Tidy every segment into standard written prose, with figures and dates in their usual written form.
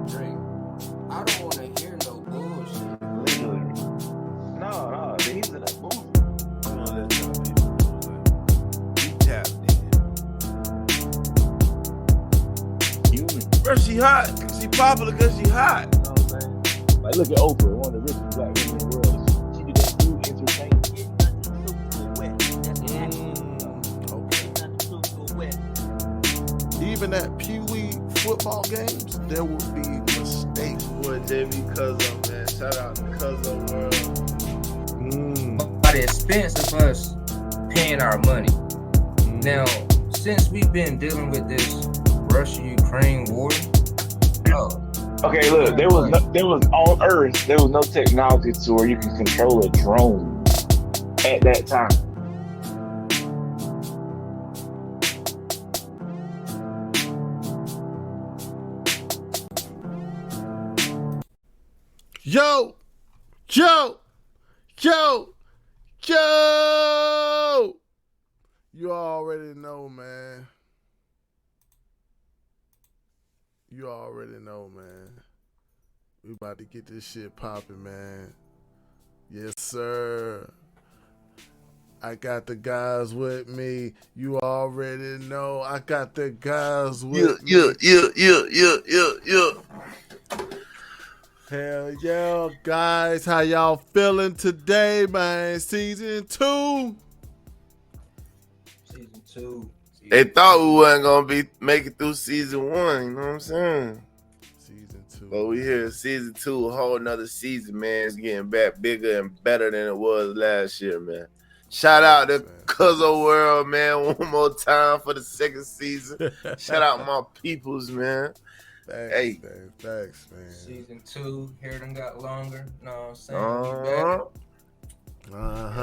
Drake, I don't want to hear no bullshit. No, he's in that bullshit. Bro, she hot. She popular because she hot. You know what I'm saying? Like, look at Oprah, one of the richest black women in the world. She did that new entertainment. Even at Pee Wee football games, there would be mistakes. Boy, JB Cuzzo, man. Shout out to Cuzzo World. By the expense of us paying our money. Now, since we've been dealing with this Russia-Ukraine war, Okay, look, there was on Earth, there was no technology to where you can control a drone at that time. Yo! You already know, man. We about to get this shit popping, man. Yes, sir. I got the guys with me. You already know. I got the guys with me. Yeah. Hell yeah, guys. How y'all feeling today, man? Season 2. Season 2. They thought we wasn't gonna make it through season 1. You know what I'm saying? Season 2. But we here, season 2, a whole nother season, man. It's getting back bigger and better than it was last year, man. Shout out to Cuzzo World, man. One more time for the second season. Shout out my peoples, man. Thanks, man. Season 2, hair done got longer. Know what I'm saying?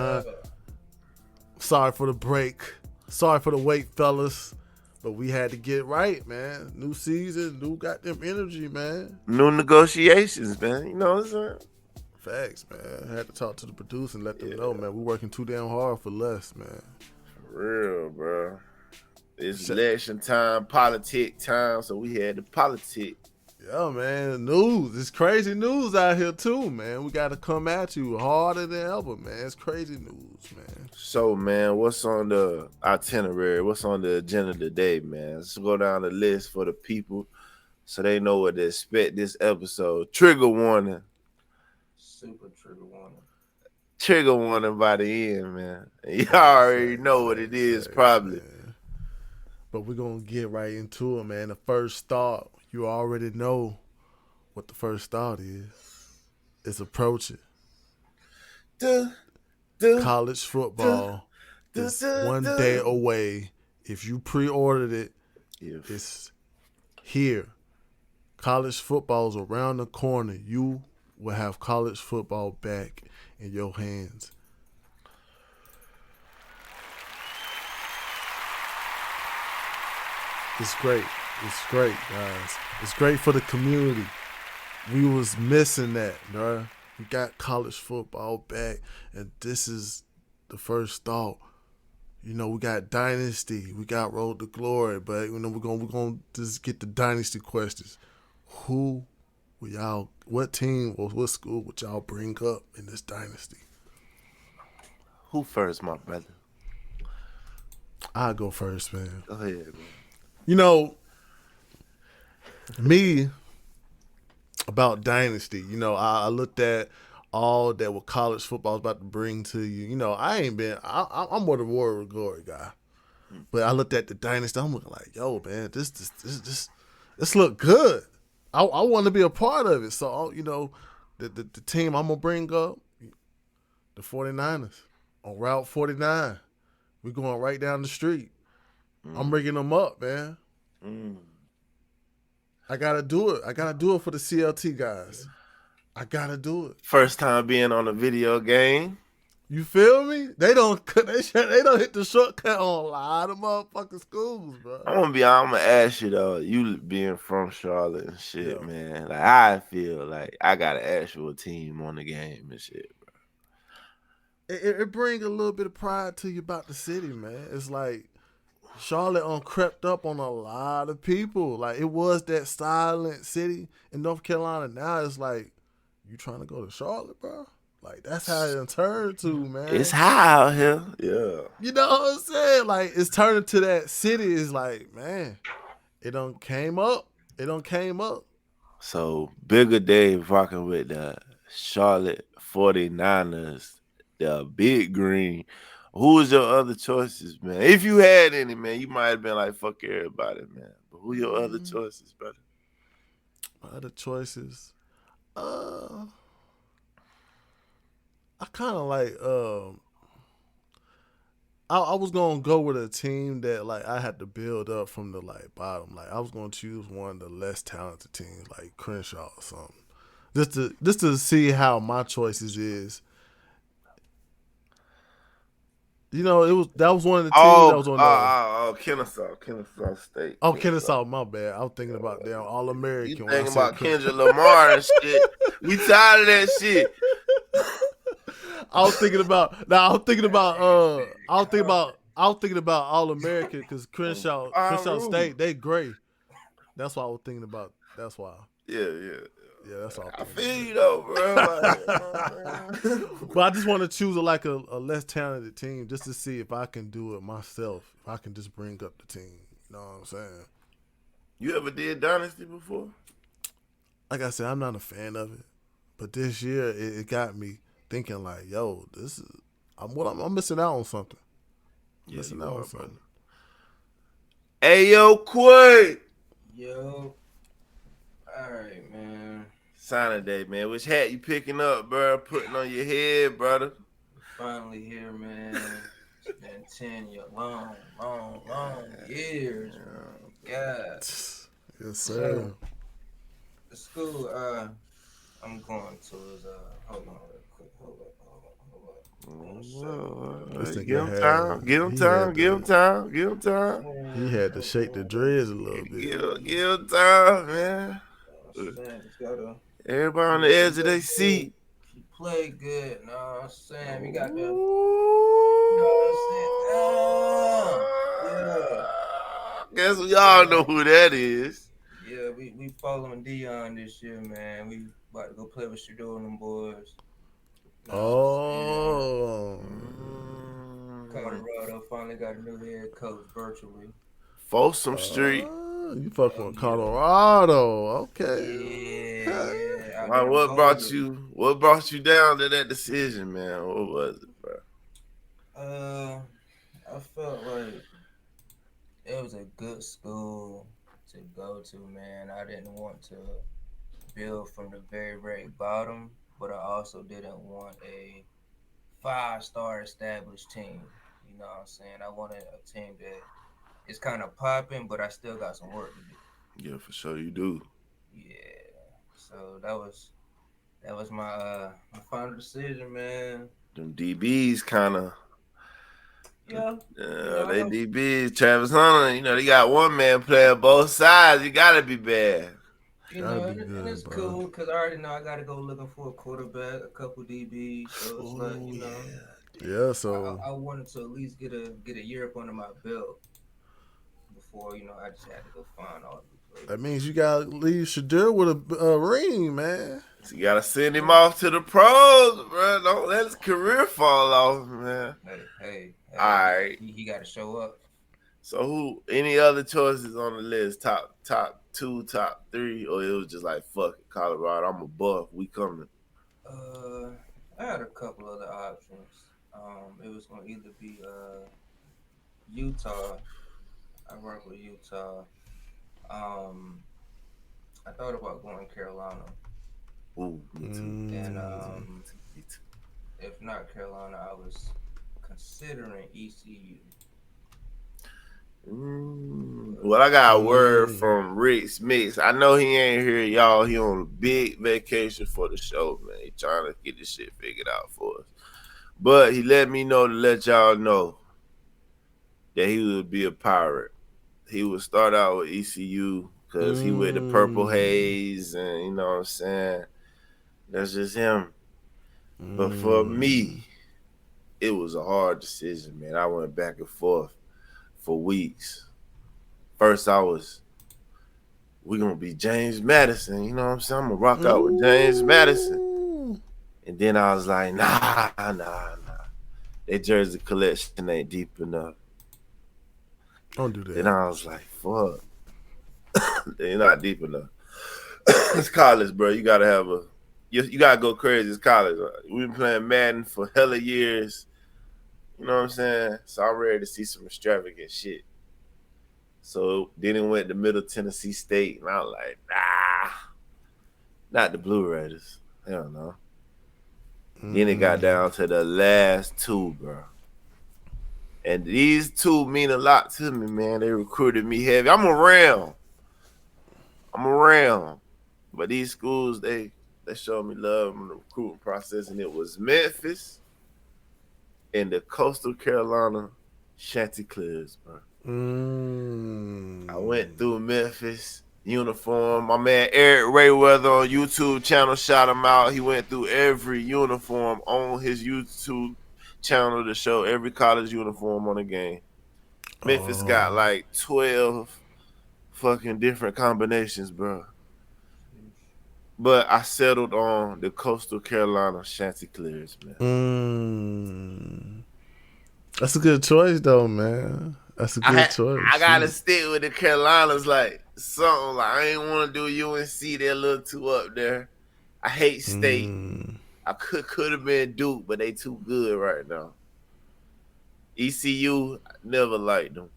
Sorry for the break. Sorry for the wait, fellas. But we had to get right, man. New season, new goddamn energy, man. New negotiations, man. You know what I'm saying? Facts, man. I had to talk to the producer and let them know, man. We working too damn hard for less, man. For real, bro. It's election time, politic time, so we had the politic. Yeah, man. News. It's crazy news out here, too, man. We got to come at you harder than ever, man. It's crazy news, man. So, man, what's on the itinerary? What's on the agenda today, man? Let's go down the list for the people so they know what to expect this episode. Trigger warning. Super trigger warning. Trigger warning by the end, man. Y'all already know what it is, probably. Man. But we're going to get right into it, man. The first thought, you already know what the first thought is. It's approaching. College football is one day away. If you pre-ordered it, it's here. College football is around the corner. You will have college football back in your hands. It's great. It's great, guys. It's great for the community. We was missing that, bro. We got college football back, and this is the first thought. You know, we got Dynasty, we got Road to Glory, but you know we're gonna just get the Dynasty questions. Who will y'all? What team or what school would y'all bring up in this Dynasty? Who first, my brother? I'll go first, man. Go ahead, man. You know, me about Dynasty, you know, I looked at all that what college football is about to bring to you. You know, I'm more the Road to Glory guy. But I looked at the Dynasty, I'm looking like, yo, man, this look good. I want to be a part of it. So, you know, the team I'm going to bring up, the 49ers, on Route 49. We're going right down the street. I'm bringing them up, man. I got to do it. I got to do it for the CLT guys. I got to do it. First time being on a video game. You feel me? They don't hit the shortcut on a lot of motherfucking schools, bro. I'm gonna ask you though, you being from Charlotte and shit, man. Like I feel like I got an actual team on the game and shit, bro. It brings a little bit of pride to you about the city, man. It's like Charlotte crept up on a lot of people. Like it was that silent city in North Carolina. Now it's like you trying to go to Charlotte, bro. Like that's how it turned to, man. It's high out here. Yeah. You know what I'm saying? Like it's turning to that city. It's like, man, it done came up. It done came up. So Bigger Dave rocking with the Charlotte 49ers, the Big Green. Who was your other choices, man? If you had any, man, you might have been like, fuck everybody, man. But who your other choices, brother? My other choices. I kind of like I was gonna go with a team that like I had to build up from the like bottom. Like I was gonna choose one of the less talented teams, like Crenshaw or something, just to see how my choices is. You know, that was one of the teams that was on Kennesaw State. Oh, Kennesaw, my bad. I was thinking about them All American. You thinking about Kendrick Lamar and shit? We tired of that shit. I was thinking about All American because Crenshaw State, they gray. That's what I was thinking about. That's why. Yeah. Yeah, that's all. I feel you though, bro. But I just want to choose a less talented team just to see if I can do it myself. If I can just bring up the team. You know what I'm saying? You ever did Dynasty before? Like I said, I'm not a fan of it. But this year, it got me thinking like, yo, I'm missing out on something. Yeah, missing out on something. Hey, yo, Quay. Yo. All right, man. Signing day, man. Which hat you picking up, bro? Putting on your head, brother? Finally here, man. It's been 10 long years. God. Yes, sir. The school I'm going to is hold on real quick. Hold up. Give him time. He had to shake the dreads a little bit. Give him time, man. Everybody on the edge of their seat. He played good, you know what I'm saying? We got the, you know what I'm saying? Guess we all know who that is. Yeah, we following Dion this year, man. We about to go play with Shador and them boys. Colorado finally got a new head coach virtually. Folsom Street. You fucking with Colorado, okay? Yeah. Like, what brought you down to that decision, man? What was it, bro? I felt like it was a good school to go to, man. I didn't want to build from the very, very bottom, but I also didn't want a 5-star established team. You know what I'm saying? I wanted a team that is kind of popping, but I still got some work to do. Yeah, for sure you do. Yeah. So that was my final decision, man. Them DBs kind of. Yeah. They DBs. Travis Hunter, they got one man playing both sides. You gotta be bad. And it's cool because I already know I got to go looking for a quarterback, a couple DBs. So it's like, Yeah, so I wanted to at least get a year up under my belt before, I just had to go find all the players. That means you got to leave Shador with a ring, man. So you got to send him off to the pros, bro. Don't let his career fall off, man. Hey. All right. He got to show up. So any other choices on the list? Top 2, top 3, or it was just like, fuck it, Colorado, I'm a buff, we coming? I had a couple other options. It was going to either be Utah. I work with Utah. I thought about going to Carolina. Ooh, me too. And if not Carolina, I was considering ECU. Well, I got a word from Rick Smith. I know he ain't here, y'all. He on a big vacation for the show, man. He trying to get this shit figured out for us. But he let me know to let y'all know that he would be a Pirate. He would start out with ECU because he wear the purple haze, and you know what I'm saying? That's just him. But for me, it was a hard decision, man. I went back and forth. for weeks. First, we gonna be James Madison. You know what I'm saying? I'm gonna rock out with James Madison. And then I was like, nah. Their jersey collection ain't deep enough. Don't do that. Then I was like, fuck. They're not deep enough. It's college, bro. You gotta have you gotta go crazy. It's college. We've been playing Madden for hella years. You know what I'm saying? So I'm ready to see some extravagant shit. So then it went to Middle Tennessee State, and I was like, nah, not the Blue Raiders. Hell no. Then it got down to the last two, bro. And these two mean a lot to me, man. They recruited me heavy. I'm around. But these schools, they showed me love in the recruiting process, and it was Memphis and the Coastal Carolina Chanticleers, bro. I went through Memphis uniform. My man Eric Rayweather on YouTube channel, shout him out. He went through every uniform on his YouTube channel to show every college uniform on the game. Memphis got like 12 fucking different combinations, bro. But I settled on the Coastal Carolina Chanticleers, man. That's a good choice, though, man. That's a good choice. I gotta stick with the Carolinas, like something like I ain't want to do UNC. They're a little too up there. I hate State. I could have been Duke, but they too good right now. ECU, never liked them.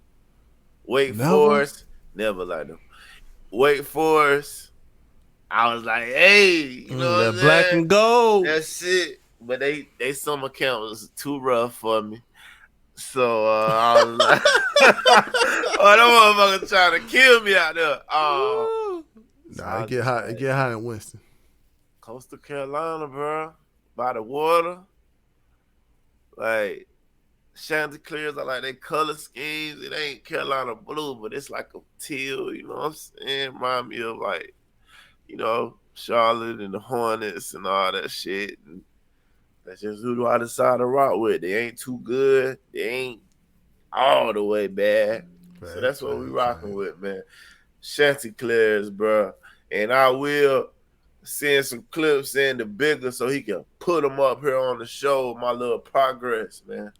Wake Forest, never liked them. Wake Forest, I was like, hey, you know what I'm black saying? and gold. That's it. But they summer camp was too rough for me. So I was like, oh, that motherfucker trying to kill me out there. Nah, it get hot in Winston. Coastal Carolina, bro. By the water. Like, Chanticleers, I like their color schemes. It ain't Carolina blue, but it's like a teal, you know what I'm saying? Remind me of like, you know, Charlotte and the Hornets and all that shit. And that's just who I decide to rock with. They ain't too good. They ain't all the way bad. So that's what we rocking with, man. Chanticleers, bro. And I will send some clips in the bigger so he can put them up here on the show, my little progress, man.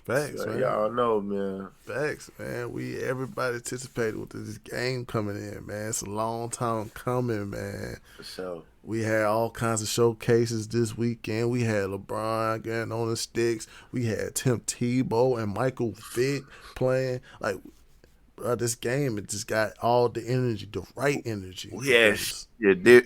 Facts, So man. y'all know, man. Facts, man. Everybody anticipated with this game coming in, man. It's a long time coming, man. For sure. We had all kinds of showcases this weekend. We had LeBron getting on the sticks. We had Tim Tebow and Michael Vick playing. Like, bro, this game, it just got all the energy, the right energy. We had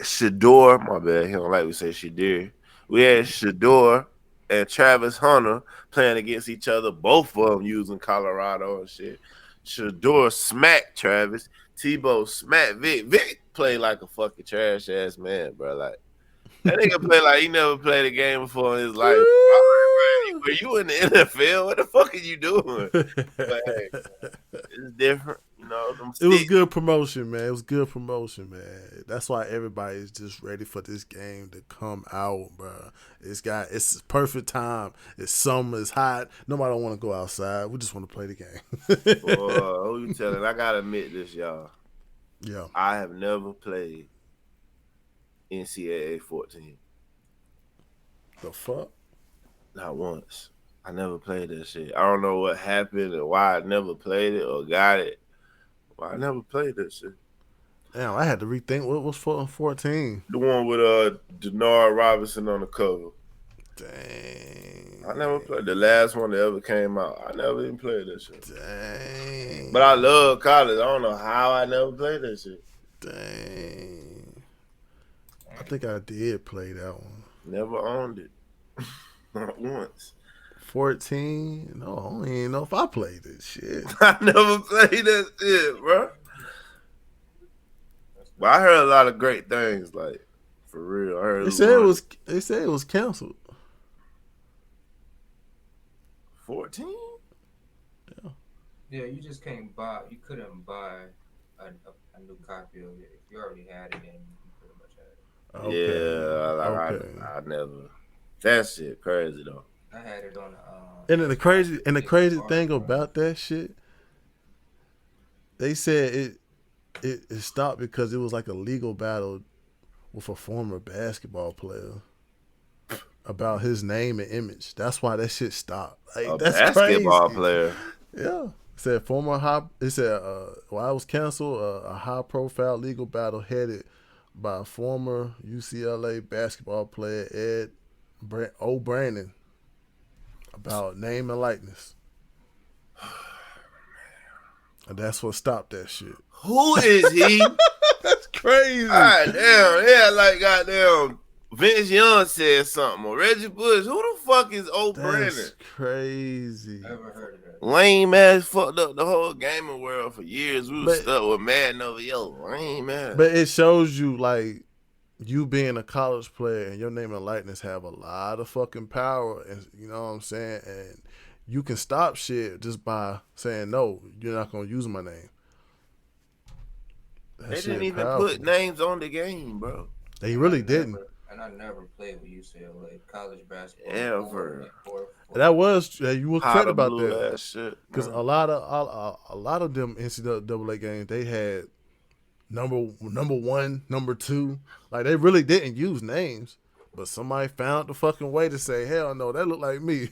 Shador. My bad. He don't like we say Shadir. We had Shador and Travis Hunter playing against each other. Both of them using Colorado and shit. Shador smacked Travis. Tebow smacked Vic. Vic played like a fucking trash ass man, bro. Like that nigga play like he never played a game before in his life. Were you in the NFL? What the fuck are you doing? But hey, it's different, you know. It was good promotion, man. It was good promotion, man. That's why everybody is just ready for this game to come out, bro. It's perfect time. It's summer. It's hot. Nobody don't want to go outside. We just want to play the game. Who you telling? I gotta admit this, y'all. Yeah, I have never played NCAA 14. The fuck? Not once. I never played that shit. I don't know what happened and why I never played it or got it. Well, I never played that shit. Damn, I had to rethink what was 14. The one with Denard Robinson on the cover. Dang. I never played the last one that ever came out. I never even played that shit. Dang. But I love college. I don't know how I never played that shit. Dang. I think I did play that one. Never owned it. Not once. 14? No, I don't even know if I played this shit. I never played that shit, bro. But I heard a lot of great things, like for real. I heard They said it was canceled. 14? Yeah, you just can't buy. You couldn't buy a new copy of it. If you already had it, then you pretty much had it. Okay. Yeah, I never. That shit crazy though. I had it on the. And then the crazy thing bro. about that shit, they said it stopped because it was like a legal battle with a former basketball player about his name and image. That's why that shit stopped. Like A that's basketball crazy. player. Yeah. It said former high. It said while it was canceled, a high-profile legal battle headed by former UCLA basketball player Ed O'Brien about name and likeness, and that's what stopped that shit. Who is he? That's crazy. God damn, yeah, like goddamn Vince Young said something. Or Reggie Bush. Who the fuck is O'Brien? That's crazy. Never heard of that. Lame ass fucked up the whole gaming world for years. We was stuck with Madden over lame ass. But it shows you like you being a college player and your name and likeness have a lot of fucking power, and you know what I'm saying, and you can stop shit just by saying no, you're not gonna use my name. That They shit didn't even powerful. put names on the game, bro. They really didn't. And I never played with UCLA college basketball Ever. That was you were correct about blue that ass shit. because a lot of them NCAA games they had number one, number two, like they really didn't use names, but somebody found the fucking way to say hell no, that look like me.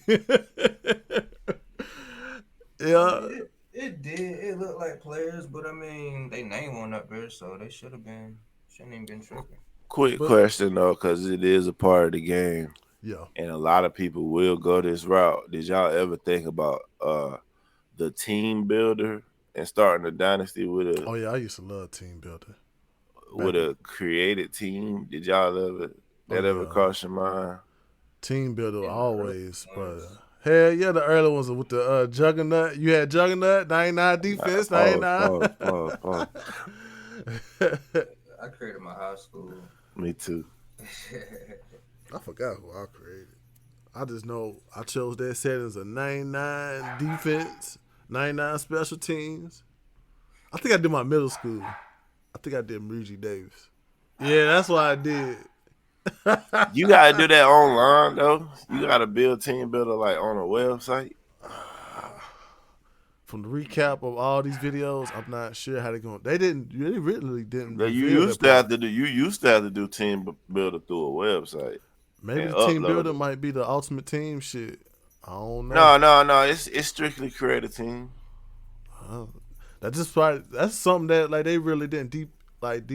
Yeah. It did. It looked like players, but I mean, they name one up there, so they shouldn't even been tripping. Quick question though, because it is a part of the game. Yeah. And a lot of people will go this route. Did y'all ever think about the team builder and starting a dynasty with a? Oh yeah, I used to love team building. With a created team. Did y'all ever cross your mind? Team builder always, but hell yeah, the early ones with the Juggernaut. You had Juggernaut, 99 defense, 99. Pause. I created my high school. Me too. I forgot who I created. I just know I chose that settings of 99 defense, 99 special teams. I think I did my middle school. I think I did Reggie Davis. Yeah, that's what I did. You gotta do that online though. You gotta build team builder like on a website. From the recap of all these videos, I'm not sure how they're going. They really didn't. You used to have to do team builder through a website. Maybe the team builder might be the ultimate team shit. I don't know. No. It's strictly create a team. That's something that like they really didn't deep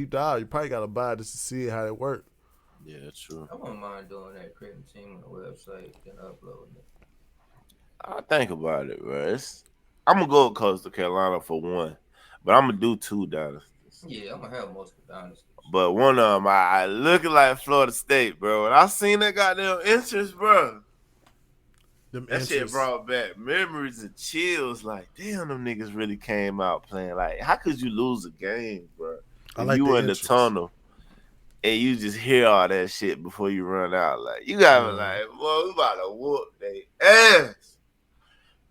dive. You probably gotta buy just to see how it works. Yeah, that's true. I wouldn't mind doing that, creating a team on the website and uploading it. I think about it, bro. I'm gonna go with Coastal Carolina for one, but I'm gonna do 2 dynasties. Yeah, I'm gonna have most of the dynasties. But one of them, I looking like Florida State, bro. And I seen that goddamn entrance, bro. That shit brought back memories and chills. Like, damn, them niggas really came out playing. Like, how could you lose a game, bro? If you in the tunnel and you just hear all that shit before you run out. Like, you gotta be like, boy, we about to whoop they ass.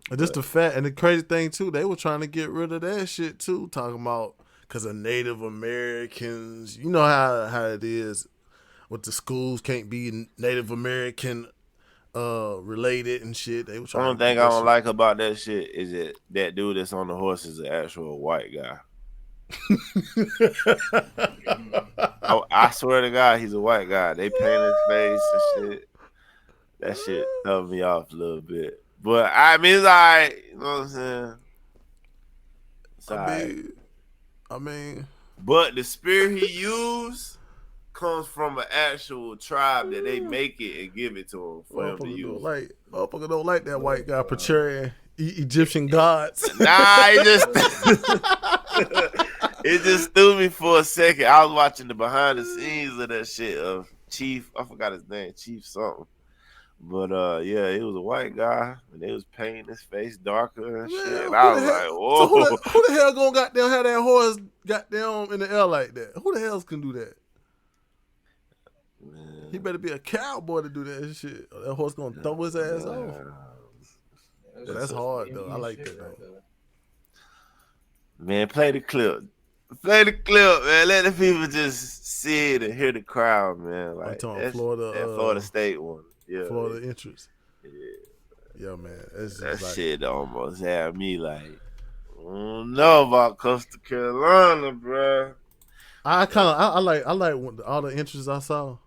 And just the fact, and the crazy thing too, they were trying to get rid of that shit too, talking about because of Native Americans. You know how it is with the schools can't be Native American related and shit. They were trying. Only thing I don't like about that shit is that dude that's on the horse is an actual white guy. I swear to God, he's a white guy. They paint his face and shit. That shit threw me off a little bit. But I mean, it's all right. You know what I'm saying? It's all right. I mean, but the spirit he used comes from an actual tribe that they make it and give it to him for him to use. Motherfucker don't like that white guy portraying Egyptian gods. Nah, it just threw me for a second. I was watching the behind the scenes of that shit of Chief. I forgot his name, Chief something. But yeah, it was a white guy, and they was painting his face darker and shit. And I was like, whoa. So who the hell gonna goddamn have that horse goddamn in the air like that? Who the hell can do that? Man. He better be a cowboy to do that shit. That horse gonna throw his ass off. Yeah, that's hard though. I like that though. Man, play the clip. Play the clip, man. Let the people just see it and hear the crowd, man. Like Florida, that Florida State one. Yeah, Florida entrance. Yeah. Yeah, man. It's That just like shit almost had me like, I don't know about Coastal Carolina, bro. I kind of I like all the entries I saw.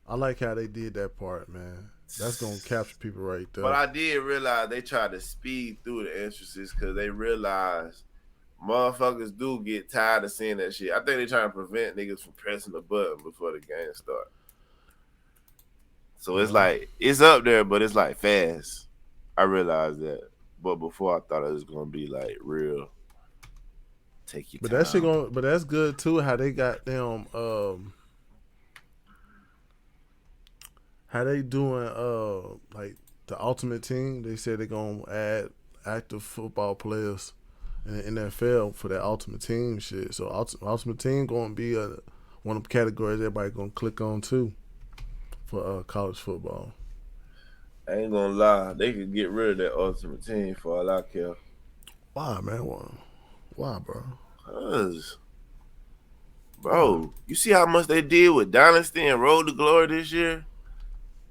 I like how they did that part, man. That's gonna capture people right But there. I did realize they tried to speed through the entrances because they realized motherfuckers do get tired of seeing that shit. I think they trying to prevent niggas from pressing the button before the game start. So it's Yeah. like it's up there, but it's like fast. I realized that, but before I thought it was gonna be like real. Take your But that shit time. going but that's good too, how they got them how they doing like the ultimate team. They said they're gonna add active football players in the NFL for that ultimate team shit. So ultimate team gonna be one of the categories everybody gonna click on too for college football. I ain't gonna lie, they could get rid of that ultimate team for all I care. Why, man? Why, bro? Cause, Why? bro, you see how much they did with Dynasty and Road to Glory this year?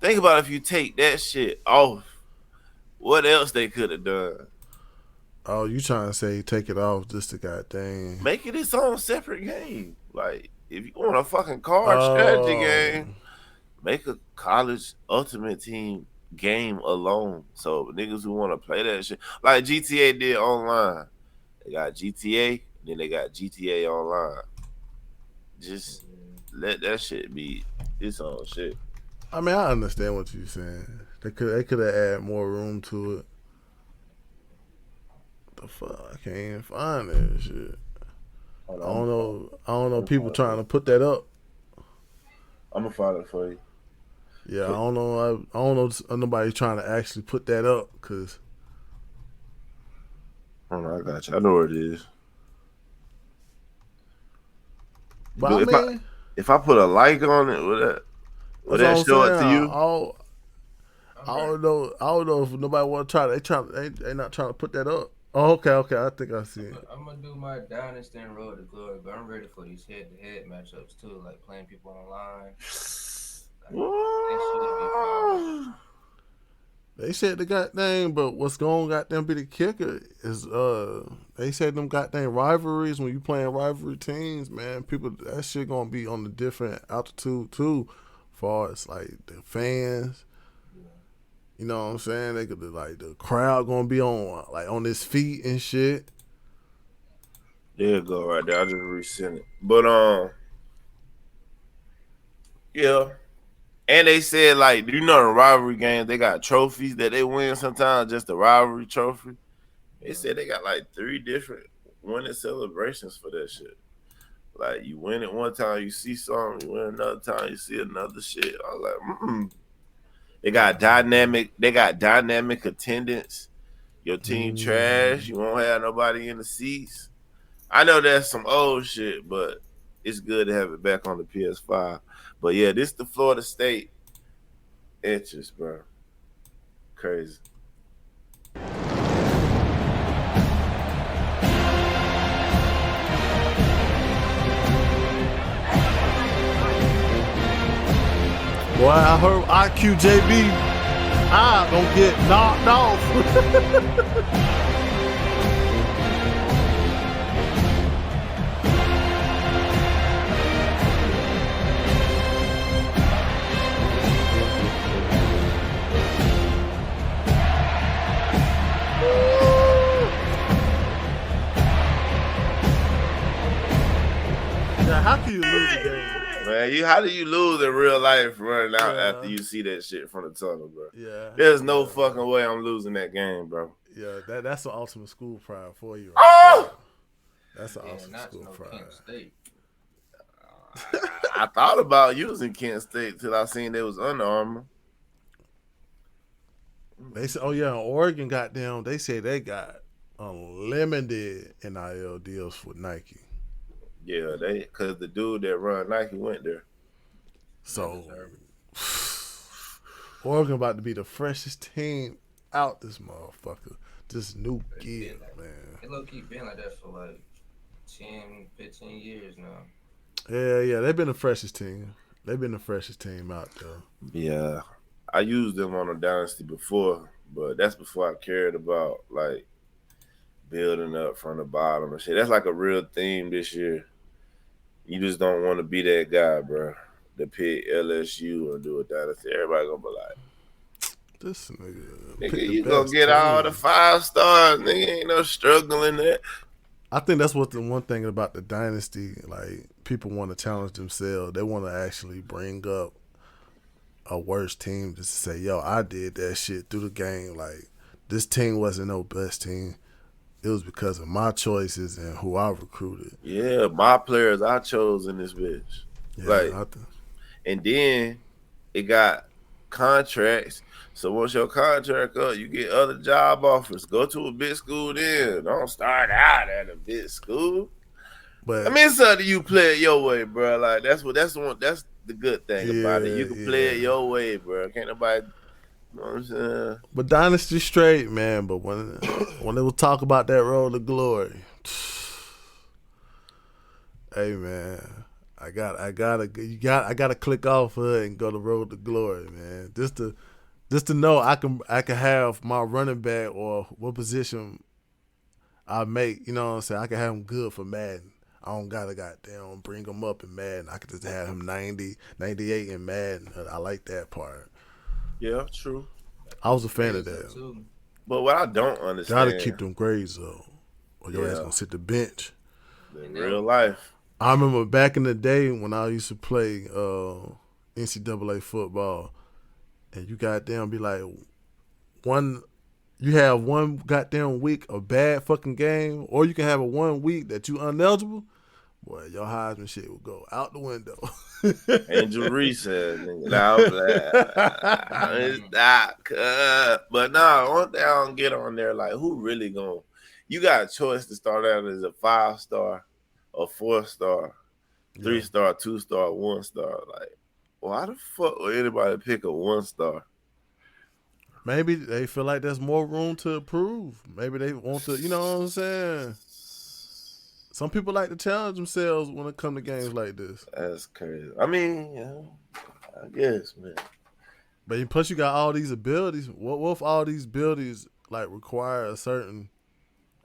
Think about if you take that shit off, what else they could have done? Oh, you trying to say take it off just to goddamn? Make it its own separate game. Like, if you want a fucking card strategy Oh, game, make a college ultimate team game alone. So niggas who want to play that shit, like GTA did online. They got GTA, then they got GTA Online. Just let that shit be its own shit. I mean, I understand what you're saying. They could have added more room to it. The fuck, I can't even find that shit. Hold I on, don't know. I don't know. I'm People trying to put that up. gonna find it for you. Yeah, I don't know. I don't know. Nobody trying to actually put that up because Hold on, I got you. I know where it is. But I Do mean, if I put a like on it, would that's all that I'm show saying. it to you? I don't know. I don't know if nobody want to try. They not trying to put that up. Oh, okay. I think I see it. I'm gonna do my Dynasty and Road to Glory, but I'm ready for these head-to-head matchups too, like playing people online. Like, that should be fun. They said the goddamn, but what's going goddamn be the kicker is they said them goddamn rivalries when you playing rivalry teams, man. People that shit gonna be on a different altitude too, far as like the fans. You know what I'm saying? They could like the crowd gonna be on his feet and shit. There you go, right there. I just resent it. But yeah. And they said like, you know, the rivalry games they got trophies that they win sometimes, just the rivalry trophy. They said they got like 3 different winning celebrations for that shit. Like you win it one time, you see something. You win another time, you see another shit. I was like, They got dynamic. They got dynamic attendance. Your team trash. You won't have nobody in the seats. I know that's some old shit, but it's good to have it back on the PS5. But yeah, this the Florida State interest, bro. Crazy. Boy, I heard IQJB. I gonna get knocked off. Yeah, how can you lose a game? Man, how do you lose in real life running out after you see that shit from the tunnel, bro? Yeah. There's no fucking way I'm losing that game, bro. Yeah, that's the ultimate school pride for you. Right Oh! That's the ultimate school pride. Kent State. I thought about using Kent State till I seen they was Under Armour. They said, oh yeah, Oregon got them. They said they got unlimited NIL deals with Nike. Yeah, because the dude that run Nike went there. So Oregon about to be the freshest team out this motherfucker. This new gear, man. It low key been like that for like 10, 15 years now. Yeah, they've been the freshest team. They've been the freshest team out there. Yeah. I used them on a dynasty before But that's before I cared about like building up from the bottom and shit. That's like a real theme this year. You just don't want to be that guy, bro. To pick LSU and do a dynasty. Everybody gonna be like, This nigga nigga, pick the you gonna best get all the team. 5 stars. Nigga, ain't no struggling there. I think that's what the one thing about the dynasty, like people want to challenge themselves. They want to actually bring up a worse team just to say, yo, I did that shit through the game. Like, this team wasn't no best team. It was because of my choices and who I recruited. Yeah, my players I chose in this bitch. Yeah, Like, and then it got contracts. So once your contract up, you get other job offers. Go to a big school then. Don't start out at a big school. but I mean, it's up to you play it your way, bro. Like that's the good thing about it. You can play it your way, bro. Can't nobody. You know what I'm saying? But dynasty straight, man. But when they will talk about that road to glory, hey man, I gotta click off her and go to road to glory, man. Just to know I can have my running back or what position I make. You know what I'm saying? I can have him good for Madden. I don't gotta goddamn bring him up in Madden. I could just have him 90, 98 in Madden. I like that part. Yeah, true. I was a fan of that. Too. But what I don't understand, Gotta keep them grades up, or your ass gonna sit the bench. in real life. I remember back in the day when I used to play NCAA football, and you goddamn be like you have one goddamn week of bad fucking game, or you can have a 1 week that you ineligible. Boy, your Heisman shit will go out the window. Angel Reese said, nigga. Now it's not. But nah, one thing I don't get on there, like, who really going? You got a choice to start out as a 5-star, a 4-star, 3-star, 2-star, 1-star. Like, why the fuck would anybody pick a 1-star? Maybe they feel like there's more room to improve. Maybe they want to, you know what I'm saying? Some people like to challenge themselves when it comes to games like this. That's crazy. I mean, yeah, I guess, man. But plus, you got all these abilities. What if all these abilities like require a certain,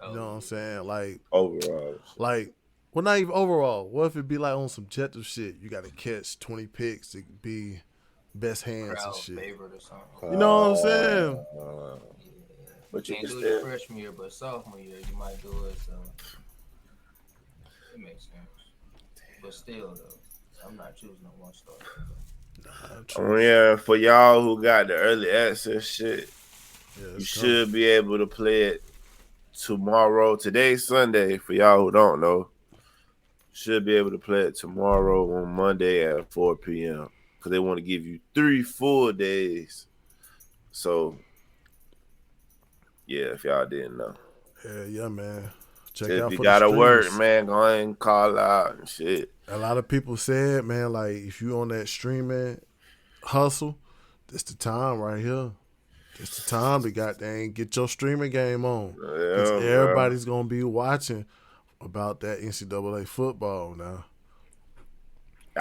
you know what I'm saying? Like overall, like well, not even overall. What if it be like on subjective shit? You got to catch 20 picks to be best hands Crowd and shit. favorite or something. You know what I'm saying? But you can't can do still it freshman year, but sophomore year you might do it. So it makes sense. But still, though, I'm not choosing a 1-star. Oh yeah, for y'all who got the early access shit, you should be able to play it tomorrow. Today's Sunday. For y'all who don't know, should be able to play it tomorrow on Monday at 4 p.m. because they want to give you 3 full days. So yeah, if y'all didn't know, yeah, man. Check if out you for gotta the work, streams. man, go ahead and call out and shit. A lot of people said, man, like if you on that streaming hustle, this the time right here. It's the time to goddamn get your streaming game on. Because everybody's gonna be watching about that NCAA football now.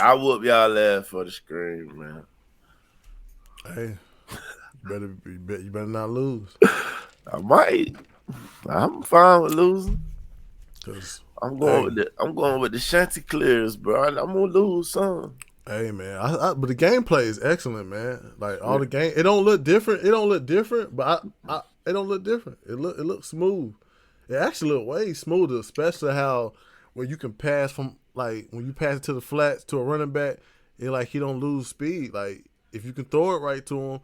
I whoop y'all ass for the screen, man. Hey, you better not lose. I might. I'm fine with losing. Cause I'm going with the Chanticleers, bro. I'm gonna lose some. Hey man, but the gameplay is excellent, man. Like all the game, it don't look different. It don't look different, but it don't look different. It looks smooth. It actually look way smoother, especially how when you can pass from like when you pass it to the flats to a running back, it like he don't lose speed. Like if you can throw it right to him,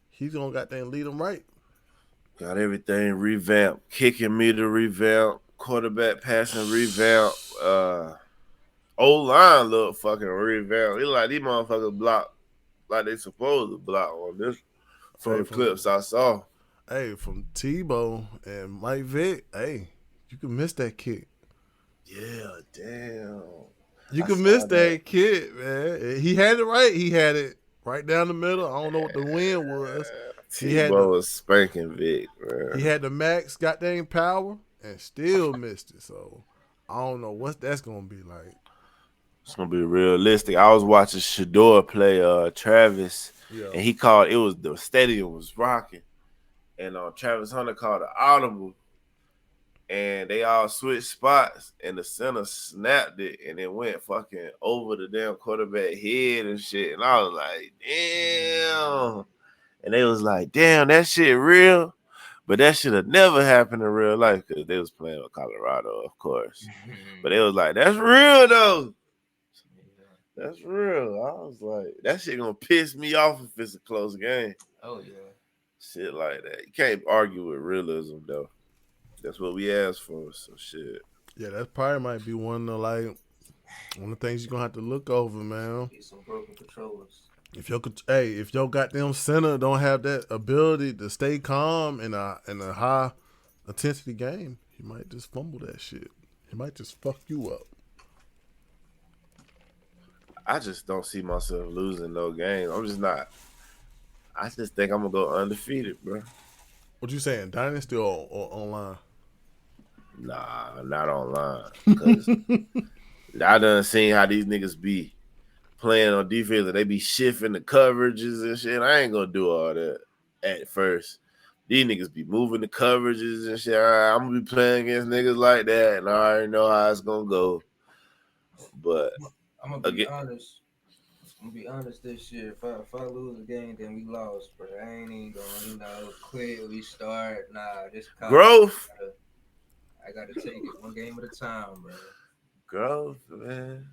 he's gonna goddamn lead him right. Got everything revamped, kicking meter revamped, quarterback passing revamped, O-line look fucking revamped. It like these motherfuckers block like they supposed to block on this from the clips I saw. Hey, from Tebow and Mike Vick, hey, you can miss that kick. Yeah, damn. You can miss that kick, man. He had it right. He had it right down the middle. I don't know what the wind was. Tebow was spanking Vic, man. He had the max goddamn power and still missed it. So I don't know what that's gonna be like. It's gonna be realistic. I was watching Shador play Travis, and he called it was the stadium was rocking, and Travis Hunter called an audible, and they all switched spots, and the center snapped it, and it went fucking over the damn quarterback head and shit. And I was like, damn. And they was like, damn, that shit real. But that should have never happened in real life because they was playing with Colorado, of course. But they was like, that's real, though. That's real. I was like, that shit gonna piss me off if it's a close game. Oh, yeah. Shit like that. You can't argue with realism, though. That's what we asked for, so shit. Yeah, that probably might be one of the things you're gonna have to look over, man. Get some broken controllers. If your goddamn center don't have that ability to stay calm in a high intensity game, he might just fumble that shit. He might just fuck you up. I just don't see myself losing no game. I'm just not. I just think I'm gonna go undefeated, bro. What you saying, Dynasty or online? Nah, not online. Cause I done seen how these niggas be playing on defense and they be shifting the coverages and shit. I ain't gonna do all that at first. These niggas be moving the coverages and shit. I'm gonna be playing against niggas like that, and I already know how it's gonna go. But I'm gonna be honest. I'm gonna be honest this year. If I lose a game, then we lost, bro. I ain't even gonna, quit, restart. Nah, just growth. I gotta take it one game at a time, bro. Growth, man.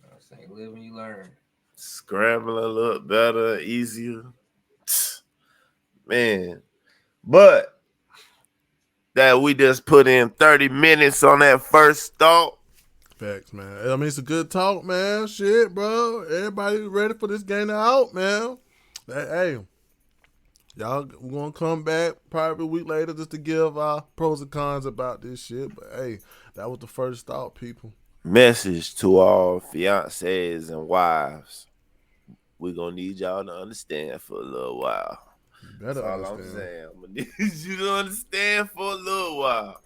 I'm saying, live and you learn. Scrambling a little better, easier. Man. But that we just put in 30 minutes on that first thought. Facts, man. I mean, it's a good talk, man. Shit, bro. Everybody ready for this game out, man. Hey, y'all, we're going to come back probably a week later just to give our pros and cons about this shit. But, hey, that was the first thought, people. Message to all fiancés and wives. We're going to need y'all to understand for a little while. That's all I'm saying. I'm going to need you to understand for a little while.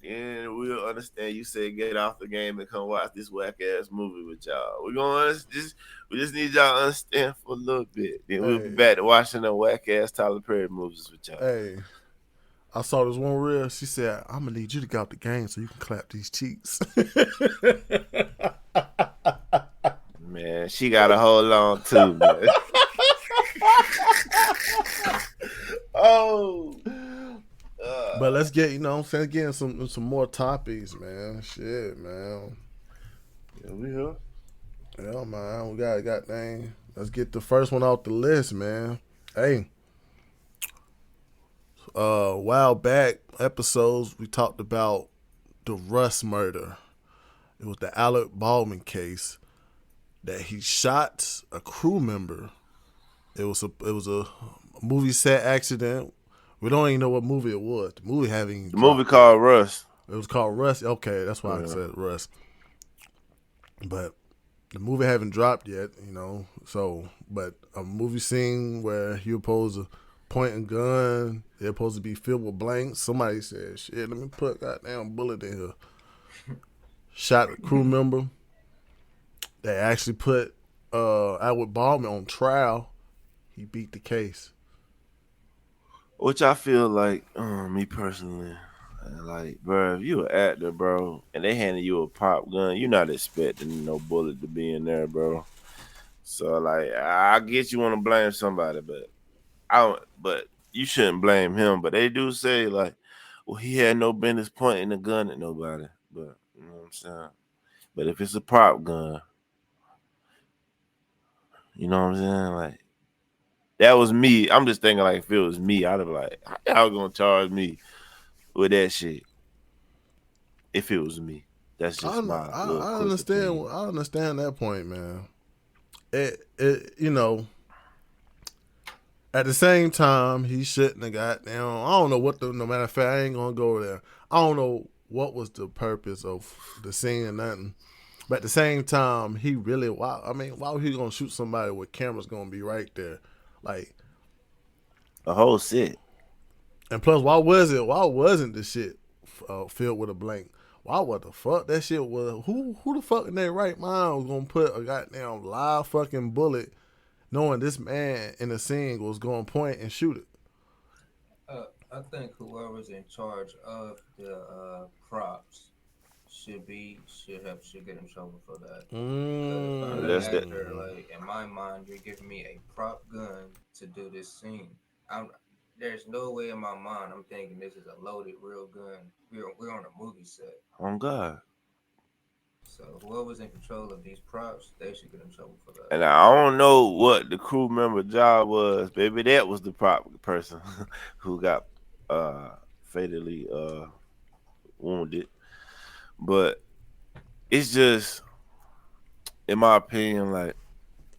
Then we'll understand. You say get off the game and come watch this whack ass movie with y'all. We just need y'all to understand for a little bit. Then we'll be back to watching the whack ass Tyler Perry movies with y'all. Hey, I saw this one reel. She said, "I'm gonna need you to get out the game so you can clap these cheeks." Man, she got to hold on too, man. Oh. But let's get, getting some more topics, man. Shit, man. Yeah, we here. Yeah, man. We got dang. Let's get the first one off the list, man. Hey. While back episodes, we talked about the Russ murder. It was the ALEC Baldwin case that he shot a crew member. It was a movie set accident. We don't even know what movie it was. The movie called Russ. It was called Russ. Okay, that's why I said Russ. But the movie haven't dropped yet, So, but a movie scene where you're supposed to point a gun, they're supposed to be filled with blanks. Somebody said, "Shit, let me put a goddamn bullet in here." Shot a crew member. They actually put Alec Baldwin on trial. He beat the case. Which I feel like, me personally, like, bro, if you an actor, bro, and they handed you a pop gun, you're not expecting no bullet to be in there, bro. So, like, I get you want to blame somebody, but you shouldn't blame him. But they do say, like, well, he had no business pointing a gun at nobody. But, you know what I'm saying? But if it's a prop gun, you know what I'm saying? Like, that was me. I'm just thinking, like, if it was me, I'd have been like, how y'all gonna charge me with that shit? If it was me, that's just I understand. opinion. I understand that point, man. At the same time, he shouldn't have got down. I don't know what no matter of fact, I ain't gonna go there. I don't know what was the purpose of the scene or nothing. But at the same time, he really, why was he gonna shoot somebody with cameras gonna be right there? Like a whole set. And plus, why wasn't the shit filled with a blank? Why what the fuck that shit was? Who the fuck in their right mind was gonna put a goddamn live fucking bullet, knowing this man in the scene was gonna point and shoot it? I think whoever's in charge of the props should get in trouble for that. Because if I'm the That's that. actor, like in my mind, you're giving me a prop gun to do this scene. I'm There's no way in my mind I'm thinking this is a loaded real gun. We're on a movie set. On God. So whoever's in control of these props, they should get in trouble for that. And I don't know what the crew member job was. Maybe that was the prop person who got uh fatally wounded. But it's just, in my opinion, like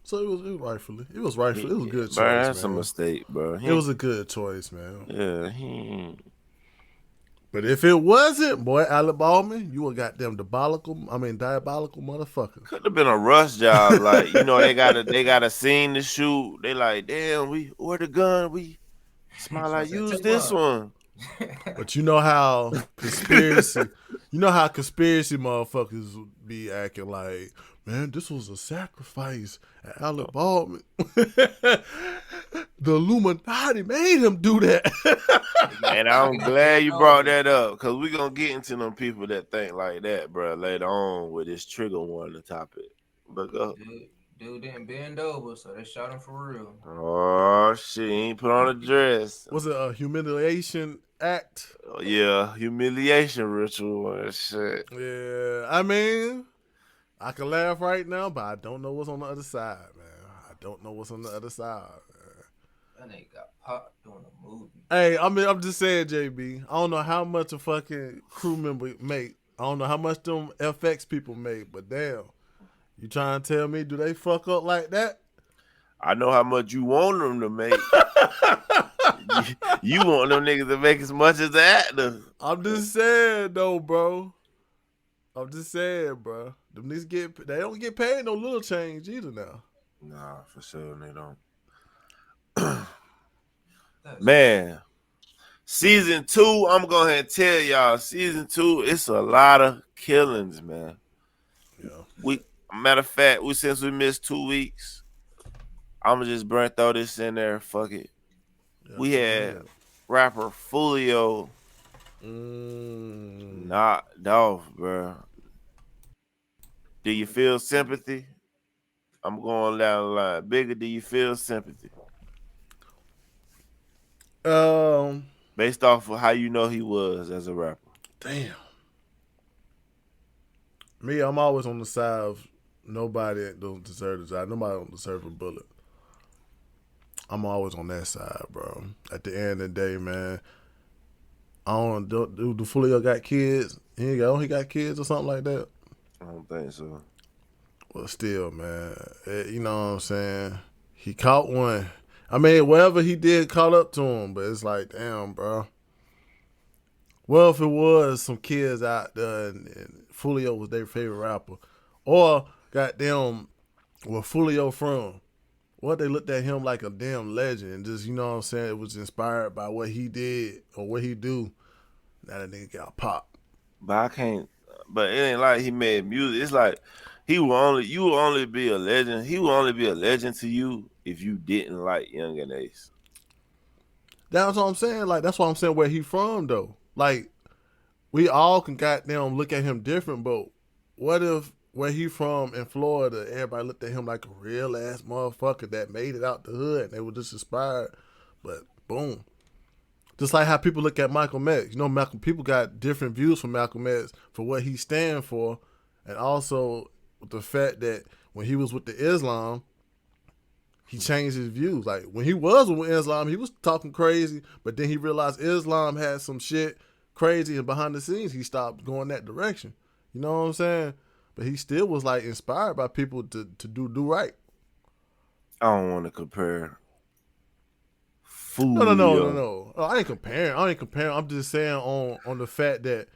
So it was rightfully. It was rightfully. It was a good bro, choice, that's a man. mistake, bro. It was a good choice, man. Yeah, he But if it wasn't, boy, Alec Baldwin, you a goddamn diabolical motherfucker. could have been a rush job. Like, they got a scene to shoot. They like, damn, where the gun? We smile So I like, said, use take this one. But you know how conspiracy motherfuckers be acting like, man, this was a sacrifice. And Alec Baldwin, the Illuminati made him do that. And I'm glad you brought that up, because we're going to get into them people that think like that, bro, later on with this trigger warning topic. But go. Dude didn't bend over, so they shot him for real. Oh, shit, he ain't put on a dress. Was it a humiliation act? Oh, yeah, humiliation ritual and shit. Yeah, I mean, I can laugh right now, but I don't know what's on the other side, man. I don't know what's on the other side, man. That nigga got popped doing a movie. Hey, I mean, I'm just saying, JB. I don't know how much a fucking crew member make. I don't know how much them FX people make, but damn. You trying to tell me, do they fuck up like that? I know how much you want them to make. You want them niggas to make as much as the actor. I'm just saying, though, bro. I'm just saying, bro. Them niggas they don't get paid no little change either now. Nah, for sure they don't. Man, season 2, I'm going to tell y'all, season 2, it's a lot of killings, man. Yeah. Matter of fact, since we missed 2 weeks, I'm going to just throw this in there. Fuck it. Yeah, we had rapper FOOLIO knocked off, bro. Do you feel sympathy? I'm going down the line. Bigger, do you feel sympathy? Based off of how you know he was as a rapper. Damn. Me, I'm always on the side of nobody don't deserve the job. Nobody don't deserve a bullet. I'm always on that side, bro. At the end of the day, man, I don't do FOOLIO got kids? He got kids or something like that? I don't think so. Well, still, man, you know what I'm saying? He caught one. I mean, whatever he did caught up to him, but it's like, damn, bro. Well, if it was some kids out there and FOOLIO was their favorite rapper, or goddamn, where FOOLIO from, what they looked at him like a damn legend, and just, you know what I'm saying, it was inspired by what he did or what he do. Now that nigga got popped. But it ain't like he made music. It's like you will only be a legend. He will only be a legend to you if you didn't like Young and Ace. That's what I'm saying. Like, that's what I'm saying where he from, though. Like, we all can goddamn look at him different, but what if where he from in Florida, everybody looked at him like a real ass motherfucker that made it out the hood and they were just inspired, but boom. Just like how people look at Malcolm X. You know, people got different views from Malcolm X for what he stand for, and also the fact that when he was with the Islam, he changed his views. Like, when he was with Islam, he was talking crazy, but then he realized Islam had some shit crazy, and behind the scenes, he stopped going that direction. You know what I'm saying? But he still was, like, inspired by people to do right. I don't want to compare. No. I ain't comparing. I'm just saying on the fact that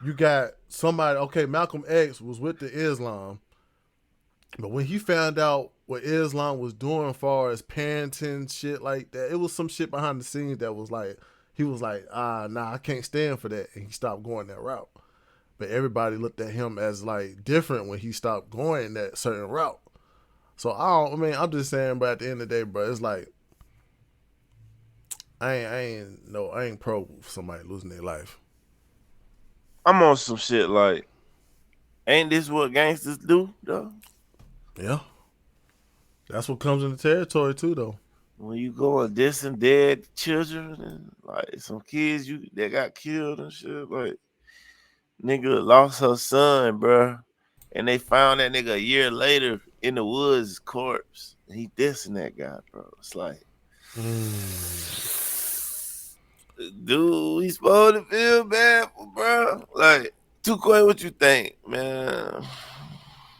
you got somebody. Okay, Malcolm X was with the Islam, but when he found out what Islam was doing as far as parenting shit like that, it was some shit behind the scenes that was like, he was like, nah, I can't stand for that, and he stopped going that route. But everybody looked at him as like different when he stopped going that certain route. So I'm just saying, but at the end of the day, bro, it's like, I ain't pro for somebody losing their life. I'm on some shit like, ain't this what gangsters do though? Yeah, that's what comes in the territory too, though. When you go and dissing dead children and like some kids that got killed and shit, like nigga lost her son, bruh. And they found that nigga a year later in the woods, corpse. And he dissing that guy, bro. It's like, dude, he's supposed to feel bad for, bro. Like, Too Quay, what you think, man?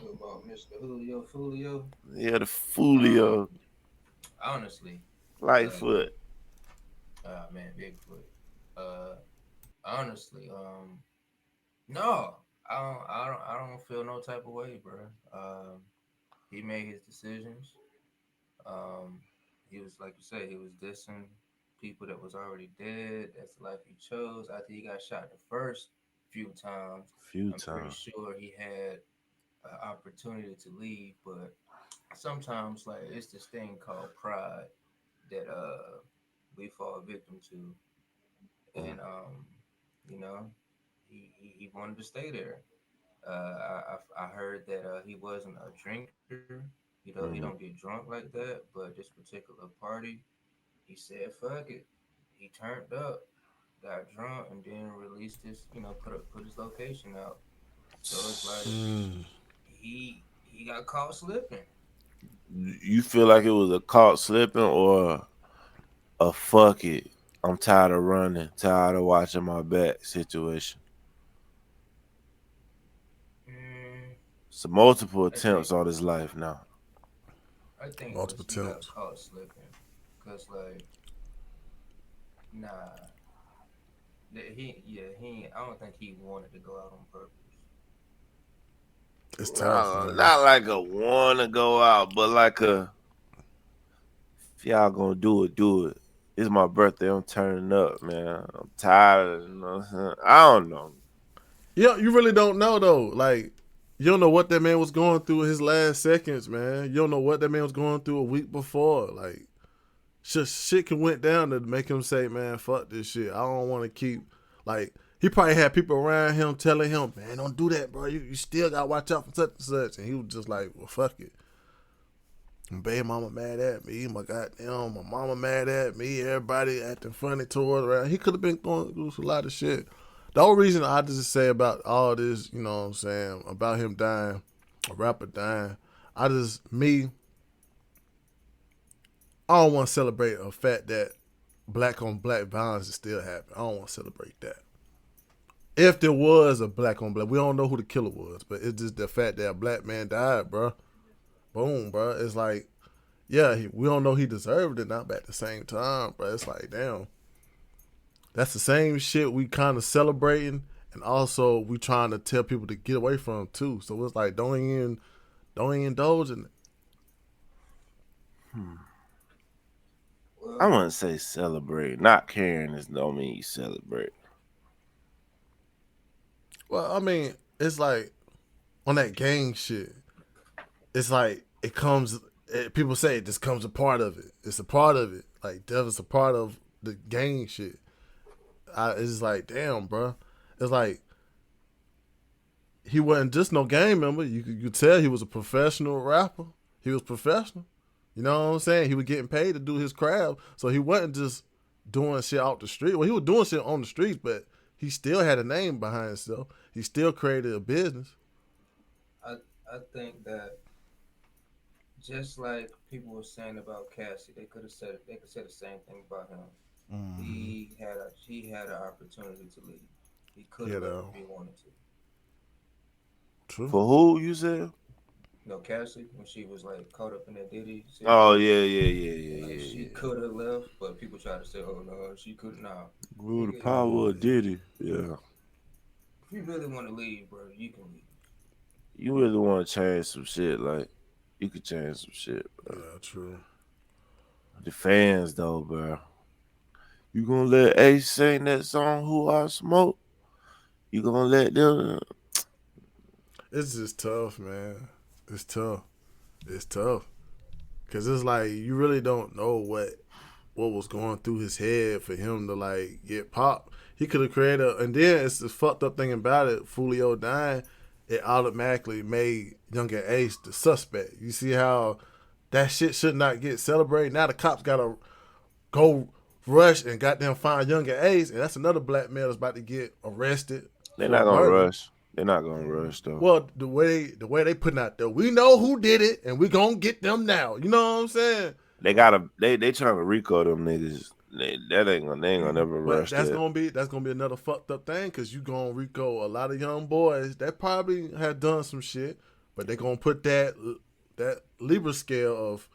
What about Mr. Julio Foolio? Yeah, the Foolio, Honestly, like, Lightfoot. man, Bigfoot. Uh, honestly, no, I don't feel no type of way, bro. He made his decisions. Um, he was like you said, he was dissing people that was already dead. That's the life he chose. After he got shot the first few times, Few I'm pretty times. sure he had an opportunity to leave, but sometimes like it's this thing called pride that we fall victim to, Mm. and you know, he wanted to stay there. I heard that he wasn't a drinker. He don't Mm-hmm. get drunk like that. But this particular party, he said fuck it. He turned up, got drunk, and then released his put his location out. So it's like he got caught slipping. You feel like it was a caught slipping or a fuck it, I'm tired of running, tired of watching my back situation? Mm, So multiple I think attempts on his life now. I think it Multiple was he got attempts. caught slipping because like nah he I don't think he wanted to go out on purpose. It's tough, No, man. not like a wanna go out, but like a, if y'all gonna do it, do it. It's my birthday. I'm turning up, man. I'm tired. You know what I'm saying? I don't know. Yeah, you really don't know though. Like, you don't know what that man was going through in his last seconds, man. You don't know what that man was going through a week before. Like, just shit can went down to make him say, "Man, fuck this shit. I don't want to keep." Like, he probably had people around him telling him, "Man, don't do that, bro. You still gotta watch out for such and such." And he was just like, "Well, fuck it." And baby mama mad at me. My mama mad at me. Everybody acting funny towards around. He could have been going through a lot of shit. The only reason I just say about all this, you know what I'm saying, about him dying, a rapper dying, I don't want to celebrate a fact that black on black violence is still happening. I don't want to celebrate that. If there was a black on black, we don't know who the killer was, but it's just the fact that a black man died, bro. Boom, bro. It's like, yeah, we don't know he deserved it, not, but at the same time, bro, it's like, damn, that's the same shit we kind of celebrating, and also we trying to tell people to get away from too. So it's like, don't even indulge in it. I Well, wouldn't say celebrate. Not caring is don't mean you celebrate. Well, I mean, it's like on that gang shit. It's like people say it just comes a part of it. It's a part of it. Like death is a part of the gang shit. It's like, damn, bro. It's like he wasn't just no gang member. You could tell he was a professional rapper. He was professional. You know what I'm saying? He was getting paid to do his craft, so he wasn't just doing shit out the street. Well, he was doing shit on the streets, but he still had a name behind himself. He still created a business. I I think that just like people were saying about Cassie, they could say the same thing about him. He had an opportunity to leave. He could You have left know, if he wanted to. true. For who you said? Cassie, when she was like caught up in that Diddy Oh yeah, situation, yeah, yeah, yeah, like yeah, she yeah. could have left, but people try to say, "Oh no, she could not." Grew the Nigga, power of Diddy. Yeah. if you really want to leave, bro, you can leave. You really want to change some shit, like you could change some shit, bro. Yeah, true. The fans though, bro. You gonna let Ace sing that song "Who I Smoke"? You gonna let them? It's just tough, man. It's tough. It's tough. Cause it's like you really don't know what what was going through his head for him to like get popped. He could have created, and then it's the fucked up thing about it. Foolio dying, it automatically made Younger Ace the suspect. You see how that shit should not get celebrated. Now the cops gotta go rush and goddamn find Younger Ace, and that's another black male that's about to get arrested They're for not gonna murder. rush. They're not gonna rush though. Well, the way they putting out there, we know who did it, and we gonna get them now. You know what I'm saying? They trying to Rico them niggas. They ain't gonna never But rush that's that. gonna be another fucked up thing because you gonna Rico a lot of young boys that probably had done some shit, but they gonna put that Libra scale of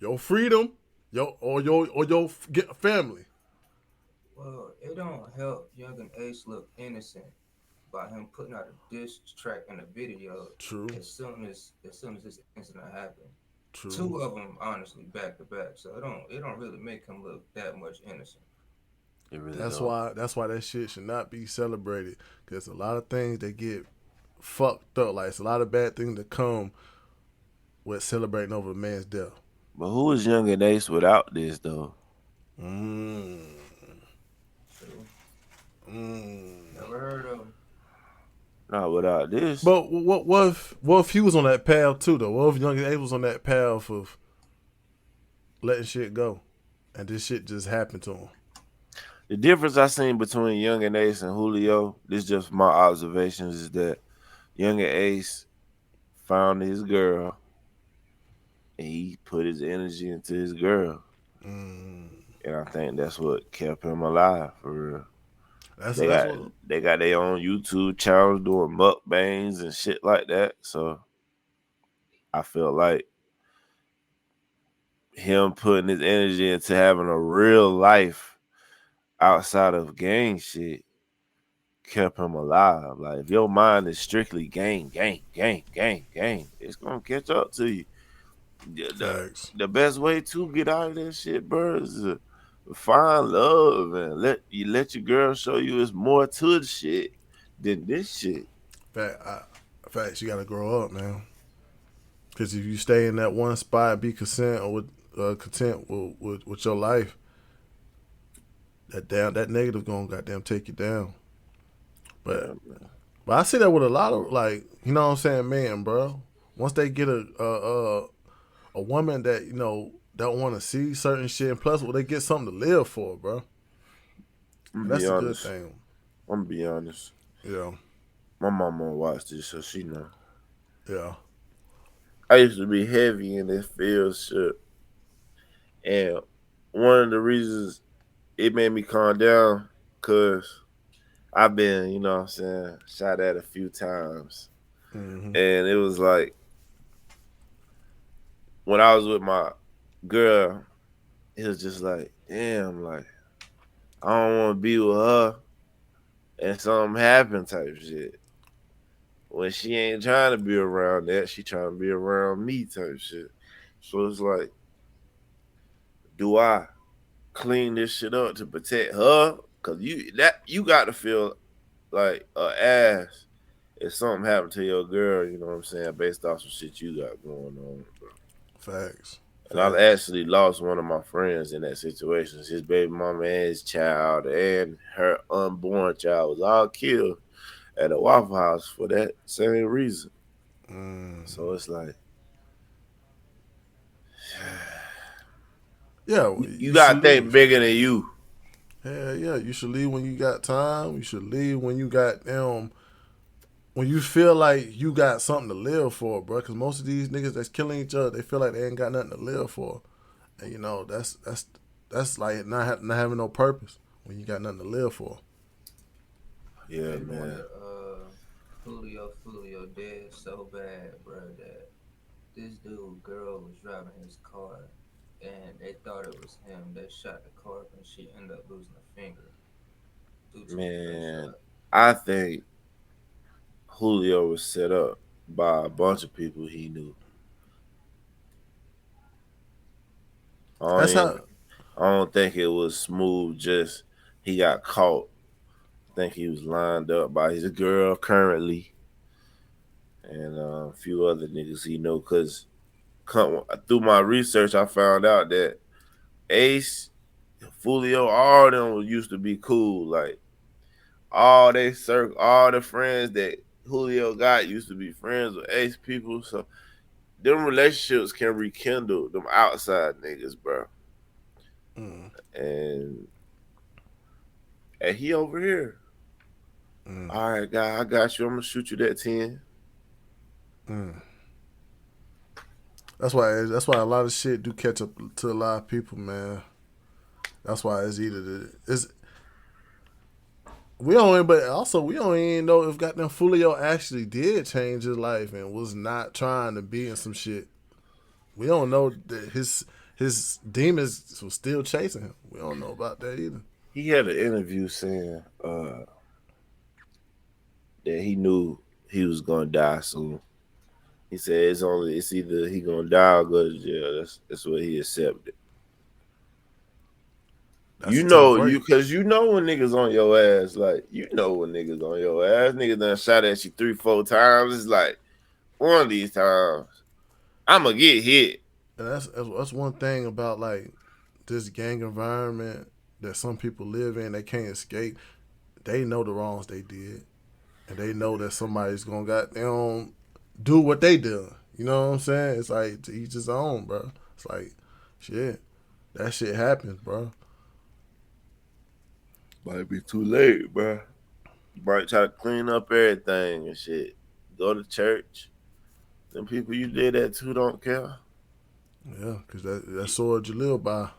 your freedom, your family. Well, it don't help Young and Ace look innocent by him putting out a diss track and a video True, as soon as this incident happened. true. Two of them, honestly, back to back. So it don't really make him look that much innocent. It really That's don't. why that shit should not be celebrated because a lot of things that get fucked up. Like it's a lot of bad things that come with celebrating over a man's death. But who is Young and Ace without this though? Mm. True. Mm. Never heard of him. Not without this. But what if he was on that path too though? What if Young Ace was on that path of letting shit go, and this shit just happened to him? The difference I seen between Young and Ace and Julio, this just my observations, is that Young and Ace found his girl and he put his energy into his girl. Mm. And I think that's what kept him alive for real. That's They got their own YouTube channels doing mukbangs and shit like that. So I feel like him putting his energy into having a real life outside of gang shit kept him alive. Like if your mind is strictly gang, it's gonna catch up to you. The best way to get out of that shit, bro, is to find love and let your girl show you it's more to the shit than this shit. Facts, you gotta grow up, man. Because if you stay in that one spot, be content with your life, that negative gonna goddamn take you down. But I see that with a lot of like, you know what I'm saying, man, bro. Once they get a woman that don't want to see certain shit, and plus, they get something to live for, bro. And that's a good thing. I'm gonna be honest. Yeah. My mama watched this, so she know. Yeah. I used to be heavy in this field shit, and one of the reasons it made me calm down, cause I've been, you know what I'm saying, shot at a few times. Mm-hmm. And it was like, when I was with my girl, it was just like, damn, like, I don't want to be with her and something happened type shit. When she ain't trying to be around that, she trying to be around me type shit. So it's like, do I clean this shit up to protect her? Cause you got to feel like an ass if something happened to your girl, you know what I'm saying, based off some shit you got going on, bro. Facts. And I've actually lost one of my friends in that situation. His baby mama and his child and her unborn child was all killed at a Waffle House for that same reason. So it's like, yeah, you gotta think bigger than you. Hell yeah, you should leave when you got time. You should leave when you got when you feel like you got something to live for, bro. Because most of these niggas that's killing each other, they feel like they ain't got nothing to live for, and that's like not having no purpose when you got nothing to live for. Yeah, man. Foolio dead so bad, bro, that this girl was driving his car, and they thought it was him. They shot the car, and she ended up losing a finger. Man, I think Julio was set up by a bunch of people he knew. I don't think it was smooth. Just he got caught. I think he was lined up by his girl currently, and a few other niggas he know. Cause through my research, I found out that Ace FOOLIO, all of them used to be cool. Like all they circle, all the friends that Julio got used to be friends with Ace people. So them relationships can rekindle them outside niggas, bro. And he over here. All right, guy, I got you. I'm gonna shoot you that 10. That's why a lot of shit do catch up to a lot of people, man. That's why it's we don't even know if goddamn FOOLIO actually did change his life and was not trying to be in some shit. We don't know that his demons was still chasing him. We don't know about that either. He had an interview saying that he knew he was gonna die soon. He said it's either he gonna die or go to jail. That's what he accepted. That's Because you know when niggas on your ass, like when niggas on your ass, niggas done shot at you 3-4 times. It's like one of these times I'ma get hit. And that's one thing about like this gang environment that some people live in. They can't escape. They know the wrongs they did, and they know that somebody's gonna goddamn do what they do. You know what I'm saying? It's like to each his own, bro. It's like shit. That shit happens, bro. Might be too late, bro. Might try to clean up everything and shit. Go to church. Them people you did that to don't care. Yeah, because that sword you live by.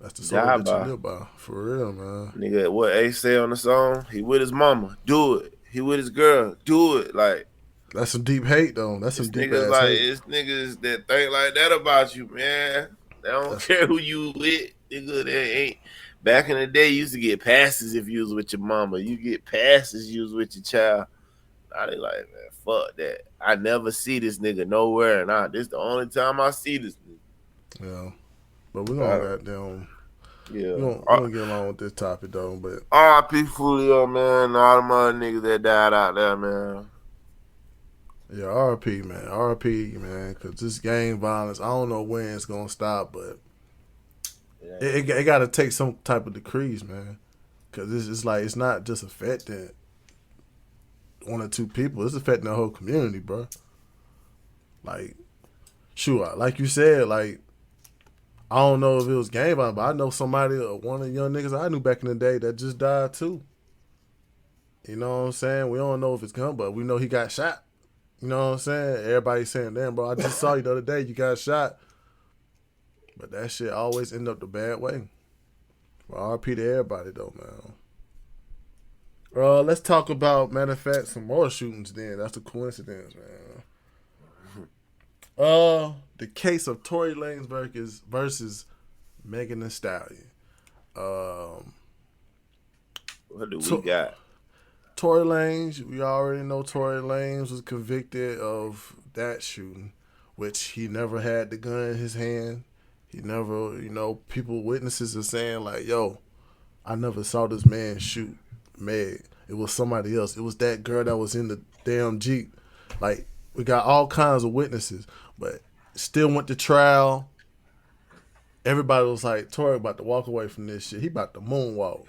That's the sword that you live by. For real, man. Nigga, what Ace say on the song? He with his mama. Do it. He with his girl. Do it. Like, that's some deep hate, though. That's some deep ass like, hate. It's niggas that think like that about you, man. They don't care who you with. Nigga, they ain't. Back in the day, you used to get passes if you was with your mama. You get passes you was with your child. Now they like, man, fuck that. I never see this nigga nowhere, and this the only time I see this nigga. Yeah. But we're gonna goddamn. Yeah. We're gonna get along with this topic, though. But R.I.P. FOOLIO, man. All them other niggas that died out there, man. Yeah, R.I.P., man. R.I.P., man. Because this gang violence, I don't know when it's gonna stop, but it got to take some type of decrease, man. Because it's like it's not just affecting one or two people; it's affecting the whole community, bro. Like, sure, like you said, like I don't know if it was gang violence, but I know somebody, one of the young niggas I knew back in the day that just died too. You know what I'm saying? We don't know if it's gun, but we know he got shot. You know what I'm saying? Everybody's saying, damn, bro, I just saw you the other day. You got shot. But that shit always end up the bad way. Well, RP to everybody, though, man. Let's talk about, matter of fact, some more shootings then. That's a coincidence, man. The case of Tory Lanez versus Megan Thee Stallion. What do we got? Tory Lanez, we already know Tory Lanez was convicted of that shooting, which he never had the gun in his hand. He never, witnesses are saying like, yo, I never saw this man shoot Meg. It was somebody else. It was that girl that was in the damn Jeep. Like, we got all kinds of witnesses, but still went to trial. Everybody was like, Tory about to walk away from this shit. He about to moonwalk.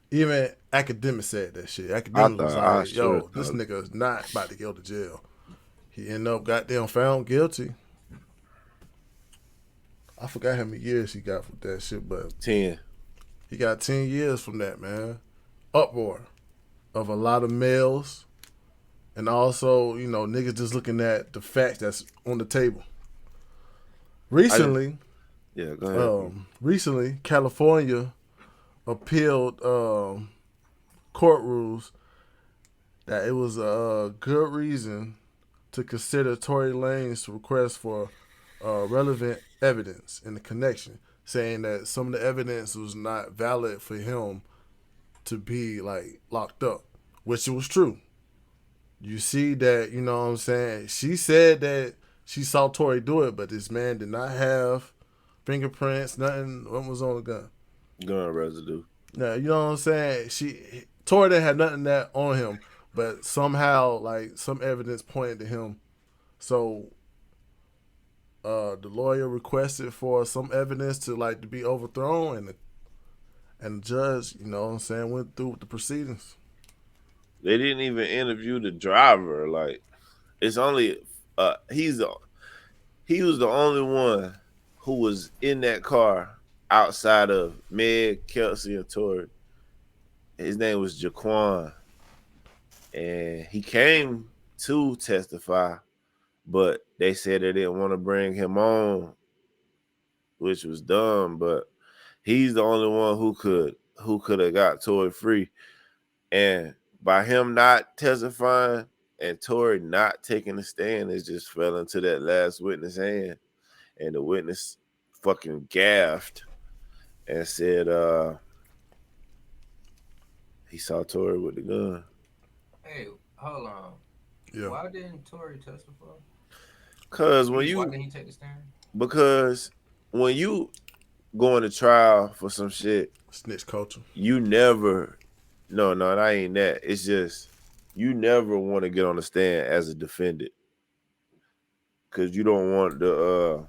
Even academics said that shit. Academics was like, yo, this nigga is not about to go to jail. He ended up goddamn found guilty. I forgot how many years he got from that shit, but 10. He got 10 years from that, man. Uproar of a lot of males, and also, niggas just looking at the facts that's on the table. Recently, go ahead. Recently, California appealed court rules that it was a good reason to consider Tory Lanez's request for relevant evidence in the connection, saying that some of the evidence was not valid for him to be like locked up, which it was true. You see that, you know what I'm saying? She said that she saw Tory do it, but this man did not have fingerprints, nothing. What was on the gun? Gun residue. Now, you know what I'm saying? Tory didn't have nothing that on him, but somehow, like, some evidence pointed to him. So, the lawyer requested for some evidence to be overthrown, and And the judge, you know what I'm saying, went through with the proceedings. They didn't even interview the driver. Like it's only he was the only one who was in that car outside of Meg, Kelsey, and Tory. His name was Jaquan, and he came to testify, but they said they didn't want to bring him on, which was dumb. But he's the only one who could have got Tory free, and by him not testifying and Tory not taking the stand, it just fell into that last witness hand, and the witness fucking gaffed and said he saw Tory with the gun. Hey, hold on. Yeah. Why didn't Tory testify? Because Why didn't he take the stand? Because when you going to trial for some shit, Snitch culture. you never no, that ain't that. It's just you never want to get on the stand as a defendant. Cause you don't want the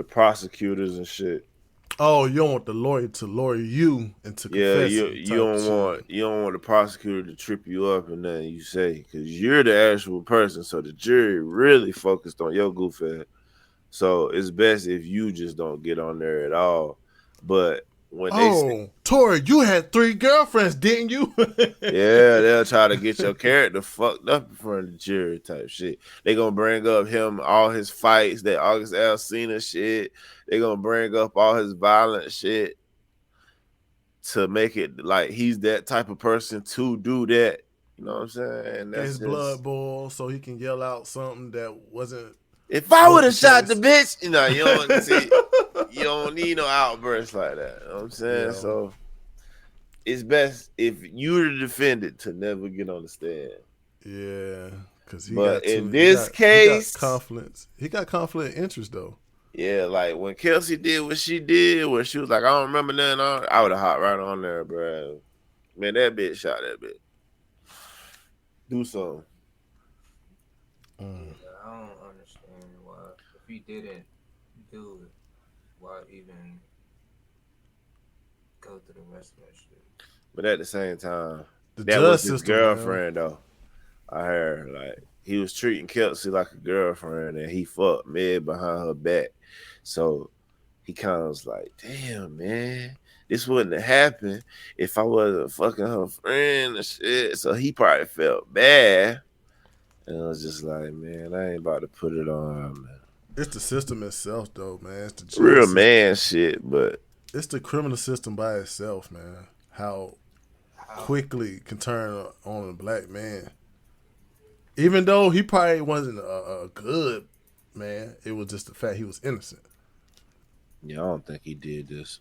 prosecutors and shit. Oh, you don't want the lawyer to lawyer you into confessing. You don't want the prosecutor to trip you up and nothing you say, because you're the actual person. So the jury really focused on your goof ass. So it's best if you just don't get on there at all. But when they say, Tory, you had 3 girlfriends, didn't you? yeah, they'll try to get your character fucked up in front of the jury type shit. They gonna bring up him, all his fights, that August Alsina shit. They gonna bring up all his violent shit to make it like he's that type of person to do that. You know what I'm saying? And that's his blood boil so he can yell out something that wasn't. If I would have shot the bitch, you know, you don't see, you don't need no outbursts like that. You know what I'm saying? Yeah. So it's best if you're the defendant to never get on the stand. Yeah, because he got conflict of interest though. Yeah, like when Kelsey did what she did, where she was like, I don't remember nothing on, I would have hopped right on there, bro. Man, that bitch shot that bitch. Do something. Yeah, I don't understand why, if he didn't do it, why even go through the rest of that shit? But at the same time, that was his girlfriend, though. I heard, like, he was treating Kelsey like a girlfriend, and he fucked Meg behind her back. So he kind of was like, damn, man, this wouldn't have happened if I wasn't fucking her friend and shit. So he probably felt bad. And I was just like, man, I ain't about to put it on, man. It's the system itself, though, man. It's the real man shit, but it's the criminal system by itself, man. How quickly can turn on a black man. Even though he probably wasn't a good man, it was just the fact he was innocent. Yeah, I don't think he did this.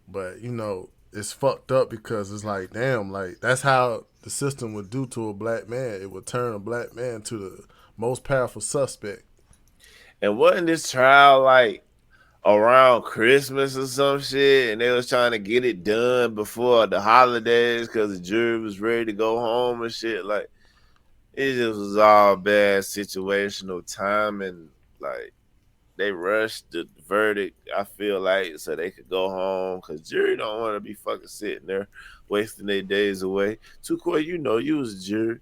But, you know, it's fucked up because it's like, damn, like, that's how the system would do to a black man. It would turn a black man to the most powerful suspect. And wasn't this trial, like, around Christmas or some shit, and they was trying to get it done before the holidays because the jury was ready to go home and shit? Like, it just was all bad situational timing. Like, they rushed the verdict, I feel like, so they could go home, because jury don't want to be fucking sitting there wasting their days away. Tukor, you know, you was a jury.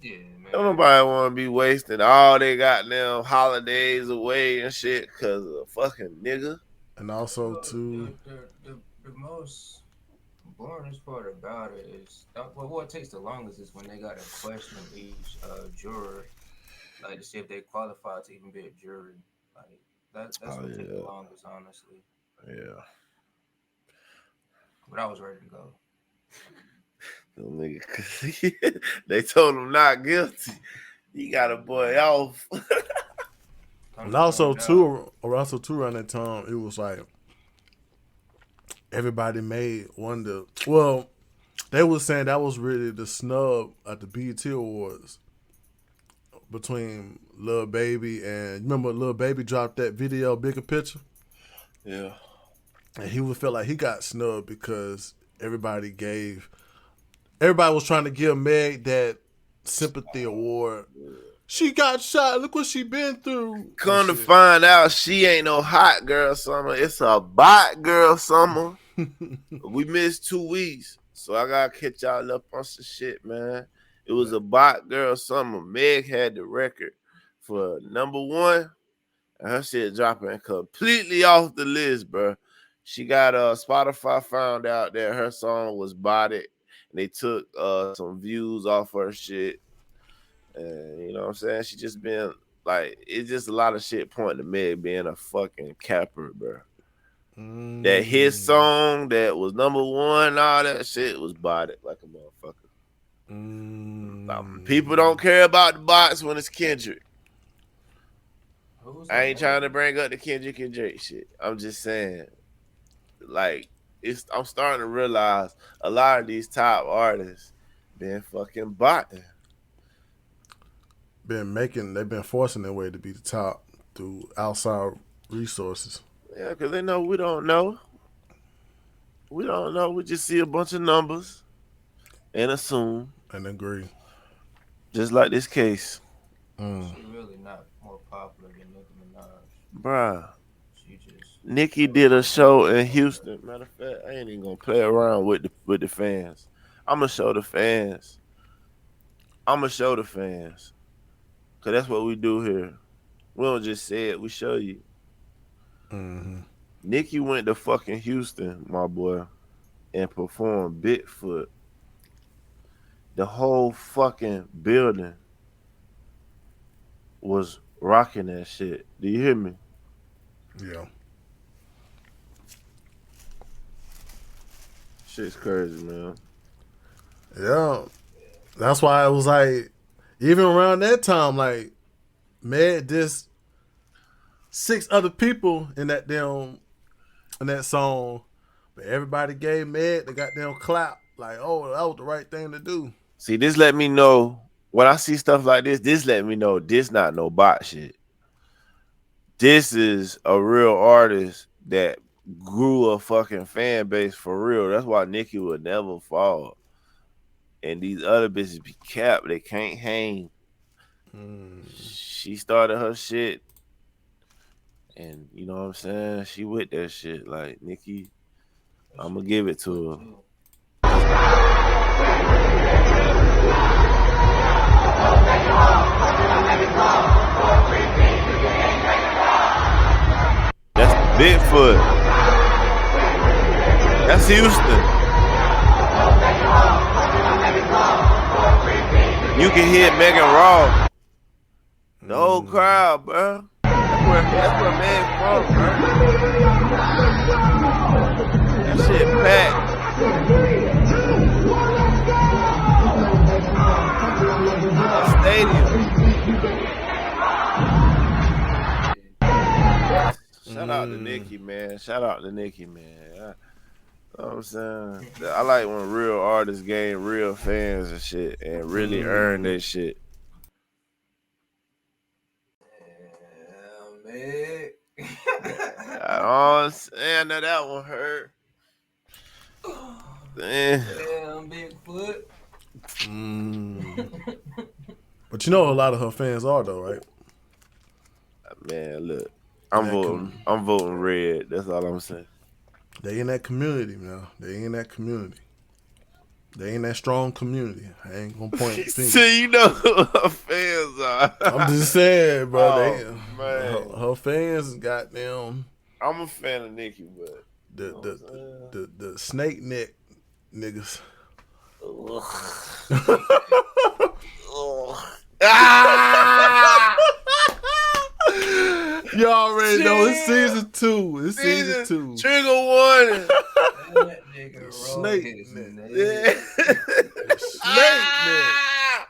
Yeah, man. Don't nobody want to be wasting all they got now holidays away and shit because of a fucking nigga. And also, too, the most boring part about it is, what takes the longest is when they got to question each juror, like, to see if they qualify to even be a jury. Like, that's what takes the longest, honestly. Yeah. But I was ready to go. They told him not guilty. He got a boy off. And also too around that time, it was like everybody made wonder. Well, they was saying that was really the snub at the BET Awards between Lil Baby and, remember Lil Baby dropped that video, Bigger Picture? Yeah. And he would feel like he got snubbed because everybody was trying to give Meg that sympathy award She got shot. Look what she been through. Come to find out, she ain't no hot girl summer. It's a bot girl summer. We missed 2 weeks, so I gotta catch y'all up on some shit, man. It was a bot girl summer. Meg had the record for #1, and her shit dropping completely off the list, bro. She got Spotify found out that her song was botted, and they took some views off her shit. And you know what I'm saying? She just been like, it's just a lot of shit pointing to Meg being a fucking capper, bro. That his song that was #1, all that shit was botted like a motherfucker. People don't care about the bots when it's Kendrick. I ain't trying to bring up the Kendrick and Drake shit. I'm just saying, like, I'm starting to realize a lot of these top artists been fucking botting. They've been forcing their way to be the top through outside resources. Yeah, because they know we don't know. We don't know. We just see a bunch of numbers and assume. And agree. Just like this case. She really not more popular than Nicki Minaj. Bruh. She just... Nicki did a show in Houston. Matter of fact, I ain't even going to play around with the fans. I'm going to show the fans. Because that's what we do here. We don't just say it. We show you. Nicki went to fucking Houston, my boy, and performed Bigfoot. The whole fucking building was rocking that shit. Do you hear me? Yeah. Shit's crazy, man. Yeah. That's why it was like, even around that time, like, Meg just 6 other people in that song, but everybody gave Meg the goddamn clap. Like, oh, that was the right thing to do. See, this let me know, when I see stuff like this let me know this not no bot shit. This is a real artist that grew a fucking fan base for real. That's why Nicki would never fall. And these other bitches be capped. They can't hang. She started her shit. And you know what I'm saying? She with that shit. Like, Nicki, I'm going to give it to her. That's Bigfoot. That's Houston. You can hear Megan Raw. The whole crowd, bro. That's where Meg from, bro. That shit packed. Stadium. Shout out to Nicki, man. Shout out to Nicki, man. You know what I'm saying? I like when real artists gain real fans and shit and really earn their shit. Yeah, man. I understand that one hurt. Damn, Bigfoot. But you know a lot of her fans are though, right? Man, look. I'm voting red. That's all I'm saying. They in that community, man. They in that community. They in that strong community. I ain't gonna point fingers. See, you know who her fans are. I'm just saying, bro. Oh, man. Her fans is goddamn. I'm a fan of Nicki, but the snake neck niggas. You already know it's season 2. It's season 2. Trigger warning. That nigga Snake neck. Snake neck.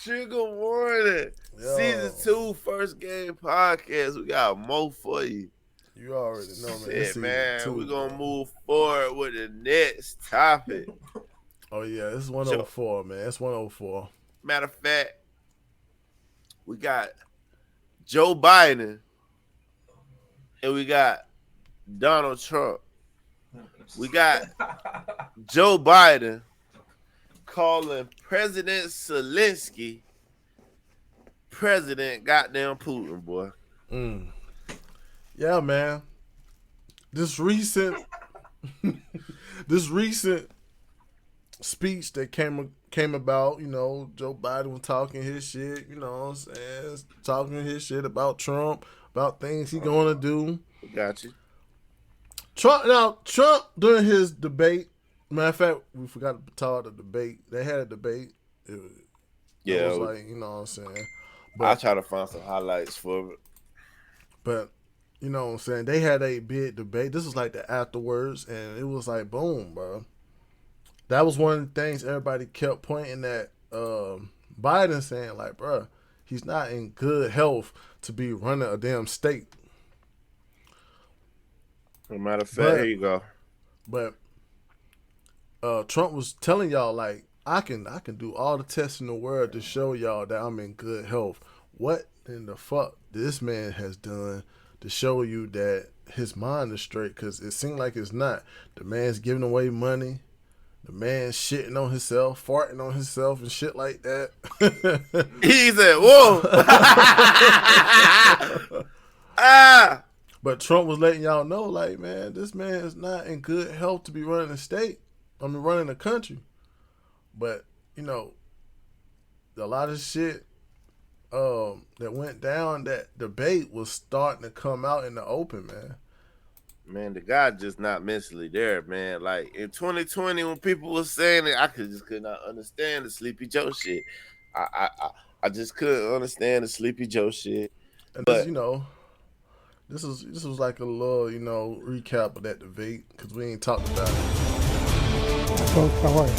Trigger warning. Yo. Season 2, first game podcast. We got more for you. You already know, man. Shit, man. Two, we're gonna move forward with the next topic. Oh yeah, it's 104, man. It's 104. Matter of fact, we got Joe Biden and we got Donald Trump. We got Joe Biden calling President Zelensky president, goddamn Putin, boy. Yeah, man. This recent speech that came about, Joe Biden was talking his shit, you know what I'm saying? Talking his shit about Trump, about things he gonna do. Got you. Trump during his debate, matter of fact, we forgot to talk the debate. They had a debate. It was like, you know what I'm saying? But I'll try to find some highlights for it. But, you know what I'm saying? They had a big debate. This was like the afterwards, and it was like, boom, bro. That was one of the things everybody kept pointing at Biden, saying, like, bro, he's not in good health to be running a damn state. As a matter of fact, here you go. But Trump was telling y'all, like, I can do all the tests in the world to show y'all that I'm in good health. What in the fuck this man has done to show you that his mind is straight? Because it seemed like it's not. The man's giving away money. The man's shitting on himself, farting on himself and shit like that. He said, whoa. But Trump was letting y'all know, like, man, this man is not in good health to be running a state. Running a country. But, a lot of shit that went down, that debate was starting to come out in the open, man. Man, the guy just not mentally there, man. Like in 2020, when people were saying it, I could not understand the Sleepy Joe shit. I just couldn't understand the Sleepy Joe shit. And but this was like a little, recap of that debate because we ain't talked about it. Folks, how are you?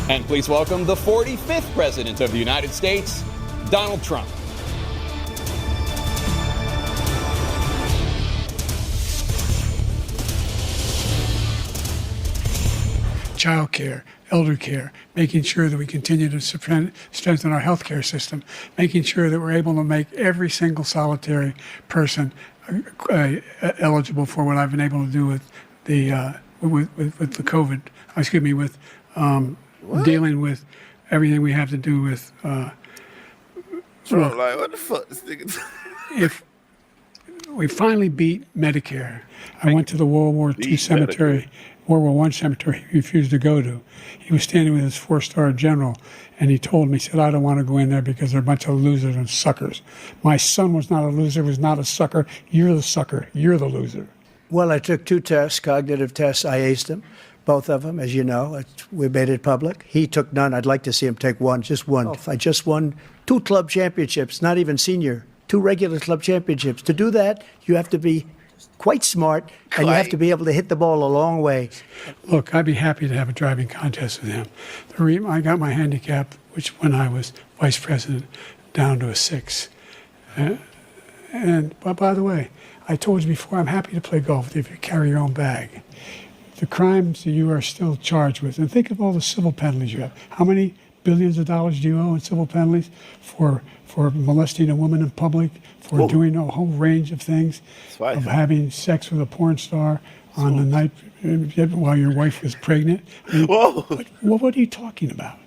And please welcome the 45th President of the United States, Donald Trump. Child care, elder care, making sure that we continue to strengthen our healthcare system, making sure that we're able to make every single solitary person eligible for what I've been able to do with the with the COVID. Excuse me, with dealing with everything we have to do with. Trump, like, what the fuck this nigga? If we finally beat Medicare, I went to the World War II cemetery. World War I cemetery he refused to go to. He was standing with his 4-star general, and he told me, he said, I don't want to go in there because they're a bunch of losers and suckers. My son was not a loser, was not a sucker. You're the sucker. You're the loser. Well, I took 2 tests, cognitive tests. I aced them, both of them, as you know. We made it public. He took none. I'd like to see him take one, just one. I just won 2 club championships, not even senior, 2 regular club championships. To do that, you have to be quite smart, and you have to be able to hit the ball a long way. Look, I'd be happy to have a driving contest with him. I got my handicap, which when I was vice president, down to a 6. But by the way, I told you before, I'm happy to play golf if you carry your own bag. The crimes that you are still charged with, and think of all the civil penalties you have. How many billions of dollars do you owe in civil penalties for molesting a woman in public, for doing a whole range of things, of having sex with a porn star on the night while your wife was pregnant? I mean, what are you talking about?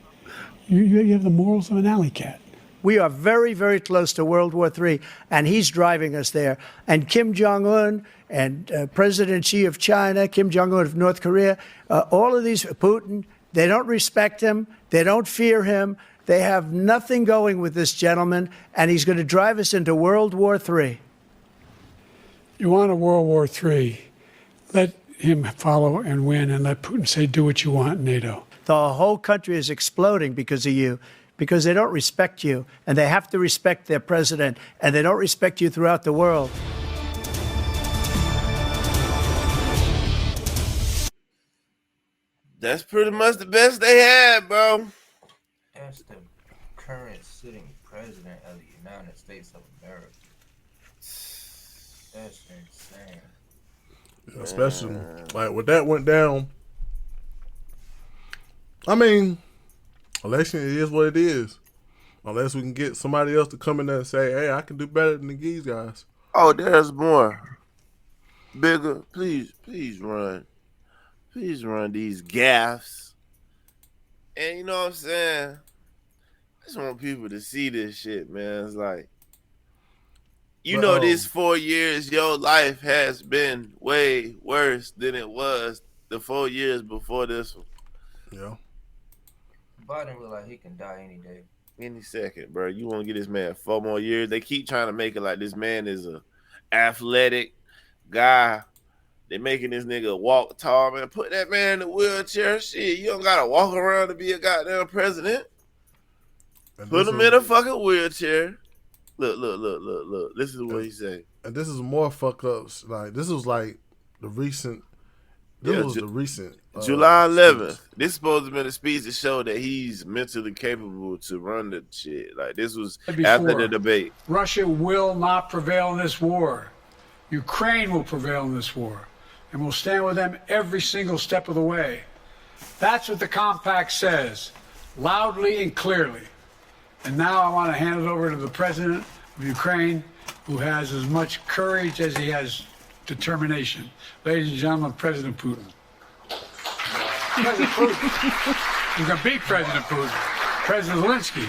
You have the morals of an alley cat. We are very, very close to World War III, and he's driving us there. And Kim Jong-un and President Xi of China, Kim Jong-un of North Korea, all of these, Putin, they don't respect him. They don't fear him. They have nothing going with this gentleman, and he's going to drive us into World War III. You want a World War III, let him follow and win, and let Putin say, do what you want, NATO. The whole country is exploding because of you, because they don't respect you, and they have to respect their president, and they don't respect you throughout the world. That's pretty much the best they had, bro. That's the current sitting president of the United States of America. That's insane. Especially like when that went down. I mean, election is what it is. Unless we can get somebody else to come in there and say, hey, I can do better than these guys. Oh, there's more. Bigger. Please run. Please run these gaffes. And you know what I'm saying? just want people to see this shit, man. It's like, you But, know, this 4 years, your life has been way worse than it was the 4 years before this one. Yeah. Biden look like he can die any day. Any second, bro. You want to get this man 4 more years? They keep trying to make it like this man is a athletic guy. They making this nigga walk tall, man. Put that man in a wheelchair. Shit, you don't gotta walk around to be a goddamn president. And Put him in a fucking wheelchair. Look. This is what he said. And this is more fuck ups. Like this was like the recent. This was the recent July 11th. speech. This supposed to be a speech to show that he's mentally capable to run the shit. Like this was after the debate. Russia will not prevail in this war. Ukraine will prevail in this war. And we'll stand with them every single step of the way. That's what the compact says, loudly and clearly. And now I want to hand it over to the president of Ukraine, who has as much courage as he has determination. Ladies and gentlemen, President Putin. President Putin. You can beat President Putin. President Zelensky.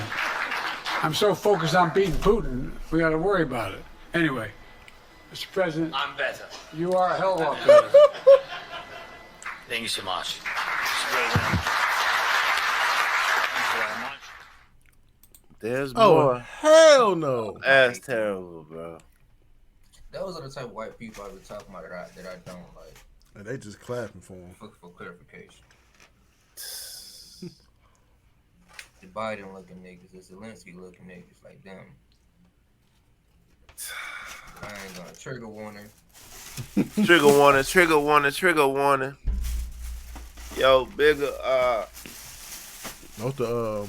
I'm so focused on beating Putin, we got to worry about it. Anyway, Mr. President. I'm better. You are a hell of a lot better. Thank you so much. There's Oh more. hell no! That's terrible, bro. Those are the type of white people I was talking about that I don't like. And they just clapping for him. For clarification. The Biden looking niggas, the Zelensky looking niggas like them. I ain't gonna trigger warning. Trigger warning. Yo, bigger Not the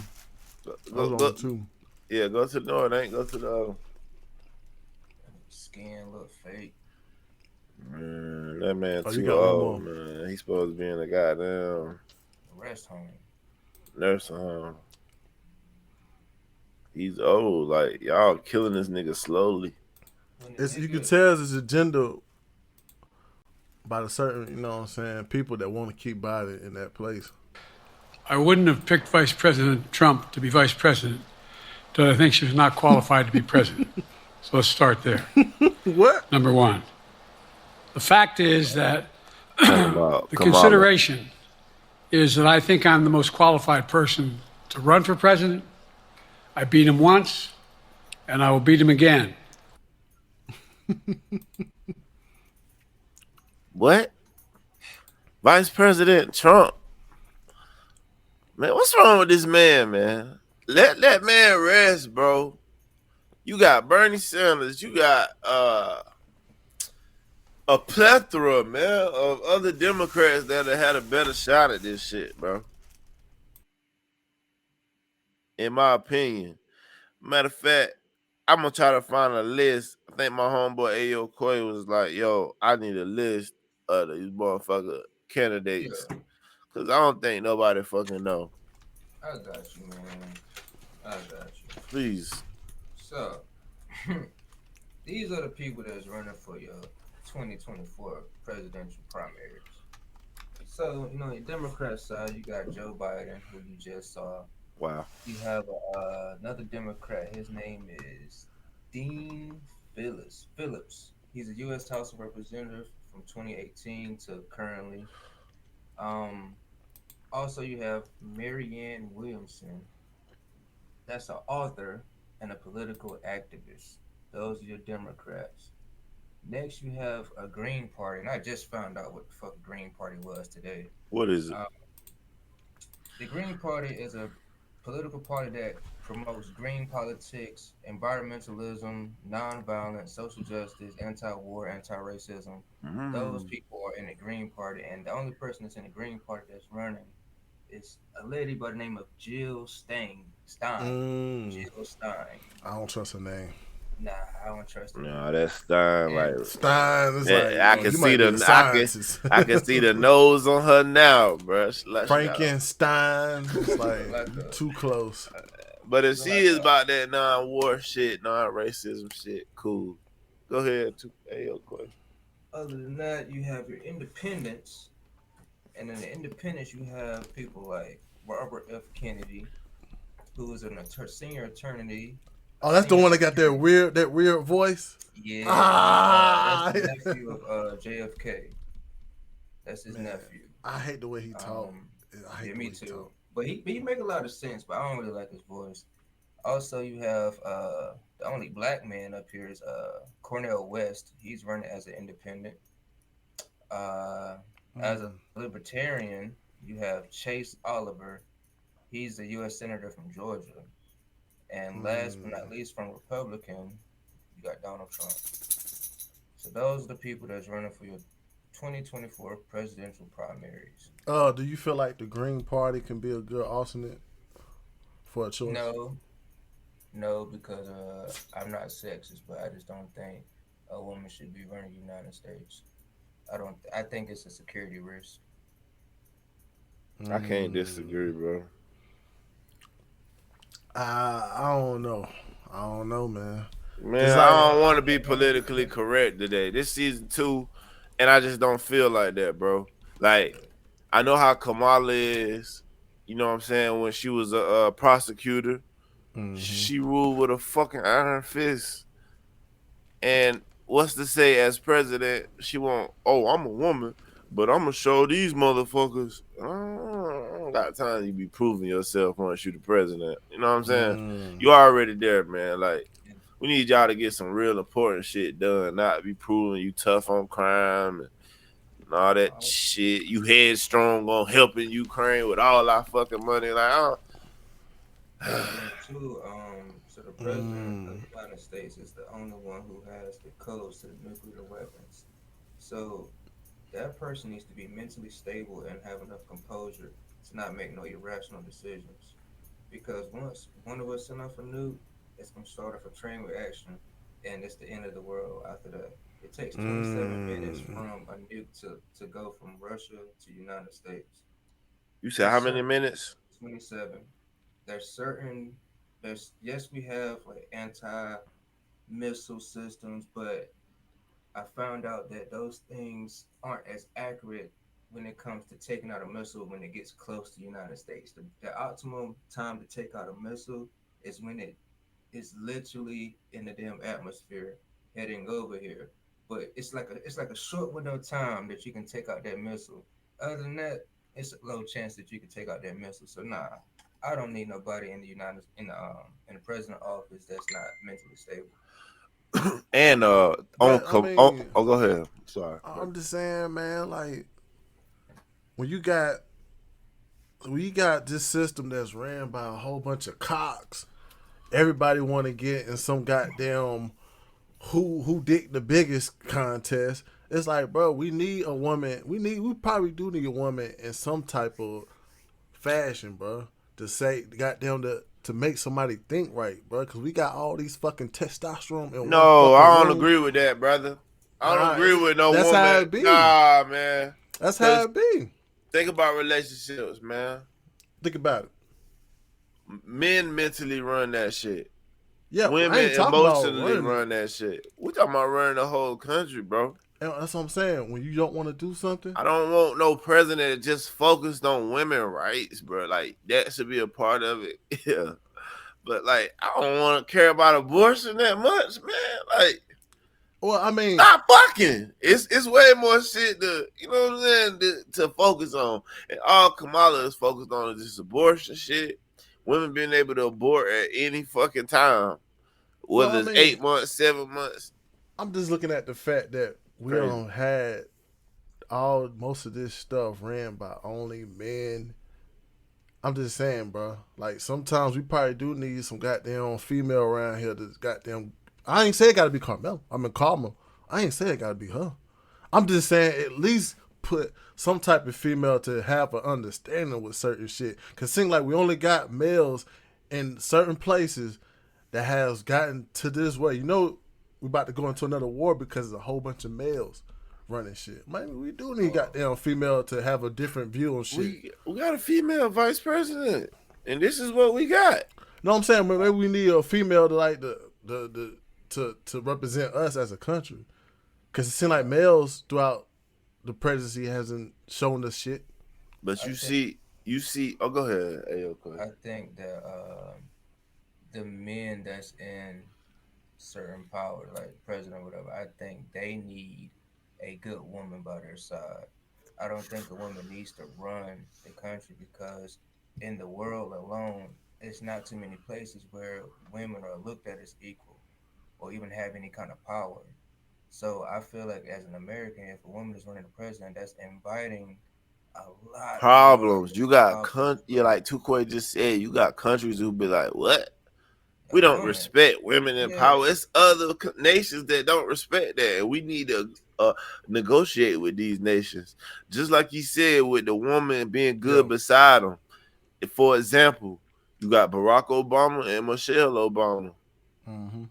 go two. yeah, go to the north, ain't go to the other. Skin look fake. Man, that man Oh, you too got one old, more. man. He's supposed to be in a goddamn Rest home. nursing home. He's old. Like, y'all killing this nigga slowly. You can tell it's his agenda by the certain, you know what I'm saying, people that want to keep Biden in that place. I wouldn't have picked Vice President Trump to be vice president, but I think she was not qualified to be president. So let's start there. What? Number one. The fact is that The the consideration is that I think I'm the most qualified person to run for president. I beat him once, and I will beat him again. What? Vice President Trump. Man, what's wrong with this man, man? Let that man rest, bro. You got Bernie Sanders. You got a plethora, man, of other Democrats that have had a better shot at this shit, bro. In my opinion. Matter of fact, I'm gonna try to find a list. I think my homeboy Ayo Koy was like, yo, I need a list of these motherfucker candidates. Yeah. Cause I don't think nobody fucking know. I got you, man. I got you. Please. So, these are the people that's running for your 2024 presidential primaries. So, you know, your Democrat side, you got Joe Biden, who you just saw. Wow. You have another Democrat. His name is Dean Phillips. He's a U.S. House of Representative from 2018 to currently. Also, you have Marianne Williamson. That's an author and a political activist. Those are your Democrats. Next, you have a Green Party, and I just found out what the fuck a Green Party was today. What is it? The Green Party is a political party that promotes green politics, environmentalism, nonviolence, social justice, anti-war, anti-racism. Those people are in the Green Party, and the only person that's in the Green Party that's running is a lady by the name of Jill Stein. Jill Stein. I don't trust her name. Nah, I don't trust her. No, that's Stein. Like Stein is yeah, like, I can see I can see the nose on her now, bro. Frankenstein. It's like too close. But if she is about that non-war shit, non-racism shit, cool. Go ahead. Other than that, you have your independents, and in the independents, you have people like Robert F. Kennedy. who is an senior attorney. Oh, that's the one that got that weird voice. Yeah, Ah, that's the nephew of JFK. That's his nephew. I hate the way he talk. Me too. But he make a lot of sense, but I don't really like his voice. Also, you have the only black man up here is Cornel West. He's running as an independent. As a libertarian, you have Chase Oliver. He's a U.S. Senator from Georgia. And last but not least, from Republican, you got Donald Trump. So those are the people that's running for your 2024 presidential primaries. Do you feel like the Green Party can be a good alternate for a choice? No, because I'm not sexist, but I just don't think a woman should be running the United States. I think it's a security risk. I can't disagree, bro. I don't know. I don't know, man. Man, I don't want to be politically correct today. This season 2, and I just don't feel like that, bro. Like, I know how Kamala is. You know what I'm saying? When she was a prosecutor, she ruled with a fucking iron fist. And what's to say as president, she won't, I'm a woman, but I'm going to show these motherfuckers. I don't got time to be proving yourself once you're the president. You know what I'm saying? You already there, man. Like, we need y'all to get some real important shit done, not be proving you tough on crime and all that shit. You headstrong on helping Ukraine with all our fucking money. Like, So the president of the United States is the only one who has the codes to the nuclear weapons. So that person needs to be mentally stable and have enough composure to not make no irrational decisions. Because once one of us send off a nuke, it's going to start off a train reaction, and it's the end of the world after that. It takes 27 minutes from a nuke to go from Russia to United States. You said how many minutes? 27. Yes, we have like anti-missile systems, but I found out that those things aren't as accurate when it comes to taking out a missile when it gets close to the United States. The optimum time to take out a missile is when it is literally in the damn atmosphere heading over here. But it's like a short window of time that you can take out that missile. Other than that, it's a low chance that you can take out that missile. So I don't need nobody in the president office that's not mentally stable. And go ahead. Sorry. I'm just saying, man, like when you got this system that's ran by a whole bunch of cocks, everybody want to get in some goddamn who dick the biggest contest. It's like, bro, we need a woman. We probably do need a woman in some type of fashion, bro, to say goddamn to make somebody think right, bro. Because we got all these fucking testosterone. No, I don't agree with that, brother. I don't agree with no woman. That's how it be. Nah, man. That's how it be. Think about relationships, man. Think about it. Men mentally run that shit. Yeah, women emotionally run that shit. We talking about running the whole country, bro. And that's what I'm saying. When you don't want to do something, I don't want no president that just focused on women rights, bro. Like that should be a part of it. Yeah, but like I don't want to care about abortion that much, man. Like, well, I mean, stop fucking. It's way more shit to what I'm saying to focus on. And all Kamala is focused on is this abortion shit. Women being able to abort at any fucking time, whether it's 8 months, 7 months. I'm just looking at the fact that we don't had most of this stuff ran by only men. I'm just saying, bro. Like sometimes we probably do need some goddamn female around here that's goddamn. I ain't say it gotta be Carmella. I mean Karma. I ain't say it gotta be her. I'm just saying at least put some type of female to have an understanding with certain shit. Cause it seems like we only got males in certain places that has gotten to this way. You know, we about to go into another war because there's a whole bunch of males running shit. Maybe we do need goddamn female to have a different view on shit. We got a female vice president, and this is what we got. No, I'm saying maybe we need a female to like to represent us as a country. Cause it seems like males throughout the presidency hasn't shown us shit. But you see you see. Oh, go ahead. Ayo, go I ahead. think that the men that's in certain power, like president or whatever, I think they need a good woman by their side. I don't think a woman needs to run the country because in the world alone, it's not too many places where women are looked at as equal or even have any kind of power. So I feel like as an American, if a woman is running the president, that's inviting a lot more Problems. You got problems, yeah, bro. like Tukwe just said. You got countries who be like, "What? A We don't woman, respect women in yeah, power." It's other nations that don't respect that, and we need to negotiate with these nations. Just like you said, with the woman being good Yeah. beside them. For example, you got Barack Obama and Michelle Obama. Mm-hmm.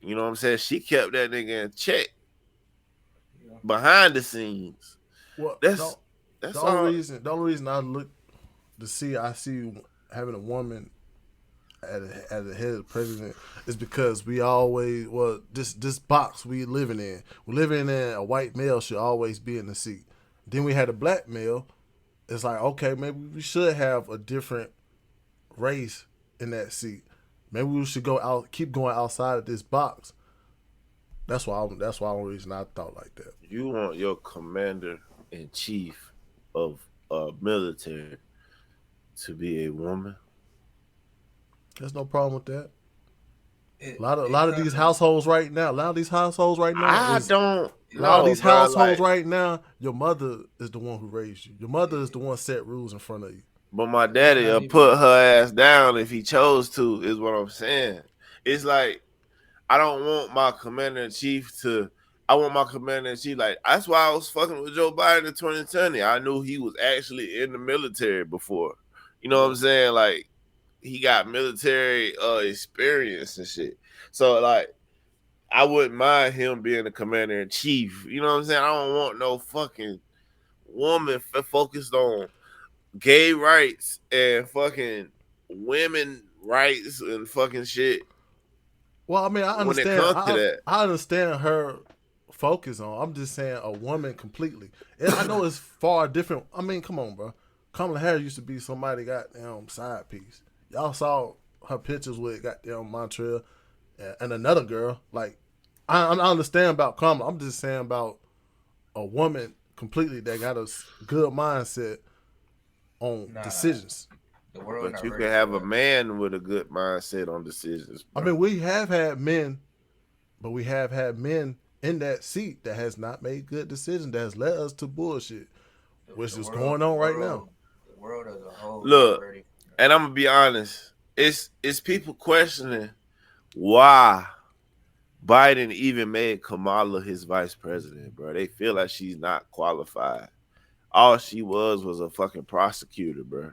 You know what I'm saying? She kept that nigga in check yeah. behind the scenes. Well, That's the that's only all. reason, I look to see, I see having a woman at the head of the president is because we always, well, this box we living in, we're living in, a white male should always be in the seat. Then we had a black male. It's like, okay, maybe we should have a different race in that seat. Maybe we should go out, keep going outside of this box. That's why the only reason I thought like that. You want your commander in chief of military to be a woman? There's no problem with that. It A it lot of these kind of households right now, I is don't a lot of know, these bro. households Like, right now. Your mother is the one who raised you. Your mother is the one set rules in front of you. but my it's daddy not will even put her ass down if he chose to. Is what I'm saying. It's like I don't want my commander in chief to. I want my commander in chief. Like, that's why I was fucking with Joe Biden in 2020. I knew he was actually in the military before. You know what yeah. I'm saying? Like, he got military experience and shit. So like, I wouldn't mind him being the commander in chief. You know what I'm saying? I don't want no fucking woman focused on gay rights and fucking women rights and fucking shit Well, I mean, when it comes to that. I understand her focus on. I'm just saying a woman completely. And I know it's far different. I mean, come on, bro. Kamala Harris used to be somebody goddamn side piece. Y'all saw her pictures with goddamn Montreal and another girl. Like, I understand about Kamala. I'm just saying about a woman completely that got a good mindset on Nah, decisions. the world But not you can ready have a for that. man with a good mindset on decisions, I bro. mean, we have had men, but we have had men in that seat that has not made good decisions that has led us to bullshit, which The is world, going on right now. the world as a whole not Look, ready for that. and I'm gonna be honest. It's people questioning why Biden even made Kamala his vice president, bro. They feel like she's not qualified. All she was a fucking prosecutor, bro.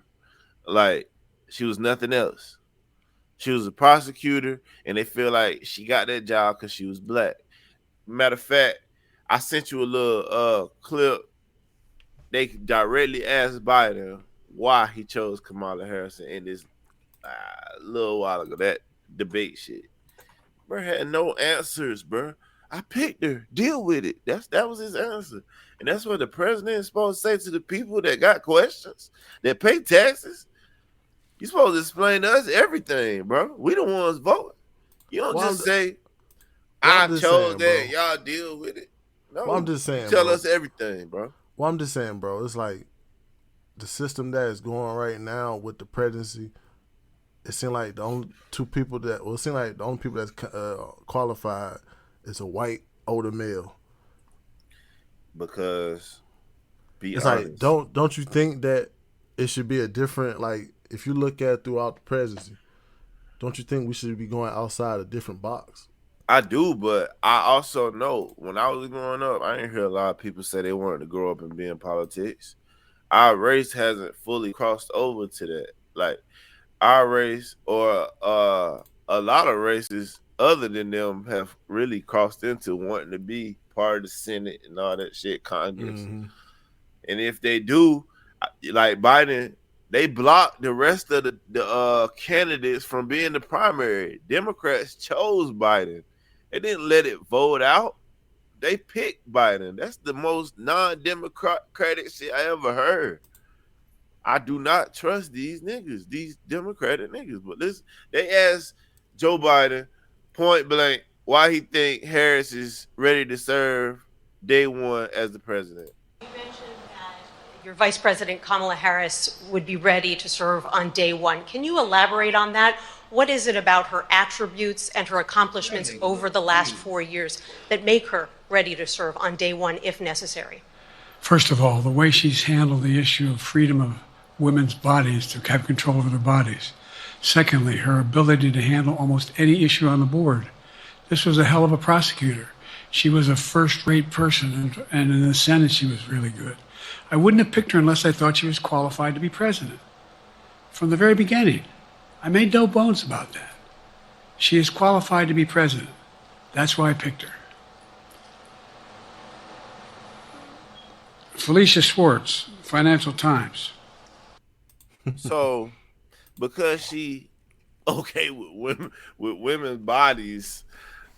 Like, she was nothing else. She was a prosecutor, and they feel like she got that job because she was black. Matter of fact, I sent you a little clip. They directly asked Biden why he chose Kamala Harris in this little while ago. That debate shit. Bro had no answers, bro. I picked her. Deal with it. That was his answer. And that's what the president is supposed to say to the people that got questions, that pay taxes. You supposed to explain to us everything, bro. We the ones voting. You don't Well, just say, I'm I just chose saying, that, bro. y'all deal with it. Well, I'm No. just You saying, tell bro. us everything, bro. Well, I'm just saying, bro. It's like the system that is going right now with the presidency. It seems like the only two people that, well, it seems like the only people that's qualified is a white older male. Because be It's like, honest. don't you think that it should be a different, like, if you look at throughout the presidency, don't you think we should be going outside a different box? I do, but I also know when I was growing up, I didn't hear a lot of people say they wanted to grow up and be in politics. Our race hasn't fully crossed over to that. Like, our race or a lot of races other than them have really crossed into wanting to be part of the Senate and all that shit, Congress. Mm-hmm. And if they do, like Biden, they blocked the rest of the candidates from being the primary. Democrats chose Biden. They didn't let it vote out. They picked Biden. That's the most non-democratic shit I ever heard. I do not trust these niggas, these Democratic niggas. But listen, they asked Joe Biden point blank why he think Harris is ready to serve day one as the president. You mentioned that your Vice President Kamala Harris would be ready to serve on day one. Can you elaborate on that? What is it about her attributes and her accomplishments over the last 4 years that make her ready to serve on day one if necessary? First of all, the way she's handled the issue of freedom of women's bodies to have control over their bodies. Secondly, her ability to handle almost any issue on the board. This was a hell of a prosecutor. She was a first-rate person, and in the Senate she was really good. I wouldn't have picked her unless I thought she was qualified to be president. From the very beginning, I made no bones about that. She is qualified to be president. That's why I picked her. Felicia Schwartz, Financial Times. So, because she okay with women's bodies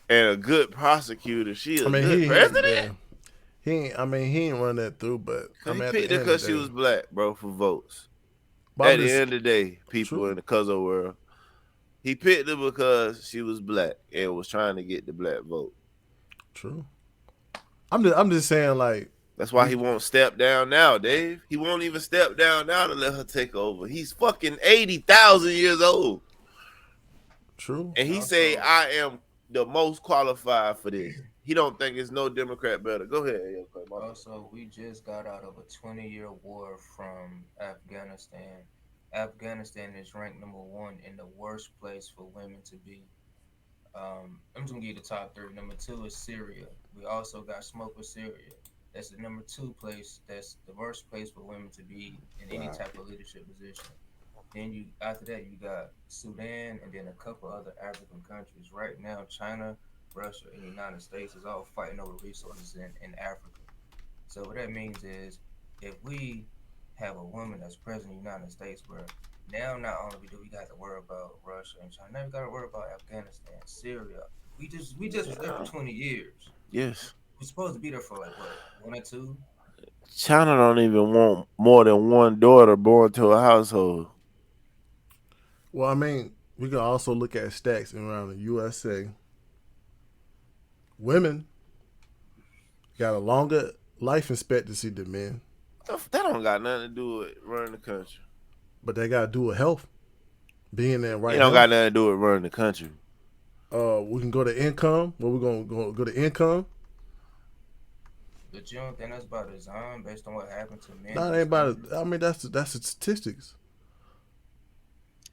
and a good prosecutor, she a good president. He ain't run that through, but He picked her because she was black, bro, for votes. At the end of the day, people in the Cuzzo world, he picked her because she was black and was trying to get the black vote. True. I'm just saying, like, that's why he won't step down now, Dave. He won't even step down now to let her take over. He's fucking 80,000 years old. True. And he say, I am the most qualified for this. He don't think it's no Democrat better. Go ahead. Also, we just got out of a 20-year war from Afghanistan. Afghanistan is ranked #1 in the worst place for women to be. I'm just gonna give you the top 3. Number 2 is Syria. We also got smoke with Syria. That's the number 2 place. That's the worst place for women to be in any type of leadership position. Then after that, you got Sudan and then a couple other African countries. Right now, China, Russia, and the United States is all fighting over resources in Africa. So what that means is, if we have a woman that's president of the United States, where now not only do we got to worry about Russia and China, now we got to worry about Afghanistan, Syria. We just was there for 20 years. Yes. We're supposed to be there for like what, 1 or 2? China don't even want more than one daughter born to a household. Well, I mean, we can also look at stats around the USA. Women got a longer life expectancy than men. That don't got nothing to do with running the country. But they got to do with health. Being there right now. It don't got nothing to do with running the country. We can go to income. Well, we're going to go to income. But you don't think that's by design based on what happened to men? No, it ain't about it. I mean, that's the statistics.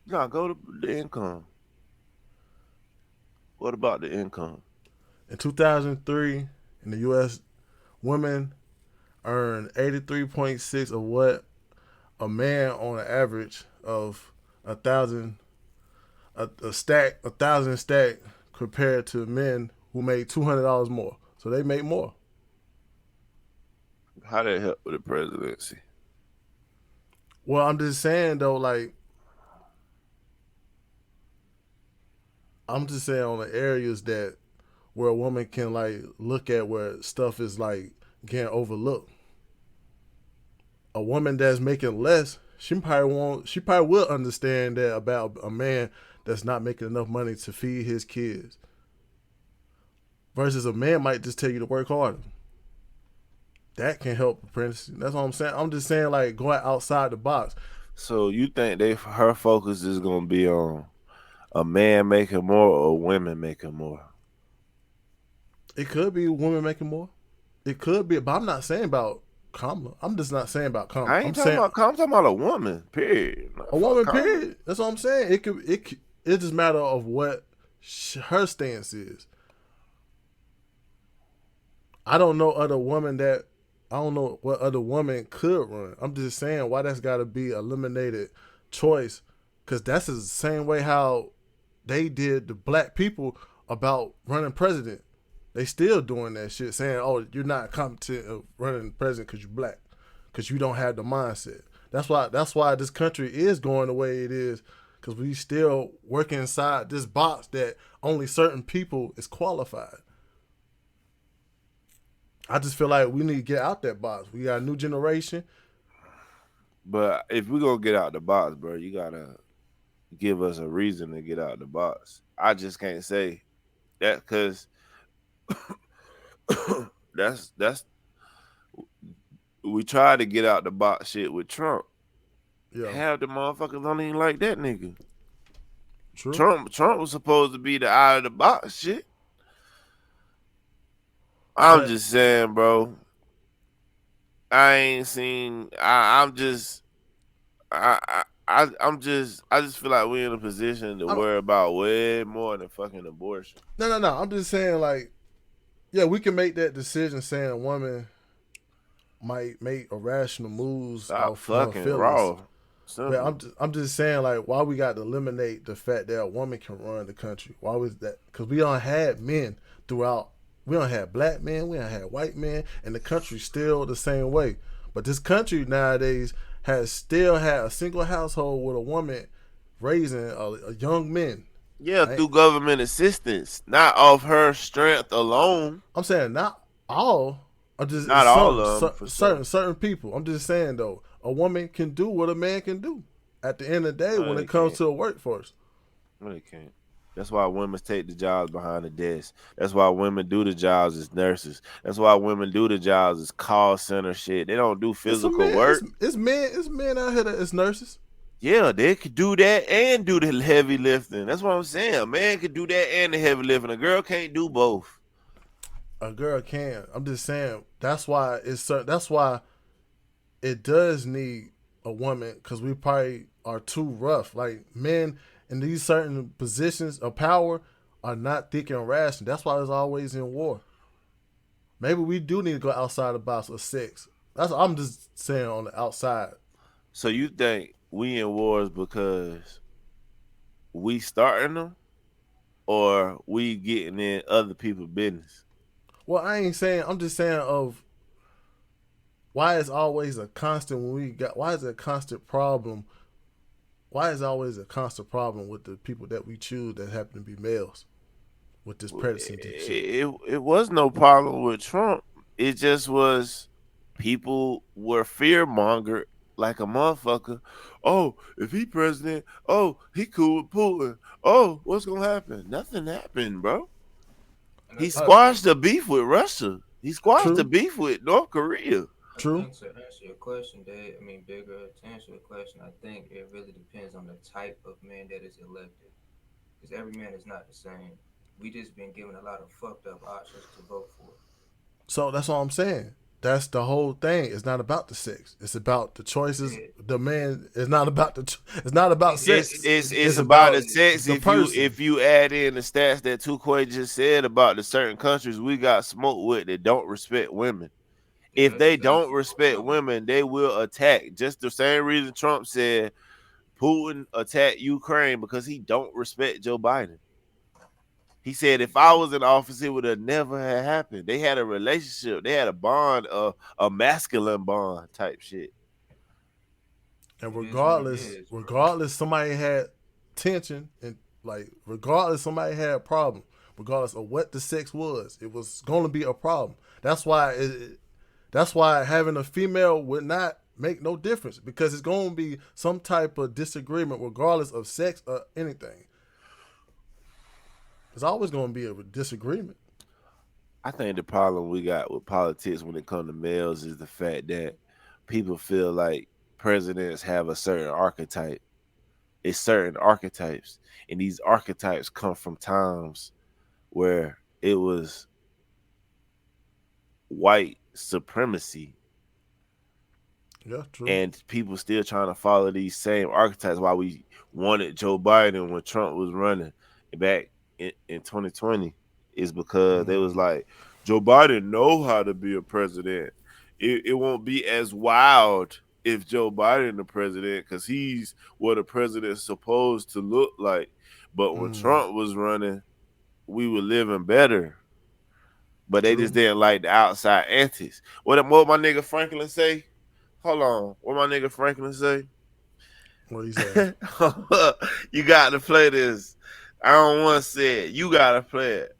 No, go to the income. What about the income? In 2003, in the U.S., women earned 83.6 of what a man on an average of 1,000 stack compared to men who made $200 more. So they make more. How did it help with the presidency? Well, I'm just saying though, like, I'm just saying on the areas that where a woman can like look at where stuff is like getting overlooked. A woman that's making less, she probably will understand that about a man that's not making enough money to feed his kids. Versus a man might just tell you to work harder. That can help apprentice. That's what I'm saying. I'm just saying, like, going outside the box. So you think her focus is gonna be on a man making more or women making more? It could be women making more. It could be, but I'm not saying about Kamala. I'm just not saying about Kamala. I ain't talking about Kamala. I'm talking about a woman. Period. A woman. Period. That's what I'm saying. It just matter of what her stance is. I don't know what other woman could run. I'm just saying why that's got to be eliminated choice, because that's the same way how they did the black people about running president. They still doing that shit, saying, "Oh, you're not competent of running president because you're black, because you don't have the mindset." That's why this country is going the way it is, because we still working inside this box that only certain people is qualified. I just feel like we need to get out that box. We got a new generation. But if we gonna get out the box, bro, you gotta give us a reason to get out the box. I just can't say that because that's we tried to get out the box shit with Trump. Yeah, Half the motherfuckers don't even like that nigga. true. Trump was supposed to be the out of the box shit. I'm But just saying, bro. I ain't seen. I'm just. I just feel like we're in a position to I'm, worry about way more than fucking abortion. no. I'm just saying, like, yeah, we can make that decision saying a woman might make irrational moves Stop off her fucking feelings. raw. But Simple. I'm just saying, like, why we got to eliminate the fact that a woman can run the country? Why was that? Because we don't had men throughout. We don't have black men. We don't have white men, and the country's still the same way. But this country nowadays has still had a single household with a woman raising a young men. Yeah, Right? through government assistance, not off her strength alone. I'm saying not all. I'm just Not it's all of them, for sure. certain people. I'm just saying though, a woman can do what a man can do. At the end of the day, No, when they it comes can't. to a workforce. No, they can't. That's why women take the jobs behind the desk. That's why women do the jobs as nurses. That's why women do the jobs as call center shit. They don't do It's some physical men. work. It's men out here that is nurses. Yeah, they could do that and do the heavy lifting. That's what I'm saying. A man could do that and the heavy lifting. A girl can't do both. A girl can. I'm just saying that's why that's why it does need a woman because we probably are too rough. Like men in these certain positions of power are not thick and rational. That's why it's always in war. Maybe we do need to go outside the box of sex. That's I'm just saying on the outside. So you think we in wars because we starting them or we getting in other people's business? Well, I ain't saying. I'm just saying of why is always a constant when we got. Why is it a constant problem? Why is always a constant problem with the people that we choose that happen to be males with this president shit? It was no problem with Trump. It just was people were fear mongered like a motherfucker. Oh, if he president, oh, he cool with Putin. Oh, what's gonna happen? Nothing happened, bro. He squashed the beef with Russia. He squashed the beef with North Korea. True. I think to answer your question, Dave, I mean, bigger, to answer your question, I think it really depends on the type of man that is elected. Because every man is not the same. We just been given a lot of fucked up options to vote for. So that's all I'm saying. That's the whole thing. It's not about the sex. It's about the choices. The man. It's not about the. It's not about sex. It's about the sex. The person. If you add in the stats that Tukwe just said about the certain countries we got smoked with that don't respect women. If they don't respect women, they will attack. Just the same reason Trump said Putin attacked Ukraine because he don't respect Joe Biden. He said if I was in office, it would have never have happened. They had a relationship. They had a bond, a masculine bond type shit. And regardless, somebody had tension and regardless, somebody had a problem. Regardless of what the sex was, it was going to be a problem. That's why having a female would not make no difference because it's going to be some type of disagreement regardless of sex or anything. There's always going to be a disagreement. I think the problem we got with politics when it comes to males is the fact that people feel like presidents have a certain archetype. It's certain archetypes, and these archetypes come from times where it was white supremacy. Yeah, true. And people still trying to follow these same archetypes. Why we wanted Joe Biden when Trump was running back in 2020 is because they was like, Joe Biden know how to be a president. It won't be as wild if Joe Biden the president because he's what a president's supposed to look like. But when Trump was running, we were living better. But they just didn't like the outside antics. What my nigga Franklin say? Hold on. What my nigga Franklin say? What he say? You got to play this. I don't want to say it. You got to play it.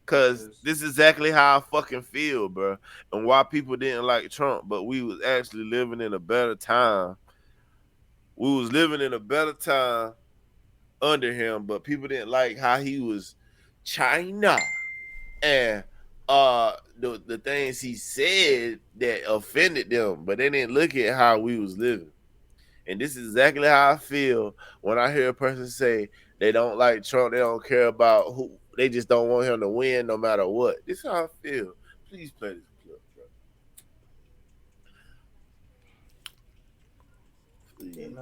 Because this is exactly how I fucking feel, bro. And why people didn't like Trump, but we was actually living in a better time. we was living in a better time under him, but people didn't like how he was China and the things he said that offended them, but they didn't look at how we was living. And this is exactly how I feel when I hear a person say they don't like Trump, they don't care about who, they just don't want him to win no matter what. This is how I feel. Please play this clip, bro. Please.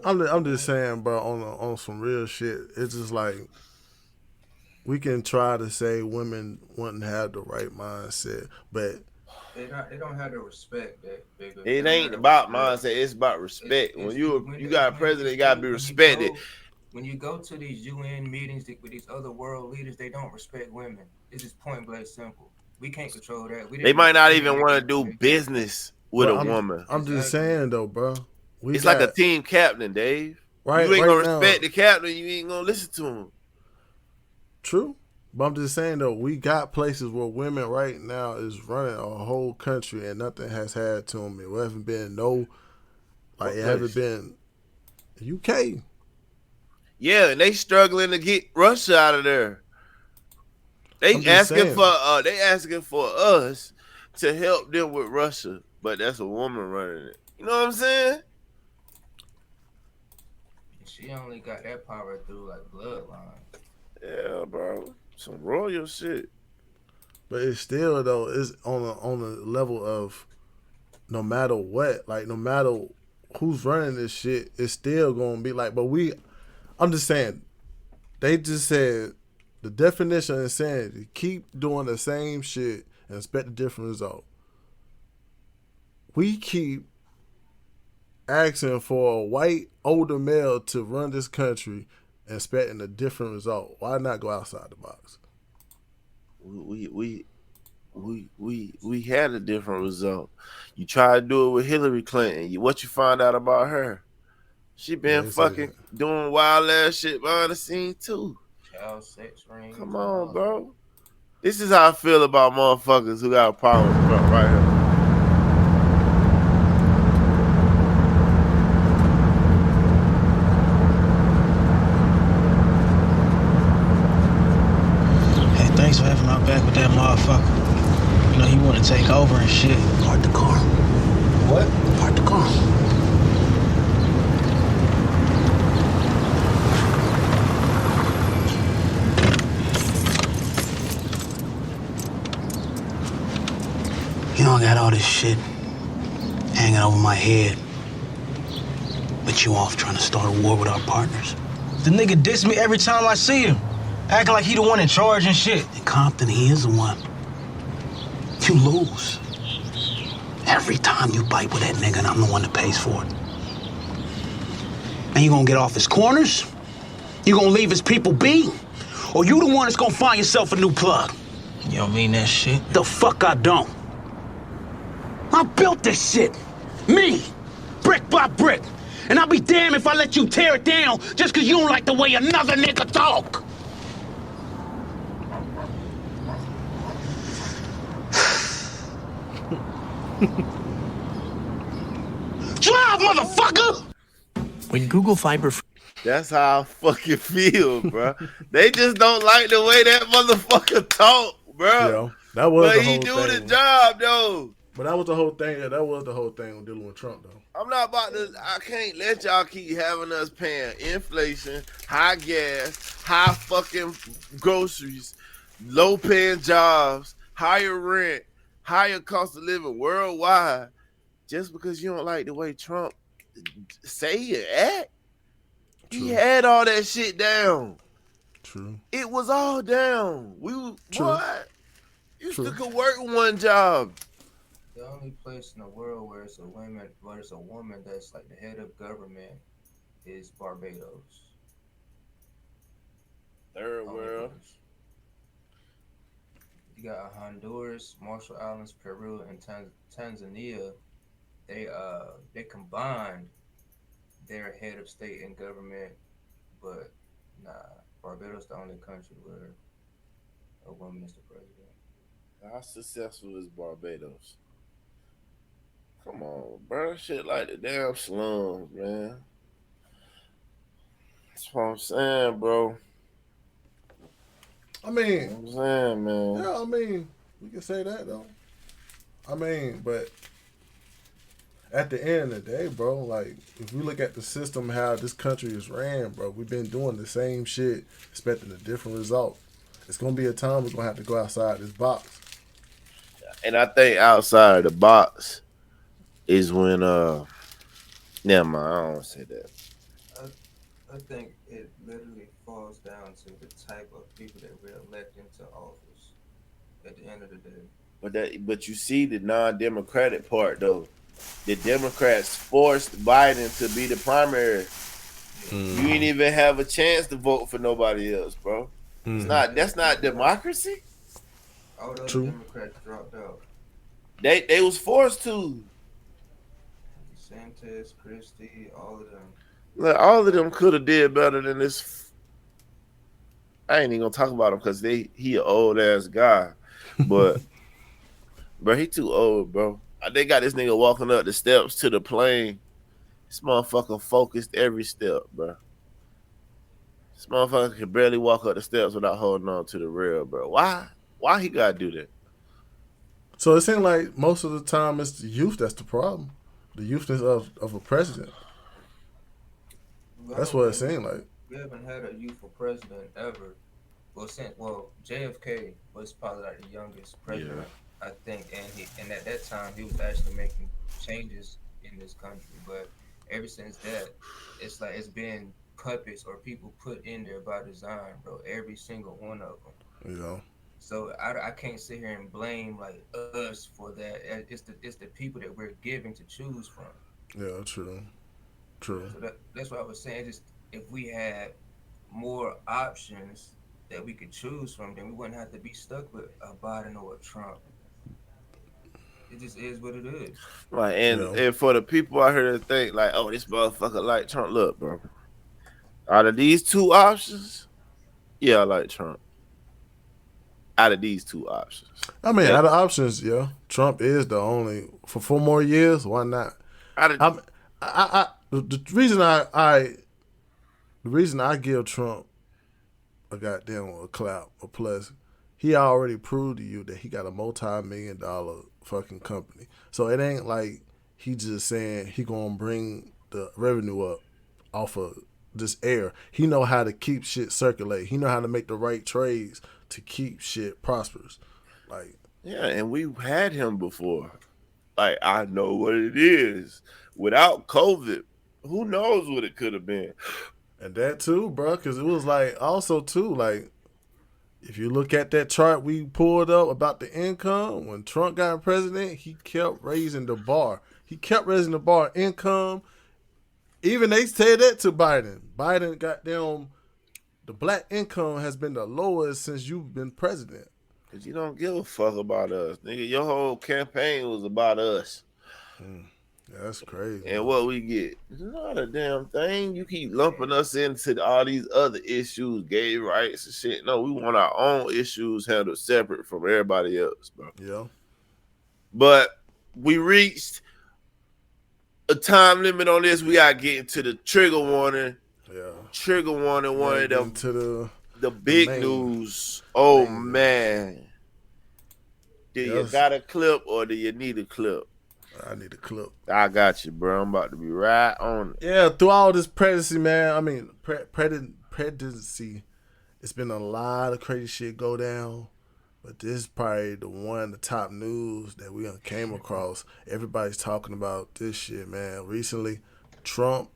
I'm just saying, bro, on some real shit, it's just like we can try to say women wouldn't have the right mindset, but they don't have the respect that bigger. It ain't about mindset, it's about respect. When you got a president, you gotta be respected. When you go to these UN meetings with these other world leaders, they don't respect women. It's just point blank simple. We can't control that. They might not even want to do business with a woman. I'm just saying though, bro. It's like a team captain, Dave. Right, you ain't gonna now, respect the captain, you ain't gonna listen to him. True. But I'm just saying though, we got places where women right now is running a whole country and nothing has had to them. It hasn't been it haven't been UK. Yeah, and they struggling to get Russia out of there. They asking for us to help them with Russia, but that's a woman running it. You know what I'm saying? She only got that power through like bloodline. Yeah, bro. Some royal shit. But it's still though, it's on a level of no matter what, like no matter who's running this shit, it's still gonna be like, I'm just saying, they just said the definition of insanity, keep doing the same shit and expect a different result. We keep asking for a white older male to run this country and expecting a different result. Why not go outside the box? We had a different result. You try to do it with Hillary Clinton. What you find out about her? She been fucking doing wild ass shit behind the scenes too. Child sex rings. Come on, bro. This is how I feel about motherfuckers who got a problem with Trump right here. Thanks for having my back with that motherfucker. You know, he want to take over and shit. Park the car. What? Park the car. You know, I got all this shit hanging over my head. But you off trying to start a war with our partners. The nigga diss me every time I see him. Acting like he the one in charge and shit. In Compton, he is the one. You lose. Every time you bite with that nigga, and I'm the one that pays for it. And you gonna get off his corners? You gonna leave his people be? Or you the one that's gonna find yourself a new plug? You don't mean that shit? The fuck I don't. I built this shit. Me. Brick by brick. And I'll be damned if I let you tear it down just cause you don't like the way another nigga talk. Drive, motherfucker! When Google Fiber... That's how I fucking feel, bro. They just don't like the way that motherfucker talk, bro. Yeah, that was but the he whole do thing. the job, though. But that was the whole thing. That was the whole thing with dealing with Trump, though. I'm not about to. I can't let y'all keep having us paying inflation, high gas, high fucking groceries, low paying jobs, higher rent, higher cost of living worldwide, just because you don't like the way Trump say it act. True. He had all that shit down. True. It was all down. True. What? You still could work one job. The only place in the world where it's a woman that's like the head of government is Barbados. Third world. You got Honduras, Marshall Islands, Peru, and Tanzania. They combined their head of state and government, but Barbados the only country where a woman is the president. How successful is Barbados? Come on, bro. Shit like the damn slums, man. That's what I'm saying, bro. I mean, That's what I'm saying, man. yeah, I mean, we can say that though. I mean, but at the end of the day, bro, like if we look at the system, how this country is ran, bro, we've been doing the same shit, expecting a different result. It's gonna be a time we're gonna have to go outside this box. And I think outside of the box is when never mind, I don't want to say that. I think it literally falls down to the type of people that we're electing to office at the end of the day. But you see the non-democratic part though. The Democrats forced Biden to be the primary. You ain't even have a chance to vote for nobody else, bro. It's not. That's not democracy. All the other Democrats dropped out. They was forced to. DeSantis, Christie, all of them. Look, all of them could have did better than this. I ain't even gonna talk about him because he an old ass guy, but bro, he too old, bro. They got this nigga walking up the steps to the plane. This motherfucker focused every step, bro. This motherfucker can barely walk up the steps without holding on to the rail, bro. Why? Why he gotta do that? So it seems like most of the time it's the youth that's the problem. The youthness of a president. That's what it seemed like. We haven't had a youthful president ever. Well, JFK was probably like the youngest president, I think, and at that time he was actually making changes in this country. But ever since that, it's like it's been puppets or people put in there by design, bro. Every single one of them. Yeah. So I can't sit here and blame like us for that. It's the people that we're giving to choose from. Yeah, true. True. So that's what I was saying. Just if we had more options that we could choose from, then we wouldn't have to be stuck with a Biden or a Trump. It just is what it is. Right, and for the people out here that think like, oh, this motherfucker like Trump, look, bro. Out of these two options, yeah, I like Trump. Out of these two options, I mean, out of options, yeah, Trump is the only for 4 more years. Why not? The reason I give Trump a goddamn clap, a plus, he already proved to you that he got a multi-million-dollar fucking company. So it ain't like he just saying he gonna bring the revenue up off of this air. He know how to keep shit circulate. He know how to make the right trades to keep shit prosperous. Like, yeah, and we've had him before. Like, I know what it is. Without COVID, who knows what it could have been. And that too, bro, because it was like also too, like, if you look at that chart we pulled up about the income, when Trump got president, he kept raising the bar. He kept raising the bar income. Even they said that to Biden. Biden got them. The black income has been the lowest since you've been president. Because you don't give a fuck about us. Nigga, your whole campaign was about us. Yeah, that's crazy. And what we get. It's not a damn thing. You keep lumping us into all these other issues, gay rights and shit. No, we want our own issues handled separate from everybody else, bro. Yeah. But we reached a time limit on this. We gotta get into the trigger warning. Yeah. Trigger warning, one of them to the big news. Oh man. Do you got a clip or do you need a clip? I need a clip. I got you, bro. I'm about to be right on it. Yeah, through all this presidency, man. I mean, presidency, it's been a lot of crazy shit go down. But this is probably the top news that we came across. Everybody's talking about this shit, man. Recently, Trump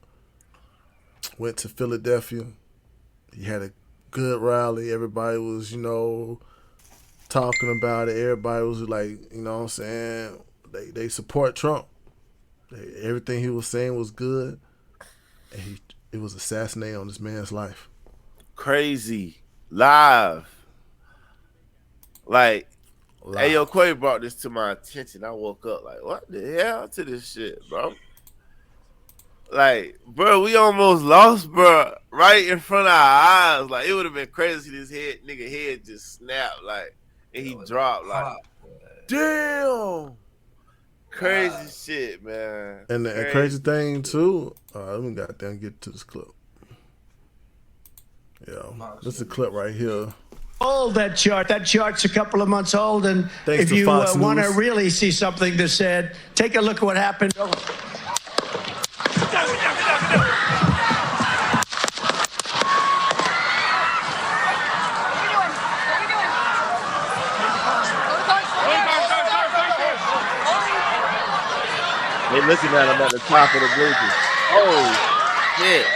went to Philadelphia. He had a good rally. Everybody was, talking about it. Everybody was like, you know what I'm saying? They support Trump. Everything he was saying was good. And it was assassinated on this man's life. Crazy. Live. Like, hey, yo, Quay brought this to my attention. I woke up like, what the hell to this shit, bro? Like, bro, we almost lost, bro, right in front of our eyes. Like, it would have been crazy to see this nigga head just snap, like, and he dropped, like, damn. Crazy shit, man. And the crazy thing, too, let me goddamn get to this clip. Yeah, this is a clip right here. Old that chart's a couple of months old, and Thanks if to you Fox want to News. really see something that's said, take a look at what happened. They looking at him at the top of the bleachers. Oh shit!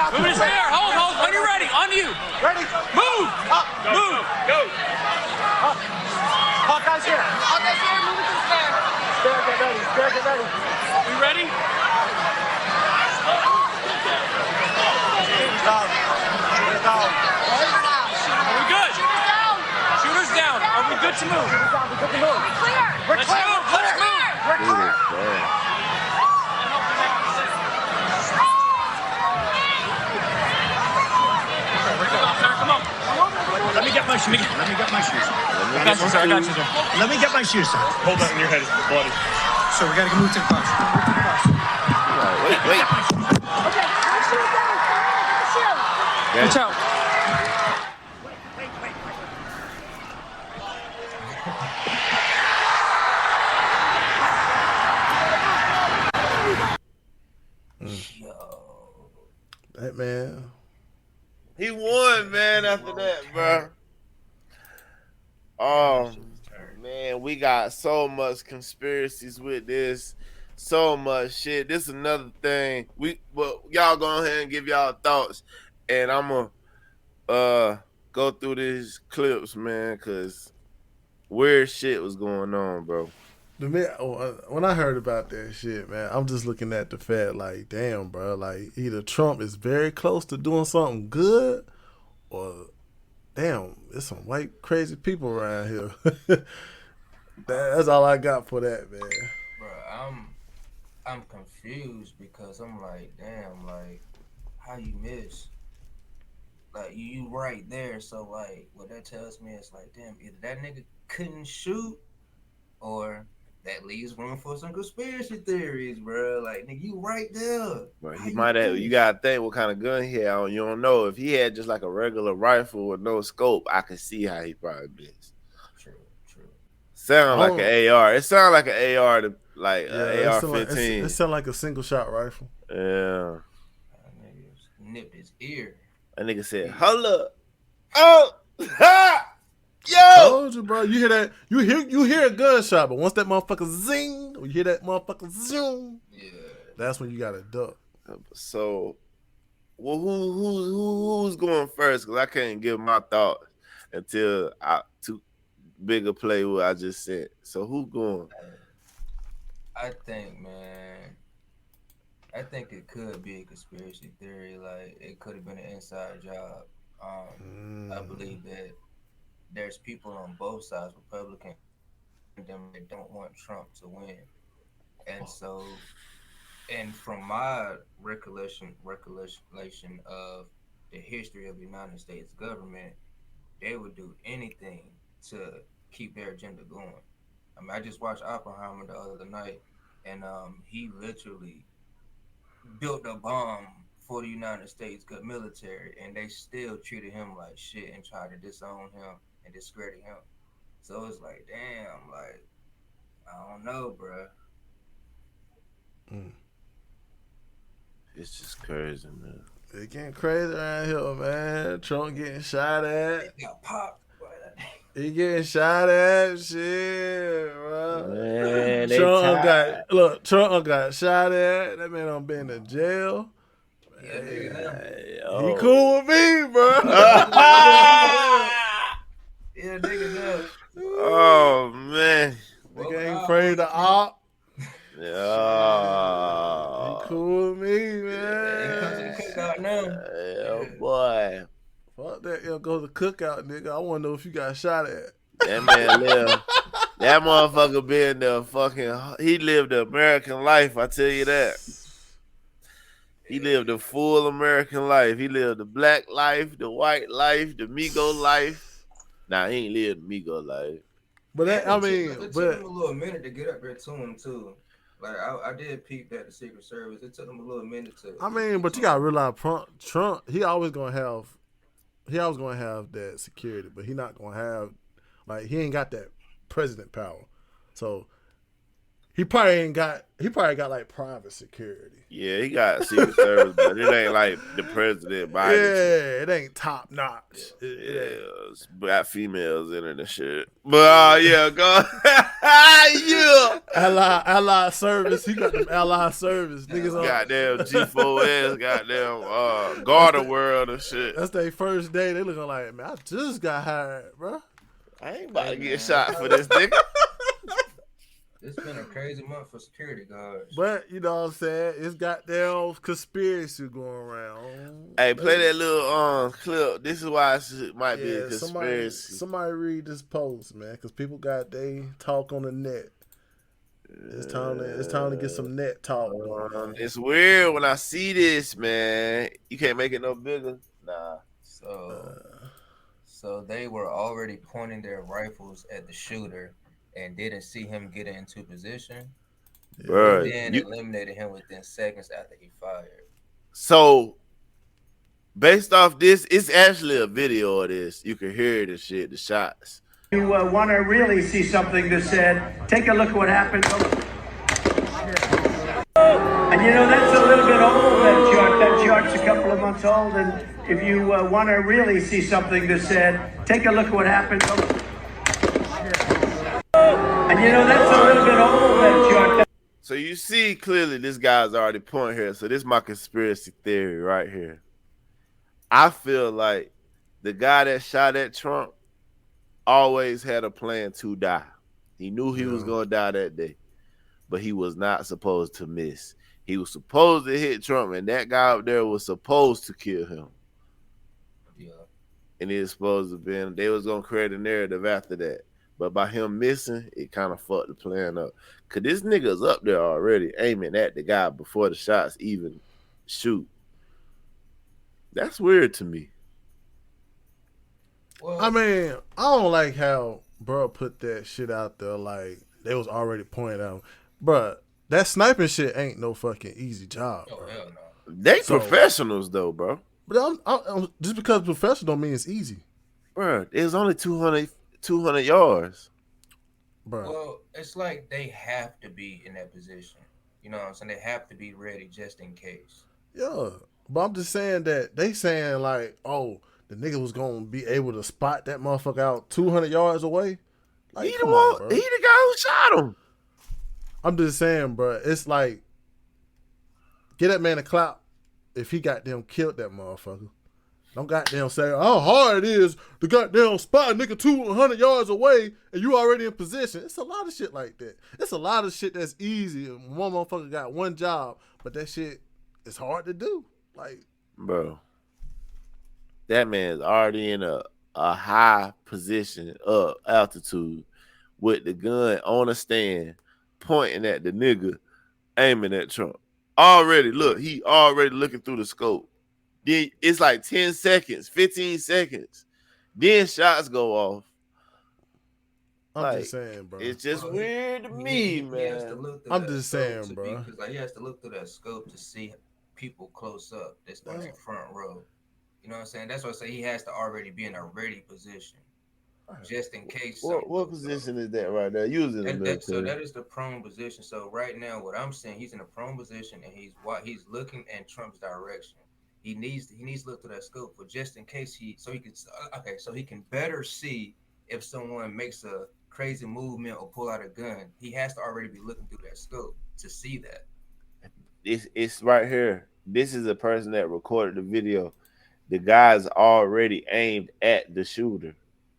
Moving his hair. Hold. When you're ready. On you. Ready. Move. Up. Move. Go. Up. Hawkeye's here. Hawkeye's here. Move it to the stair. Stair, get ready. Stair, get ready. We ready? Are we good? Shooters down. Are we good to move? We're clear. Let's move. We're clear. Come on. Let me get my shoes. I got you, sir. Let me get my shoes, sir. Hold that in your head. It's bloody. So we gotta move to the bus. Wait. Okay, my shoes down. Watch out. That man. He won, man, after that, bro. Oh, man, we got so much conspiracies with this. So much shit. This is another thing. Y'all go ahead and give y'all thoughts. And I'm going to go through these clips, man, because weird shit was going on, bro. When I heard about that shit, man, I'm just looking at the fact like, damn, bro, like either Trump is very close to doing something good or, damn, there's some white crazy people around here. That's all I got for that, man. Bro, I'm confused because I'm like, damn, like, how you miss? Like, you right there, so, like, what that tells me is, like, damn, either that nigga couldn't shoot or that leaves room for some conspiracy theories, bro. Like, nigga, you right there. Bro, he might have. You gotta think what kind of gun he had on. You don't know. If he had just like a regular rifle with no scope, I could see how he probably missed. True. Sound like an AR. It sound like an AR to like an AR-15. It sound like a single shot rifle. Yeah. That nigga nipped his ear. That nigga said, "Hold up, oh, ha." Yo! Told you, bro. You hear that? You hear a gunshot, but once that motherfucker zing, you hear that motherfucker zoom. Yeah. That's when you gotta duck. So, well, who's going first? Because I can't give my thoughts until too big a play what I just said. So who going? I think, man. I think it could be a conspiracy theory. Like, it could have been an inside job. I believe that there's people on both sides, Republican, them that don't want Trump to win, and so, and from my recollection of the history of the United States government, they would do anything to keep their agenda going. I mean, I just watched Oppenheimer the other night, and he literally built a bomb for the United States military, and they still treated him like shit and tried to disown him and discredit him. So it's like, damn, like, I don't know, bro. It's just crazy, man. It getting crazy around here, man. Trump getting shot at. He got popped. He getting shot at, shit, bro. Man, Trump got shot at. That man done been to jail. Yeah, He cool with me, bro. Yeah, nigga know. Oh man, nigga ain't afraid to op. Yeah, he cool with me, man. He comes to the cookout now. Yeah, boy. Fuck that, go to the cookout, nigga. I want to know if you got shot at. That man lived. That motherfucker been the fucking. He lived the American life. I tell you that. He lived the full American life. He lived the black life, the white life, the Migo life. Nah, he ain't lived the Migo life. But that, I mean, it took him a little minute to get up there to him too. Like I did peep at the Secret Service. It took them a little minute to. I mean, but you gotta realize Trump, he always gonna have that security, but he not gonna have he ain't got that president power. So he probably got like private security. Yeah, he got Secret Service, but it ain't like the president Biden. Yeah, it ain't top notch. It's got females in it and shit. But yeah, go. Yeah. Allied service. He got them allied service niggas on. Goddamn G4S, goddamn Garter World and shit. That's their first day. They looking like, man, I just got hired, bro. I ain't about to get shot for this nigga. It's been a crazy month for security guards. But, you know what I'm saying? It's goddamn conspiracy going around. Hey, play that little clip. This is why it might be a conspiracy. Somebody read this post, man, because people got they talk on the net. It's time to get some net talk. It's weird when I see this, man. You can't make it no bigger. Nah. So they were already pointing their rifles at the shooter and didn't see him get into position. Bro, then eliminated him within seconds after he fired. So, based off this, it's actually a video of this. You can hear it and shit, the shots. You want to really see something that said, take a look at what happened. And you know, that's a little bit old, that chart. That chart's a couple of months old. And if you want to really see something that said, take a look at what happened. And you know, that's a little bit old, that chart. So you see clearly this guy's already pointing here. So this is my conspiracy theory right here. I feel like the guy that shot at Trump always had a plan to die. He knew he was going to die that day, but he was not supposed to miss. He was supposed to hit Trump, and that guy up there was supposed to kill him. Yeah. And it was supposed to be, they was going to create a narrative after that. But by him missing, it kind of fucked the plan up. Because this nigga's up there already aiming at the guy before the shots even shoot. That's weird to me. Well, I mean, I don't like how bro put that shit out there like they was already pointing out. Bro, that sniping shit ain't no fucking easy job. Oh, hell no. They professionals though, bro. But I'm just because professional don't mean it's easy. Bro, it was only 200 yards. Bro. Well, it's like they have to be in that position. You know what I'm saying? They have to be ready just in case. Yeah. But I'm just saying that they saying like, oh, the nigga was gonna be able to spot that motherfucker out 200 yards away. Like, He the guy who shot him. I'm just saying, bro. It's like, get that man a clap if he goddamn killed that motherfucker. Don't goddamn say how hard it is to goddamn spot a nigga 200 yards away and you already in position. It's a lot of shit like that. It's a lot of shit that's easy. One motherfucker got one job, but that shit is hard to do. Like, bro, that man's already in a high position up altitude with the gun on a stand pointing at the nigga aiming at Trump. Already, look, he already looking through the scope. Then it's like 10 seconds, 15 seconds. Then shots go off. I'm just saying, bro. It's just weird to me, man. I'm just saying, bro. Because like, he has to look through that scope to see people close up that's like in front row. You know what I'm saying? That's why I say he has to already be in a ready position. Just in case. What position is that right there? Using the so that is the prone position. So right now, what I'm saying, he's in a prone position and he's looking in Trump's direction. He needs to look through that scope for just in case so he can better see if someone makes a crazy movement or pull out a gun. He has to already be looking through that scope to see that. It's right here. This is a person that recorded the video. The guy's already aimed at the shooter.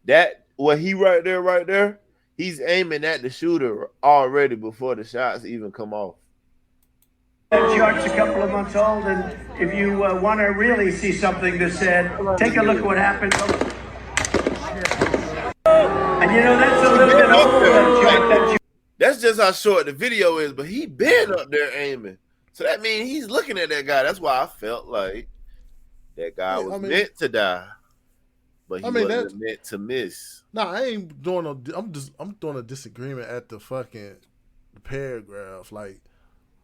That what he right there, he's aiming at the shooter already before the shots even come off. That chart's a couple of months old, and if you want to really see something that said, take a look at what happened. And you know, that's a little bit old, that chart. That's just how short the video is, but he been up there aiming. So that means he's looking at that guy. That's why I felt like that guy was meant to die, but he wasn't meant to miss. Nah, I ain't doing no. I'm doing a disagreement at the fucking paragraph. Like,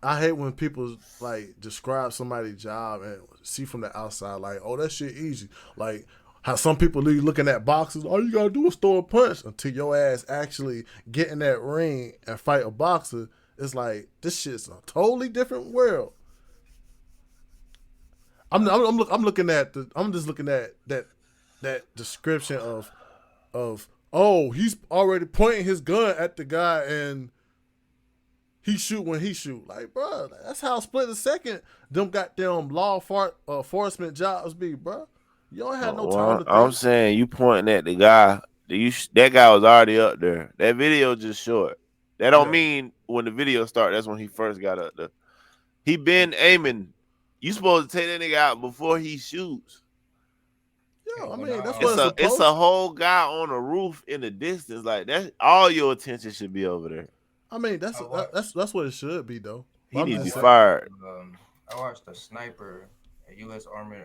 I hate when people like describe somebody's job and see from the outside like, oh, that shit easy. Like how some people leave looking at boxes. All you gotta do is throw a punch until your ass actually get in that ring and fight a boxer. It's like this shit's a totally different world. I'm looking at I'm just looking at that description of oh, he's already pointing his gun at the guy and he shoot when he shoot. Like, bro, that's how Split the Second them goddamn law enforcement jobs be, bro. You don't have no time to think. I'm saying you pointing at the guy. That guy was already up there. That video just short. That don't mean when the video start, that's when he first got up there. He been aiming. You supposed to take that nigga out before he shoots. Yeah, I mean that's what it's a whole guy on a roof in the distance. Like that, all your attention should be over there. I mean that's what it should be though. He needs to be fired. I watched a sniper, a U.S. Army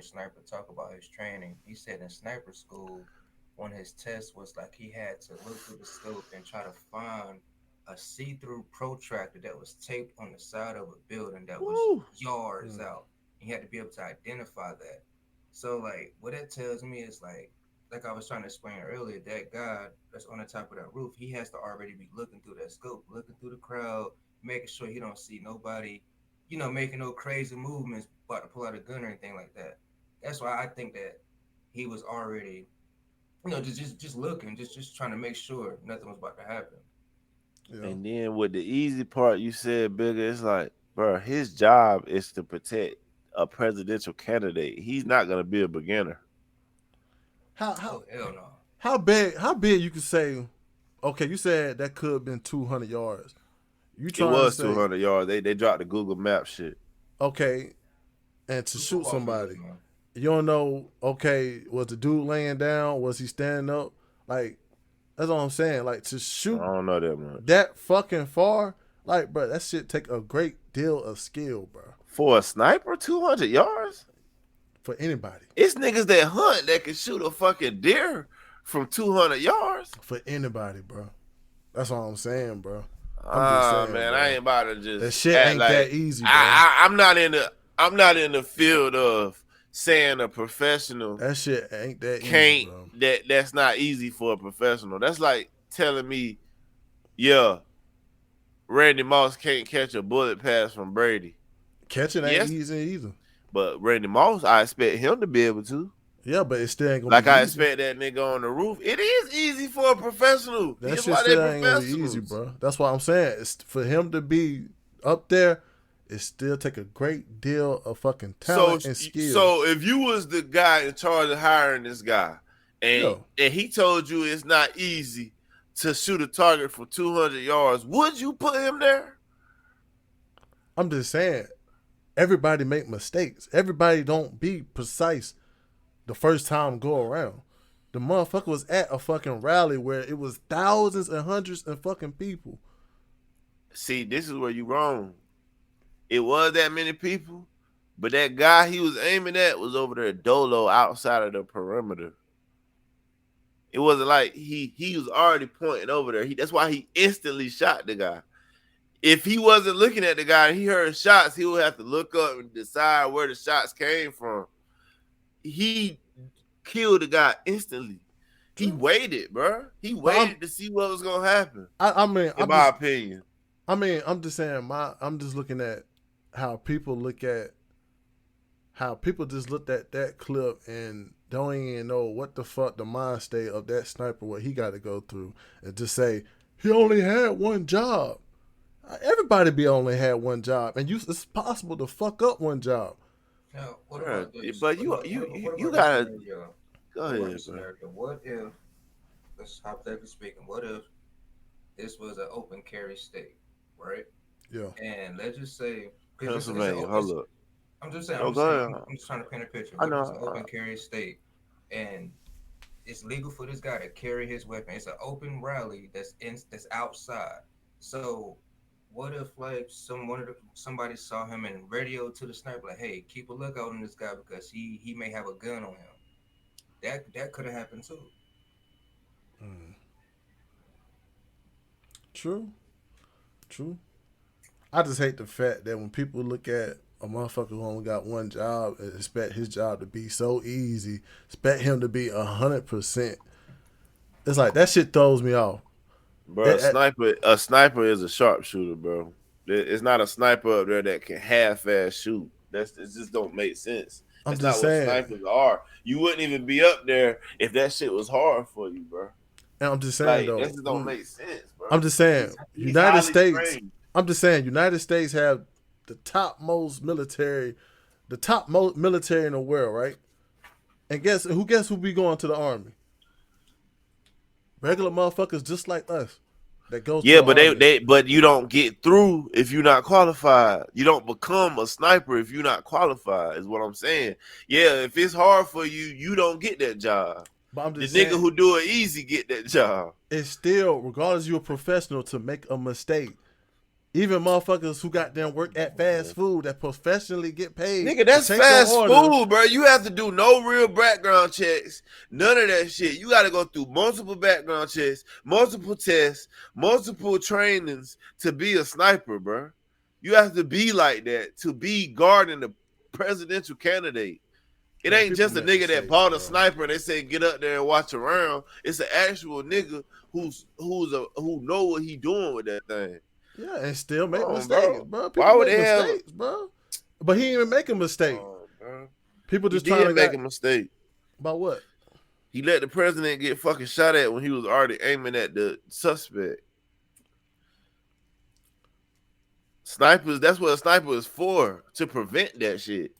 sniper, talk about his training. He said in sniper school, one of his tests was like he had to look through the scope and try to find a see-through protractor that was taped on the side of a building that was yards out. He had to be able to identify that. So like what that tells me is like I was trying to explain earlier, that guy that's on the top of that roof, he has to already be looking through that scope, looking through the crowd, making sure he don't see nobody, making no crazy movements, about to pull out a gun or anything like that. That's why I think that he was already, just looking, just trying to make sure nothing was about to happen. Yeah. And then with the easy part you said, Bigger, it's like, bro, his job is to protect a presidential candidate. He's not gonna be a beginner. Hell no. How big you could say? Okay, you said that could have been 200 yards. It was 200 yards. They dropped the Google Map shit. Okay, and to shoot somebody, you don't know. Okay, was the dude laying down? Was he standing up? Like that's all I'm saying. Like to shoot, I don't know that much. That fucking far, like, bro, that shit take a great deal of skill, bro. For a sniper, 200 yards? For anybody. It's niggas that hunt that can shoot a fucking deer from 200 yards. For anybody, bro. That's all I'm saying, bro. Man, bro. I ain't about to just. That shit ain't like, that easy, bro. I'm not in the field of saying a professional. That shit ain't that easy, bro. That's not easy for a professional. That's like telling me, yeah, Randy Moss can't catch a bullet pass from Brady. Catching ain't easy either. But Randy Moss, I expect him to be able to. Yeah, but it still ain't gonna be easy. I expect that nigga on the roof. It is easy for a professional. That shit still ain't gonna be easy, bro. That's why I'm saying it's for him to be up there. It still take a great deal of fucking talent and skill. So if you was the guy in charge of hiring this guy, and he told you it's not easy to shoot a target from 200 yards, would you put him there? I'm just saying, everybody make mistakes. Everybody don't be precise the first time go around. The motherfucker was at a fucking rally where it was thousands and hundreds of fucking people. See, this is where you wrong. It was that many people, but that guy he was aiming at was over there dolo outside of the perimeter. It wasn't like he was already pointing over there. That's why he instantly shot the guy. If he wasn't looking at the guy and he heard shots, he would have to look up and decide where the shots came from. He killed the guy instantly. He waited, bro. He waited to see what was gonna happen. I mean, in my opinion. I mean, I'm just saying. I'm just looking at how people just looked at that clip and don't even know what the fuck the mind state of that sniper, what he got to go through, and just say he only had one job. Everybody only had one job, and it's possible to fuck up one job. Now, what about this? But you gotta go ahead. What if, let's hypothetically speaking, what if this was an open carry state, right? Yeah. And let's just say Pennsylvania. Hold up. I'm just saying. I'm just trying to paint a picture. I know. It's an open carry state, and it's legal for this guy to carry his weapon. It's an open rally that's outside. So what if like somebody saw him and radio to the sniper like, hey, keep a lookout on this guy because he may have a gun on him. That could have happened too. True. I just hate the fact that when people look at a motherfucker who only got one job and expect his job to be so easy, expect him to be 100%. It's like that shit throws me off. Bro, a sniper is a sharpshooter, bro. It's not a sniper up there that can half-ass shoot. It just don't make sense. That's not what snipers are. You wouldn't even be up there if that shit was hard for you, bro. And I'm just saying, though, that just don't make sense, bro. I'm just saying, United States. I'm just saying, United States have the topmost military in the world, right? And guess who be going to the army? Regular motherfuckers just like us. That goes to the army. But you don't get through if you're not qualified. You don't become a sniper if you're not qualified, is what I'm saying. Yeah, if it's hard for you, you don't get that job. But I'm just the nigga who do it easy get that job. It's still, regardless you're a professional, to make a mistake. Even motherfuckers who got them work at fast food that professionally get paid. Nigga, that's fast food, bro. You have to do no real background checks. None of that shit. You got to go through multiple background checks, multiple tests, multiple trainings to be a sniper, bro. You have to be like that to be guarding the presidential candidate. It ain't just a nigga that bought a sniper and they say get up there and watch around. It's an actual nigga who know what he doing with that thing. Yeah, and still make mistakes, bro. Why would they have mistakes, bro? But he didn't even make a mistake. People just trying to make a mistake. About what? He let the president get fucking shot at when he was already aiming at the suspect. Snipers, that's what a sniper is for, to prevent that shit.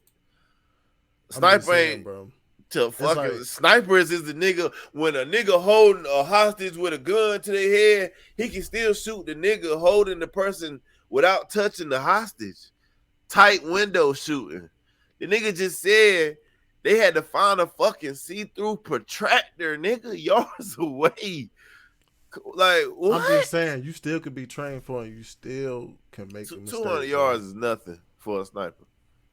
Sniper ain't, bro. To fucking snipers is the nigga when a nigga holding a hostage with a gun to their head, he can still shoot the nigga holding the person without touching the hostage. Tight window shooting. The nigga just said they had to find a fucking see-through protractor, nigga, yards away. Like, what? I'm just saying, you still could be trained for it. You still can make a mistake. 200 yards is nothing for a sniper.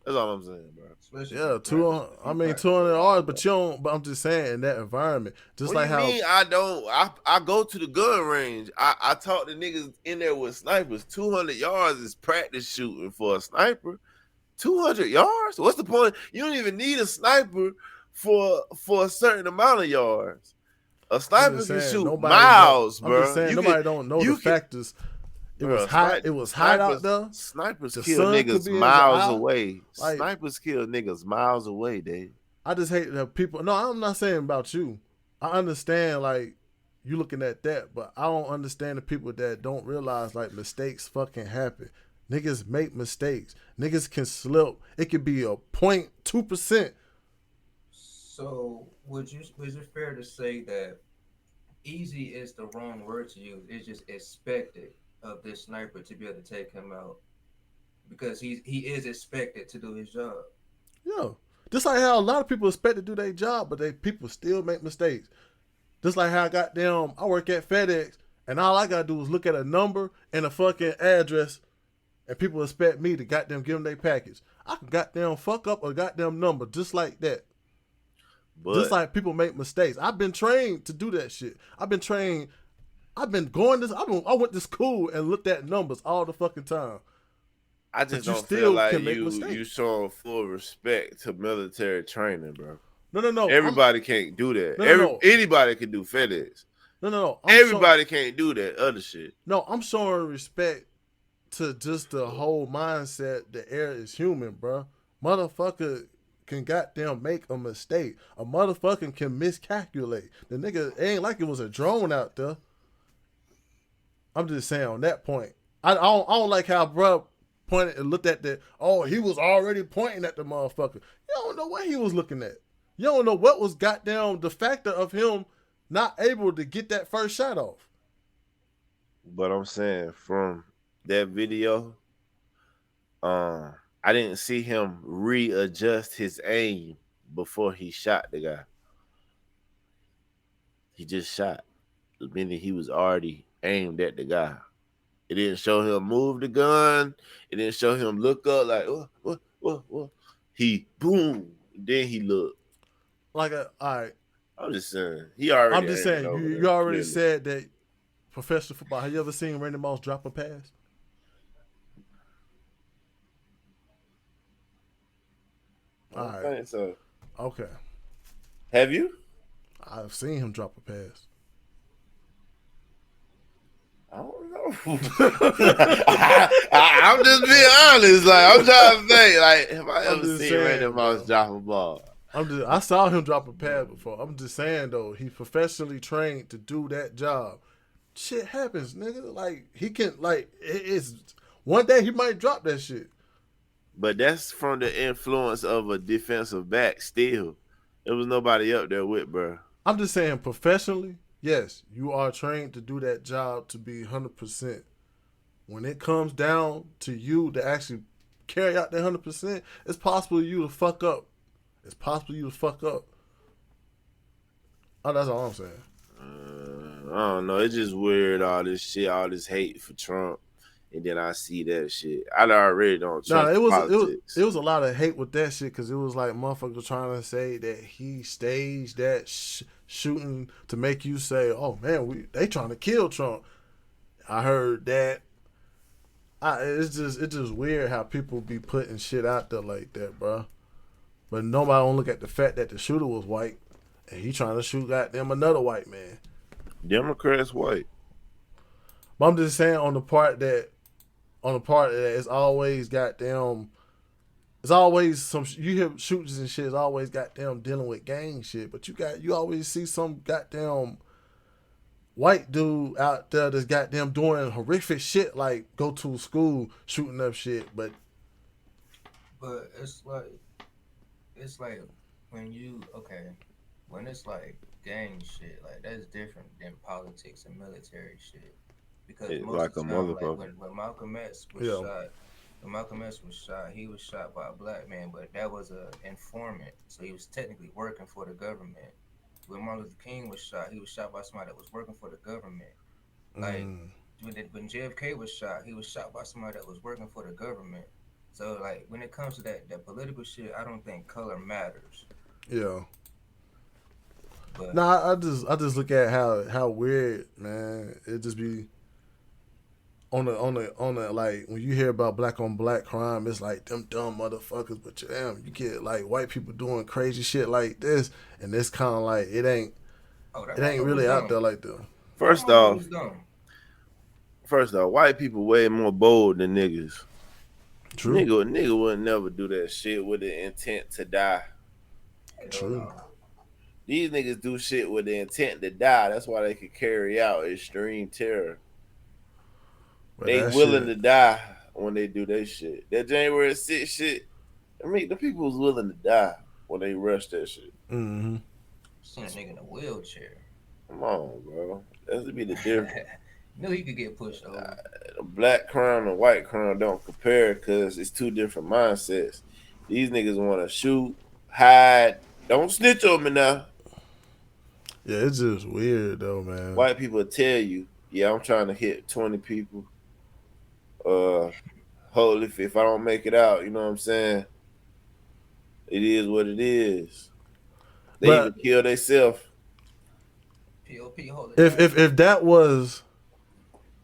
That's all I'm saying, bro. Yeah, 200. I mean, 200 yards, but you don't. But I'm just saying, in that environment, just what like you how mean, I don't. I go to the gun range. I talk to niggas in there with snipers. 200 yards is practice shooting for a sniper. 200 yards? What's the point? You don't even need a sniper for a certain amount of yards. A sniper can shoot miles, bro. I'm just saying, nobody don't know the factors. It was hot. It was hot out there. Snipers kill niggas miles away. Snipers kill niggas miles away, Dave. I just hate that people. No, I'm not saying about you. I understand, like, you looking at that, but I don't understand the people that don't realize, like, mistakes fucking happen. Niggas make mistakes. Niggas can slip. It could be a 0.2%. So, is it fair to say that easy is the wrong word to use? It's just expected of this sniper to be able to take him out because he is expected to do his job. Yeah, just like how a lot of people expect to do their job, but people still make mistakes. Just like how I work at FedEx, and all I gotta do is look at a number and a fucking address, and people expect me to goddamn give them their package. I can goddamn fuck up a goddamn number just like that. But just like people make mistakes. I've been trained to do that shit. I went to school and looked at numbers all the fucking time. I just don't feel like you showing full respect to military training, bro. No. Everybody can't do that. Anybody can do FedEx. No. Everybody can't do that other shit. No, I'm showing respect to just the whole mindset. The air is human, bro. Motherfucker can goddamn make a mistake. A motherfucker can miscalculate. The nigga, it ain't like it was a drone out there. I'm just saying on that point. I don't like how bro pointed and looked at he was already pointing at the motherfucker. You don't know what he was looking at. You don't know what was goddamn the factor of him not able to get that first shot off. But I'm saying from that video, I didn't see him readjust his aim before he shot the guy. He just shot. Meaning he was already aimed at the guy. It didn't show him move the gun. It didn't show him look up like, what? He boom. Then he looked. Like, all right. I'm just saying. I'm just saying, you already said that professional football. Have you ever seen Randy Moss drop a pass? I don't think so. Okay. Have you? I've seen him drop a pass. I don't know. I'm just being honest. Like, I'm trying to think. Like, have I ever seen Randy Moss drop a ball? I saw him drop a pass before. I'm just saying though, he's professionally trained to do that job. Shit happens, nigga. Like he can, like it's one day he might drop that shit. But that's from the influence of a defensive back. Still, there was nobody up there with, bro. I'm just saying professionally, yes, you are trained to do that job to be 100%. When it comes down to you to actually carry out that 100%, it's possible you to fuck up. It's possible you to fuck up. Oh, that's all I'm saying. I don't know. It's just weird, all this shit, all this hate for Trump. And then I see that shit. I already don't trust politics. It was a lot of hate with that shit because it was like motherfuckers trying to say that he staged that shooting to make you say, oh, man, they trying to kill Trump. I heard that. It's just weird how people be putting shit out there like that, bro. But nobody don't look at the fact that the shooter was white and he trying to shoot goddamn another white man. Democrats white. But I'm just saying on the part that it's always goddamn, it's always some, you hear shooters and shit, it's always goddamn dealing with gang shit. But you always see some goddamn white dude out there that's goddamn doing horrific shit like go to school shooting up shit. But it's like when it's like gang shit, like that's different than politics and military shit. Because it's most like of the a time, motherfucker. like when Malcolm X was shot, he was shot by a black man, but that was an informant, so he was technically working for the government. When Martin Luther King was shot, he was shot by somebody that was working for the government. Like when JFK was shot, he was shot by somebody that was working for the government. So like when it comes to that political shit, I don't think color matters. Yeah. But I just look at how weird, man. It just be on the like when you hear about black on black crime, it's like them dumb motherfuckers. But damn, you get like white people doing crazy shit like this, and it's kind of like it ain't really out there like that. First off, white people way more bold than niggas. True. Nigga would never do that shit with the intent to die. True. These niggas do shit with the intent to die. That's why they can carry out extreme terror. But they willing to die when they do their shit. That January 6th shit, I mean, the people was willing to die when they rushed that shit. Mm-hmm. Seen a nigga in a wheelchair. Come on, bro. That's to be the difference. Knew he could get pushed over. Black crime and white crime don't compare because it's two different mindsets. These niggas want to shoot, hide. Don't snitch on me now. Yeah, it's just weird though, man. White people tell you, yeah, I'm trying to hit 20 people. Holy, if I don't make it out, you know what I'm saying? It is what it is. They even kill themselves. If that was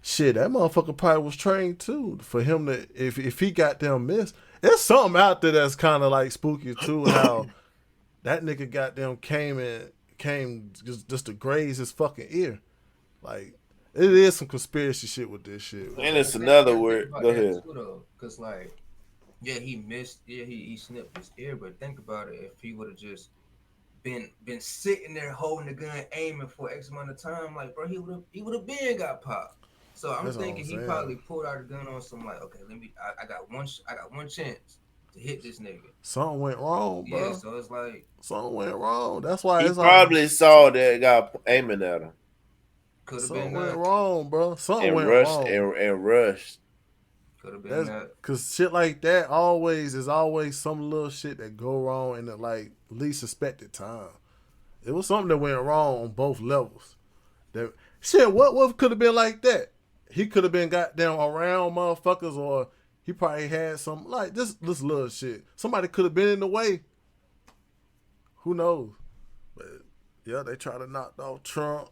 shit, that motherfucker probably was trained too. For him to if he got them missed, there's something out there that's kind of like spooky too. How that nigga goddamn came just to graze his fucking ear. Like it is some conspiracy shit with this shit. And it's another word. Go ahead. Because like, yeah, he missed. Yeah, he snipped his ear. But think about it. If he would have just been sitting there holding the gun, aiming for X amount of time, like bro, he would have been got popped. So I'm thinking he probably pulled out a gun on some like, okay, I got one chance to hit this nigga. Something went wrong, bro. Yeah, so it's like something went wrong. That's why he it's probably like, saw that guy aiming at him. Something went wrong, bro. Something went wrong. And rushed. Could have been that. Cause shit like that is always some little shit that go wrong in the like least suspected time. It was something that went wrong on both levels. That shit, what could have been like that? He could have been goddamn around motherfuckers, or he probably had some like this little shit. Somebody could have been in the way. Who knows? But yeah, they tried to knock off Trump.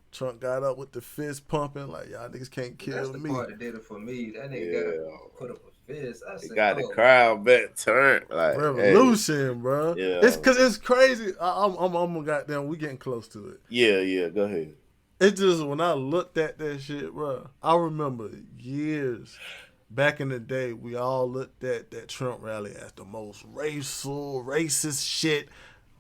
Trump got up with the fist pumping like y'all niggas can't kill me. That's the part that did it for me. That nigga got put up a fist. I said, got the crowd back turned. Like revolution, bro. Yeah. It's because it's crazy. I'm goddamn. We getting close to it. Yeah. Go ahead. It's just when I looked at that shit, bro. I remember years back in the day, we all looked at that Trump rally as the most racist shit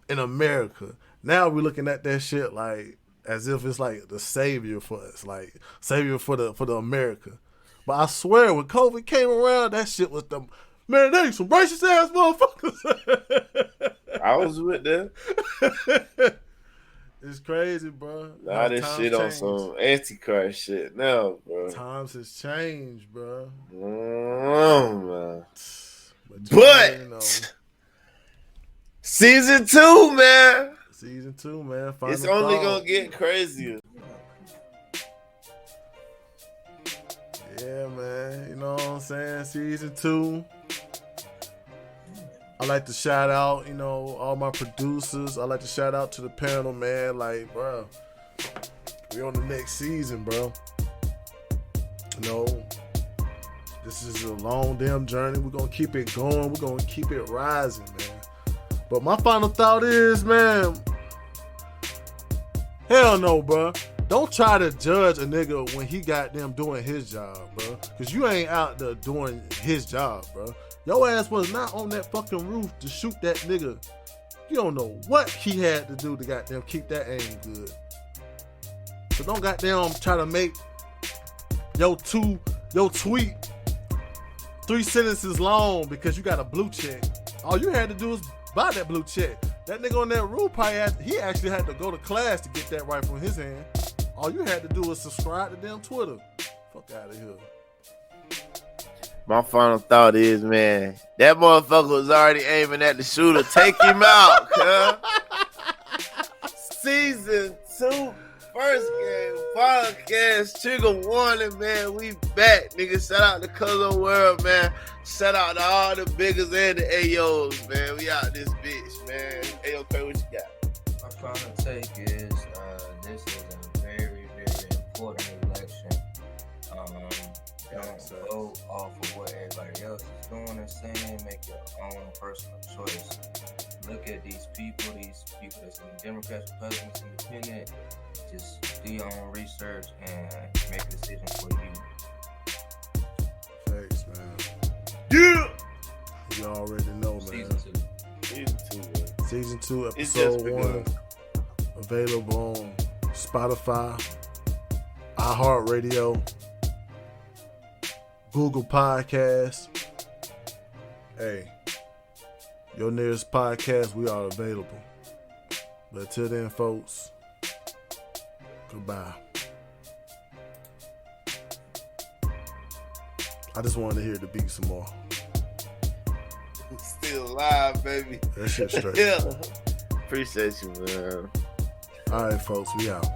in America. Now we're looking at that shit like as if it's like the savior for us, like savior for the America. But I swear, when COVID came around, that shit was the man. They some racist ass motherfuckers. I was with them. It's crazy, bro. Nah, this shit on some antichrist shit now, bro. Times has changed, bro. Man. But you know, season 2, man. Season 2, man. It's only gonna get crazier. Yeah, man. You know what I'm saying? Season 2. I like to shout out, you know, all my producers. I like to shout out to the panel, man. Like, bro, we on the next season, bro. You know, this is a long damn journey. We're gonna keep it going. We're gonna keep it rising, man. But my final thought is, man, hell no, bro. Don't try to judge a nigga when he got them doing his job, bro. Because you ain't out there doing his job, bro. Your ass was not on that fucking roof to shoot that nigga. You don't know what he had to do to goddamn keep that aim good. So don't goddamn try to make your tweet 3 sentences long because you got a blue check. All you had to do is buy that blue check. That nigga on that roof probably actually had to go to class to get that right from his hand. All you had to do was subscribe to damn Twitter. Fuck out of here. My final thought is, man, that motherfucker was already aiming at the shooter. Take him out, cuz. Season 2, first game, podcast, trigger warning, man. We back, nigga. Shout out to Cousin World, man. Shout out to all the biggers and the AOs, man. We out this bitch, man. Ayo, what you got? My final take is this is a very, very important election. Don't go off of what everybody else is doing and saying. Make your own personal choice. Look at these people that's in Democrats, Republicans, Independent. Just do your own research and make a decision for you. Thanks, man. Yeah. You already know, man. Season 2, man. Season 2, episode 1. Available on Spotify, iHeartRadio, Google Podcasts. Hey, your nearest podcast, we are available. But until then, folks, goodbye. I just wanted to hear the beat some more. Still alive, baby. That shit straight. Yeah. Appreciate you, man. All right, folks, we out.